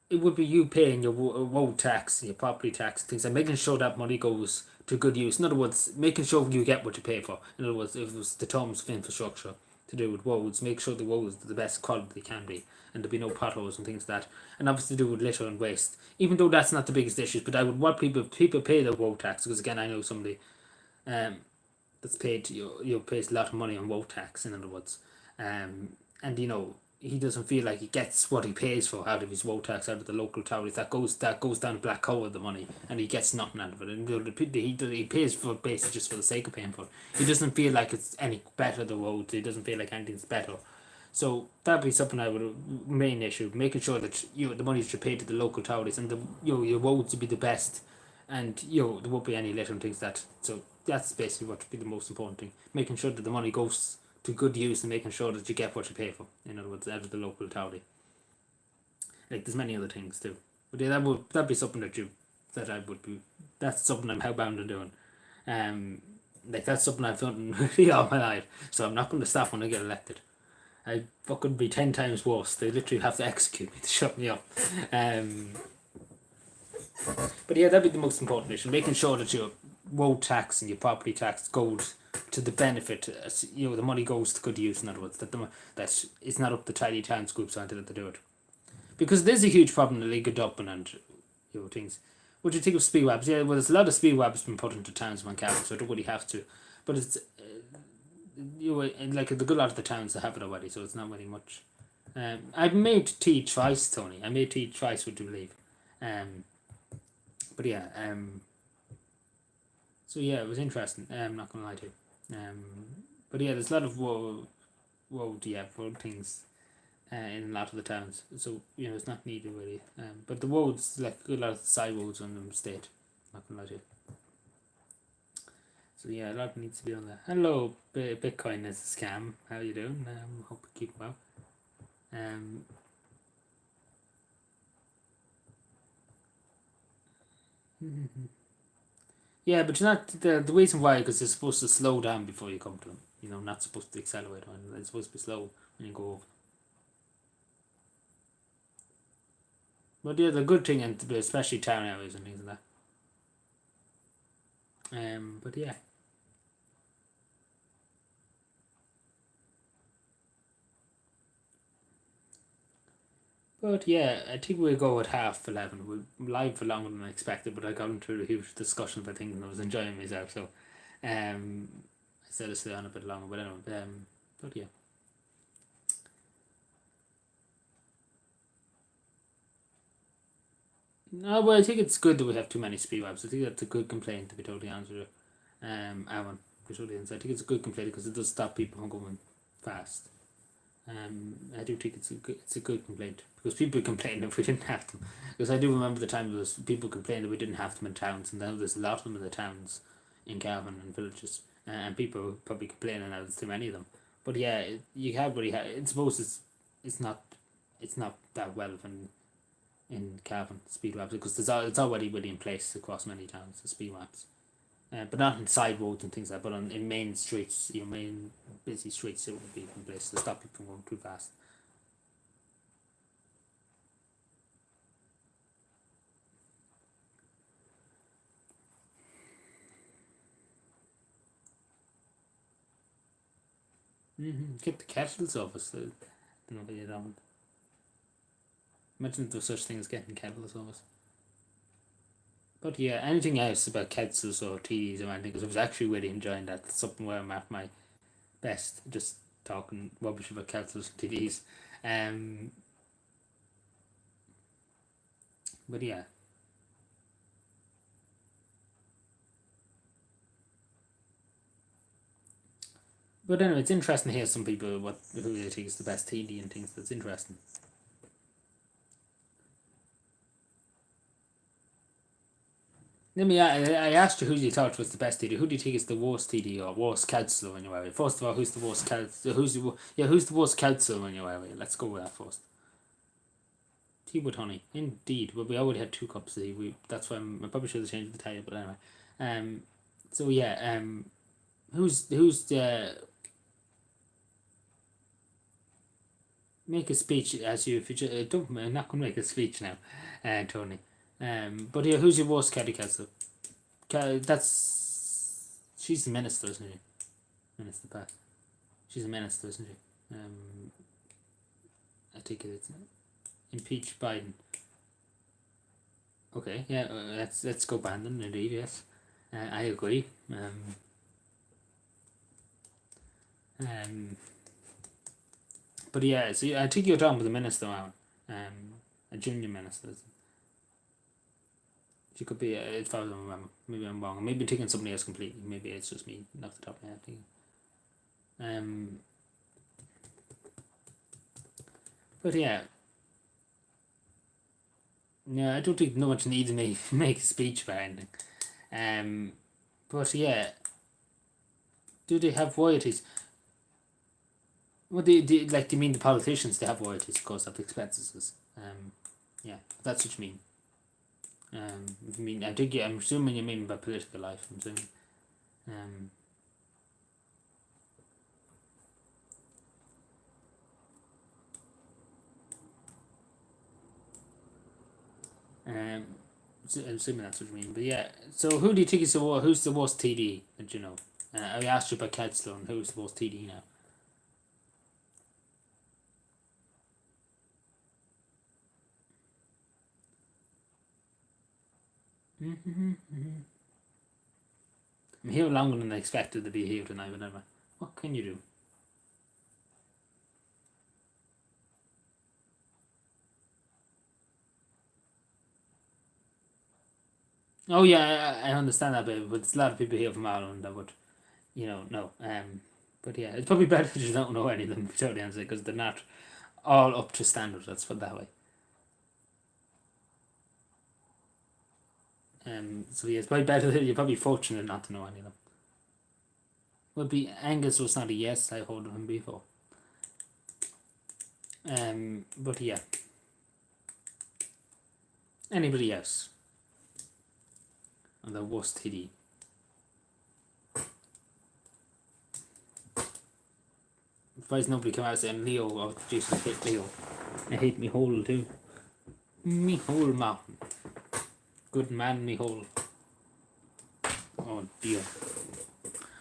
It would be you paying your road tax, your property tax, things, and making sure that money goes to good use. In other words, making sure you get what you pay for. In other words, if it was the terms of infrastructure to do with roads, make sure the roads are the best quality they can be, and there be no potholes and things like that. And obviously to do with litter and waste. Even though that's not the biggest issue, but I would want people pay their road tax, because again, I know somebody that's paid pays a lot of money on road tax, in other words. And he doesn't feel like he gets what he pays for out of his road tax, out of the local authorities. That goes down black hole of the money, and he gets nothing out of it. And he pays for it basically just for the sake of paying for it. He doesn't feel like it's any better, the roads. He doesn't feel like anything's better. So that'd be something I would main issue, making sure that the money should pay to the local authorities, and your roads would be the best, and there won't be any litter and things like that. So that's basically what would be the most important thing, making sure that the money goes to good use and making sure that you get what you pay for, in other words, out of the local authority. Like, there's many other things too, but yeah, that'd be something that's something I'm hellbound on doing. Like, that's something I've done really all my life, so I'm not going to stop when I get elected. I fucking be 10 times worse. They literally have to execute me to shut me up. But yeah, that'd be the most important issue, making sure that your road tax and your property tax goes to the benefit, the money goes to good use, in other words, that it's not up to tiny towns groups to do it. Because there's a huge problem in the League of Dublin and things. What do you think of speed webs? Yeah, well, there's a lot of speed webs been put into towns around Cavan, so I don't really have to. But it's like a good lot of the towns that have it already, so it's not really much. I've made tea twice, Tony. I made tea twice, would you believe? But yeah, so yeah, it was interesting. I'm not gonna lie to you. But yeah, there's a lot of road things in a lot of the towns. So it's not needed really. But the roads, like a lot of the side roads on them, state. Not gonna lie to you. So yeah, a lot needs to be on there. Hello, Bitcoin is a scam. How you doing? Hope you keep well. Yeah, but you're not the reason why, because they're supposed to slow down before you come to them. Not supposed to accelerate when they're supposed to be slow when you go over. But yeah, the good thing, and especially town areas and things like that. But yeah. But yeah, I think we'll go at 11:30. We're live for longer than I expected, but I got into a huge discussion about things and I was enjoying myself, so I said I'd stay on a bit longer, but anyway, but yeah. No, well, I think it's good that we have too many speed webs. I think that's a good complaint, to be totally honest with you. Aaron, to be totally honest, I think it's a good complaint because it does stop people from going fast. I do think it's a good complaint, because people complain if we didn't have them. Because I do remember the time there was people complaining that we didn't have them in towns, and now there's a lot of them in the towns, in Cavan and villages, and people are probably complaining now there's too many of them. But yeah, you have what you have. I suppose it's not that relevant in Cavan speed webs, because it's already really in place across many towns, the speed webs. But not in side roads and things like that, but in main streets, main busy streets, it would be in place to stop people from going too fast. Get the kettles off us. I don't know if you don't. Imagine if there was such thing as getting kettles off us. But yeah, anything else about kettles or TDs or anything, because I was actually really enjoying that. It's something where I'm at my best, just talking rubbish about kettles and TDs. But yeah. But anyway, it's interesting to hear some people who they think is the best TD and things. That's interesting. I asked you who you thought was the best TD. Who do you think is the worst TD or worst councillor in your area? First of all, who's the worst councillor? Who's the worst councillor in your area? Let's go with that first. Tea with honey, indeed. Well, we already had 2 cups of tea. That's why I probably should have changed the title, but anyway. So yeah. Who's the make a speech as you? If you just, don't, I'm not gonna make a speech now, Tony. But yeah, who's your worst county councillor? She's the minister, isn't she? Minister Pat. She's a minister, isn't she? I think it's impeach Biden. Okay, yeah, let's go Brandon. Indeed, yes, I agree. But yeah, so I think you're talking with the minister now. A junior minister. She could be, as far as I remember. Maybe I'm wrong. Maybe I'm taking somebody else completely. Maybe it's just me off the top of my head. But yeah. No, I don't think no much needs me make a speech about anything. But yeah. Do they have royalties? Well, do you mean the politicians? They have royalties, of course, of expenses. Yeah, that's what you mean. I mean, I'm assuming you mean by political life. I'm assuming. So I'm assuming that's what you mean. But yeah, so who do you think is who's the worst TD that you know? I asked you about Councillor, and who's the worst TD now? I'm here longer than I expected to be here tonight, but anyway. What can you do? Oh yeah, I understand that, baby, but there's a lot of people here from Ireland that would, no. But yeah, it's probably better if you don't know any of them, to be totally honest, because they're not all up to standard. Let's put it that way. So yeah, it's probably better. You're probably fortunate not to know any of them. Would be Angus was not a yes. I heard of him before. But yeah. Anybody else? On the worst hitty. Surprised nobody came out saying Leo. Oh, Jesus, hate Leo. I hate me hole too. Me hole mountain. Good man, me hole. Oh dear.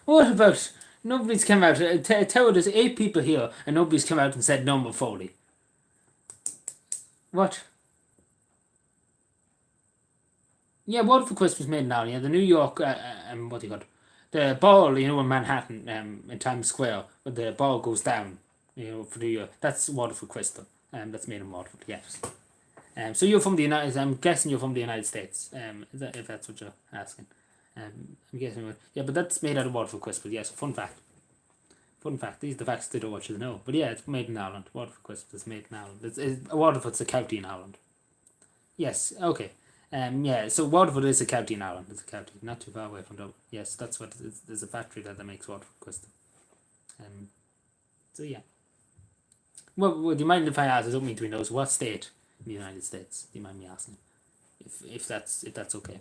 What about nobody's come out? Tell there's 8 people here and nobody's come out and said number 40. What? Yeah, what for Christmas made now? Yeah, the New York, what do you call it? The ball, in Manhattan, in Times Square, where the ball goes down, for New York. That's Waterford Crystal. That's made in Waterford, yes. So you're from the United. I'm guessing you're from the United States. If that's what you're asking. I'm guessing. Yeah, but that's made out of Waterford Crystal. Yes, fun fact. Fun fact. These are the facts they don't want you to know. But yeah, it's made in Ireland. Waterford Crystal is made in Ireland. Waterford's a county in Ireland. Yes. Okay. Yeah. So Waterford is a county in Ireland. It's a county, not too far away from Dublin. Yes, that's what it is. There's a factory that makes Waterford Crystal. So yeah. Well, do you mind if I ask? I don't mean to be nosy. What state in the United States? Do you mind me asking? If that's okay.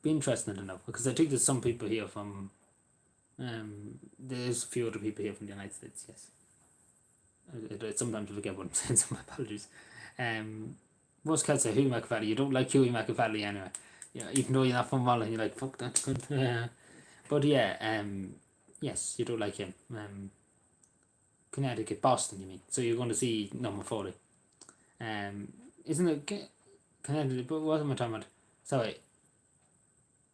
Be interested to know, because I think there's some people here from. There's a few other people here from the United States. Yes. I sometimes forget what I'm saying, so my apologies. Most cats say Hughie McFadden. You don't like Hughie McFadden anyway. Yeah, even though you're not from Mullen, you're like, fuck, that's good. But yeah, yes, you don't like him. Connecticut, Boston, you mean? So you're going to see number 40. Isn't it Connecticut? But what am I talking about? Sorry,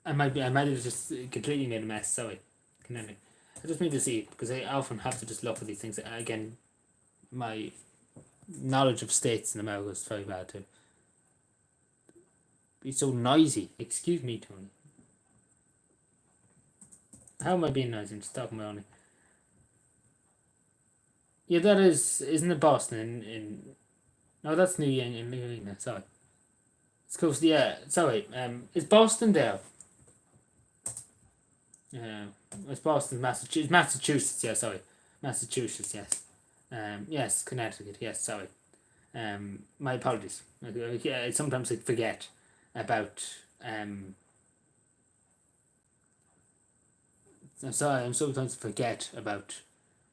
I might have just completely made a mess. Sorry, Connecticut. I just need to see, because I often have to just look at these things again. My knowledge of states in America is very bad too. It's so noisy. Excuse me, Tony. How am I being noisy? I'm just talking about only. Yeah, that isn't it Boston no, that's New England, sorry. It's close, yeah, sorry, is Boston there? It's Boston, Massachusetts, yeah, sorry. Massachusetts, yes. Yes, Connecticut, yes, sorry. My apologies. I sometimes forget about, I'm sorry, I sometimes forget about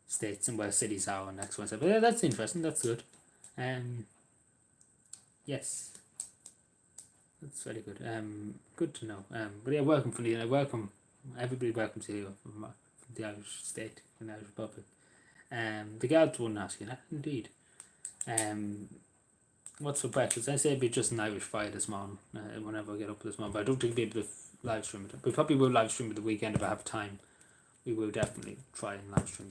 states and where cities are and X, Y, Z. But yeah, that's interesting. That's good. Yes, that's very good. Good to know. But yeah, welcome everybody. Welcome to you from the Irish state, from the Irish Republic. The guards wouldn't ask you that, indeed. What's for breakfast? I say it'd be just an Irish fry this morning. Whenever I get up this morning, but I don't think we'll be able to live stream it. We probably will live stream it the weekend if I have time. We will definitely try and live stream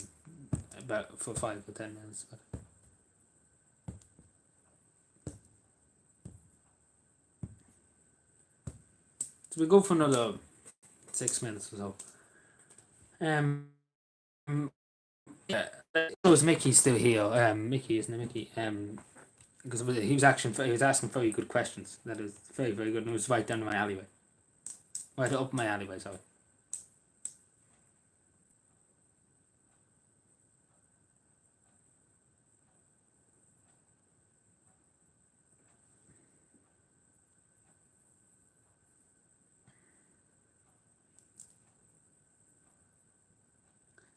about for 5 or 10 minutes. But. So we go for another 6 minutes or so. Yeah, is Mickey still here? Mickey, isn't it, Mickey? Because he was asking very good questions. That is very, very good. And it was right down my alleyway. Right up my alleyway, sorry.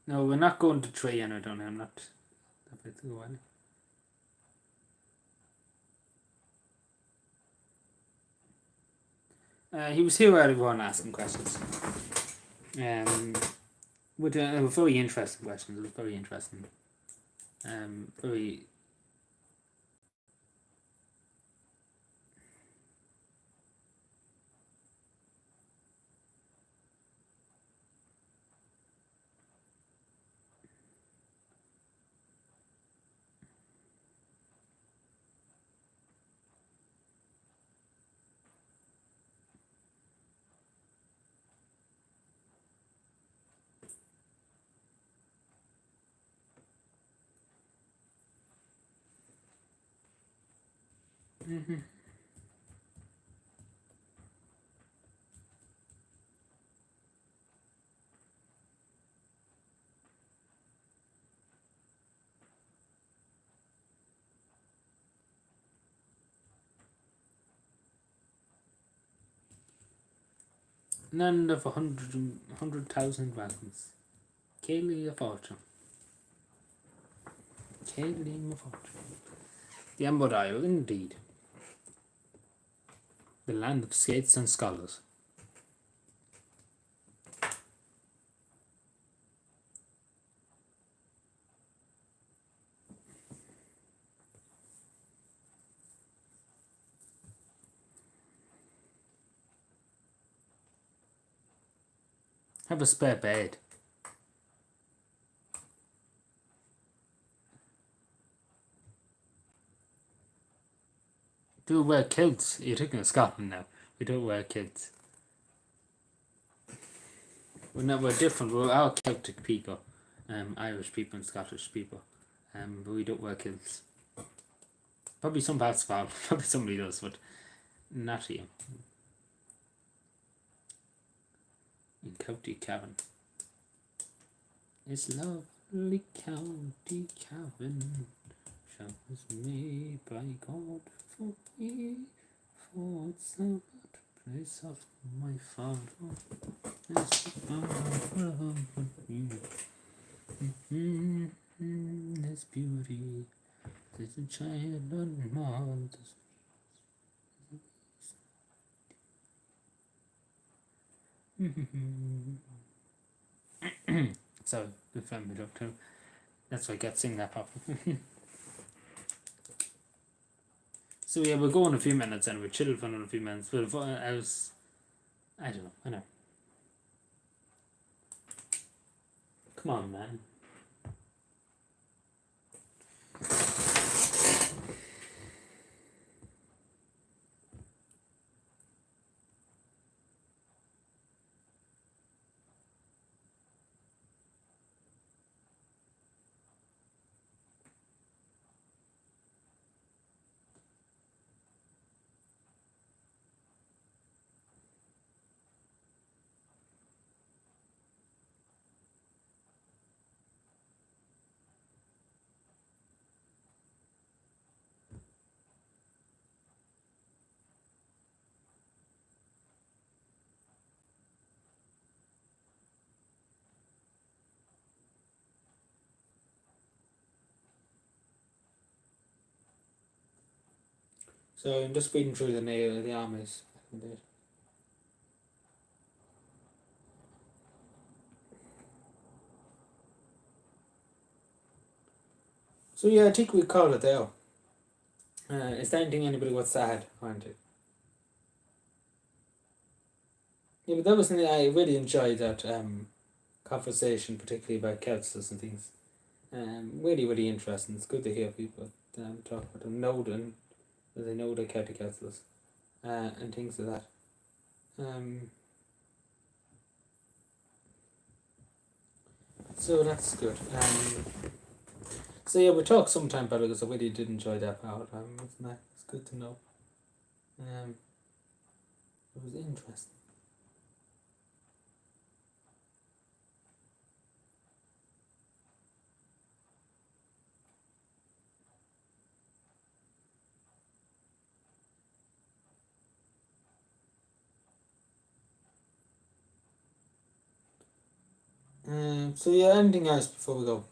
No, we're not going to tree, and I don't know. I'm not. He was here earlier on asking questions. With very interesting questions. It was very interesting. Very. Mm-hmm. None of 100,000 wagons. Kaylee a fortune. Kaylee a fortune. The Ambod Isle, indeed. The land of skates and scholars. Have a spare bed. Do wear kilts. You're talking of Scotland now. We don't wear kilts. We're different. We're all Celtic people. Irish people and Scottish people. But we don't wear kilts. Probably some parts of Ireland. Probably somebody does, but not here. In County Cavan. It's lovely County Cavan. Showers made by God for me. For it's the place of my father. It's the father of you. There's beauty. There's a child on Mars. So the family doctor. That's why I got sing that pop. So yeah, we'll go in a few minutes and we'll chill for another few minutes. But I don't know. I know. Come on, man. So I'm just reading through the armies. So yeah, I think we call it there. Is there anything anybody wants to add onto? Yeah, but that was I really enjoyed that conversation, particularly about councils and things. Really, really interesting. It's good to hear people talk about them, know them, that they know the county councils, and things like that. So that's good. So yeah, we'll talk sometime about it because I really did enjoy that part. It's good to know. It was interesting. So yeah, anything else before we go?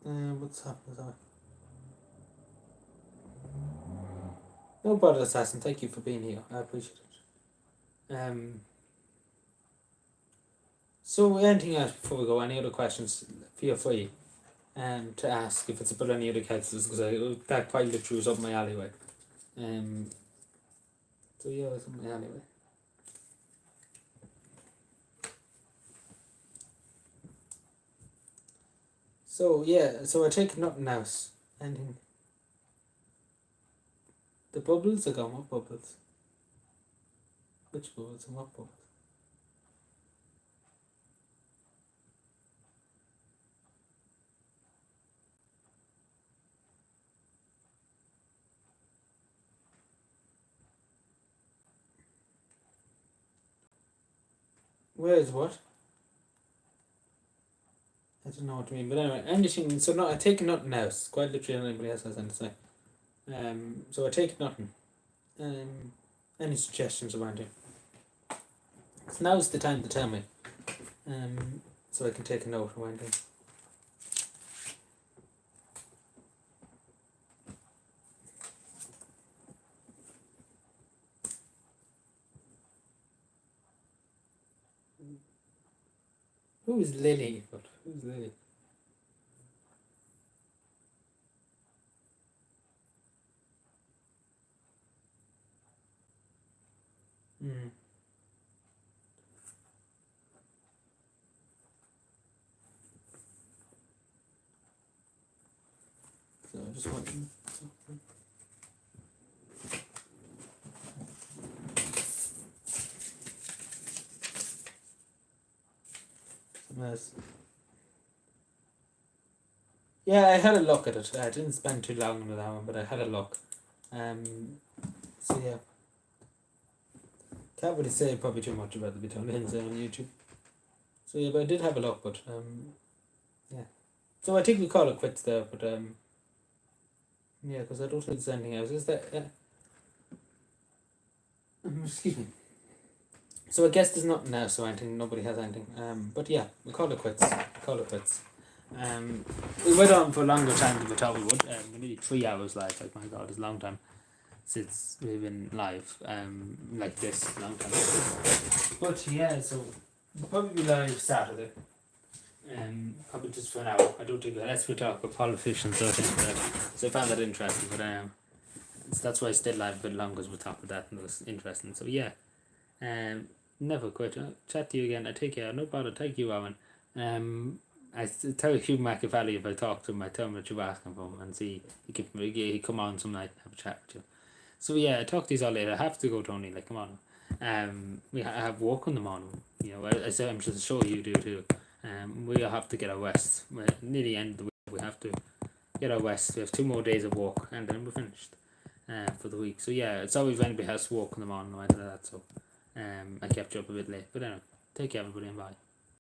What's happening? Sorry. No bother, Assassin. Thank you for being here. I appreciate it. So anything else before we go? Any other questions? Feel free to ask if it's about any other cases because that quite literally was up my alleyway. So yeah, it's up my alleyway. So yeah, so I take nothing else. Anything. The bubbles are gone. What bubbles? Which bubbles and what bubbles? Where is what? I don't know what you mean, but anyway, anything. So no, I take nothing else. Quite literally, anybody else has anything to say. So I take nothing. Any suggestions or anything? So now's the time to tell me. So I can take a note or anything. Who is Lily? But who's Lily? Hmm. So I just want. Something else. Yeah, I had a look at it. I didn't spend too long on that one, but I had a look. So yeah. Can't really say probably too much about the Bitonians on YouTube. So yeah, but I did have a look, but yeah. So I think we call it quits there, but yeah, because I don't think there's anything else. Is that excuse me. So I guess there's nothing else or anything. Nobody has anything. But yeah, we call it quits. Call it quits. We went on for a longer time than we thought we would. Nearly 3 hours live. Like my God, it's a long time since we've been live. Like this, long time. But yeah, so we'll probably be live Saturday. Probably just for an hour. I don't think unless we talk about politicians or things like that. So I found that interesting, but so that's why I stayed live a bit longer as we talked about that, and it was interesting. So yeah, never quit. I'll chat to you again. I take care. No bother. Thank you, Owen. I tell Hugh McAfally if I talk to him, I tell him that you're asking for him and see he come on some night and have a chat with you. So yeah, I talk to you all later. I have to go, Tony. Like, come on. We have work in the morning. You know, I said I'm sure you do too. We have to get our rest. We're near the end of the week. We have to get our rest. We have 2 more days of work and then we're finished for the week. So yeah, it's always if anybody has to work in the morning or anything like that. So I kept you up a bit late. But anyway, take care everybody and bye.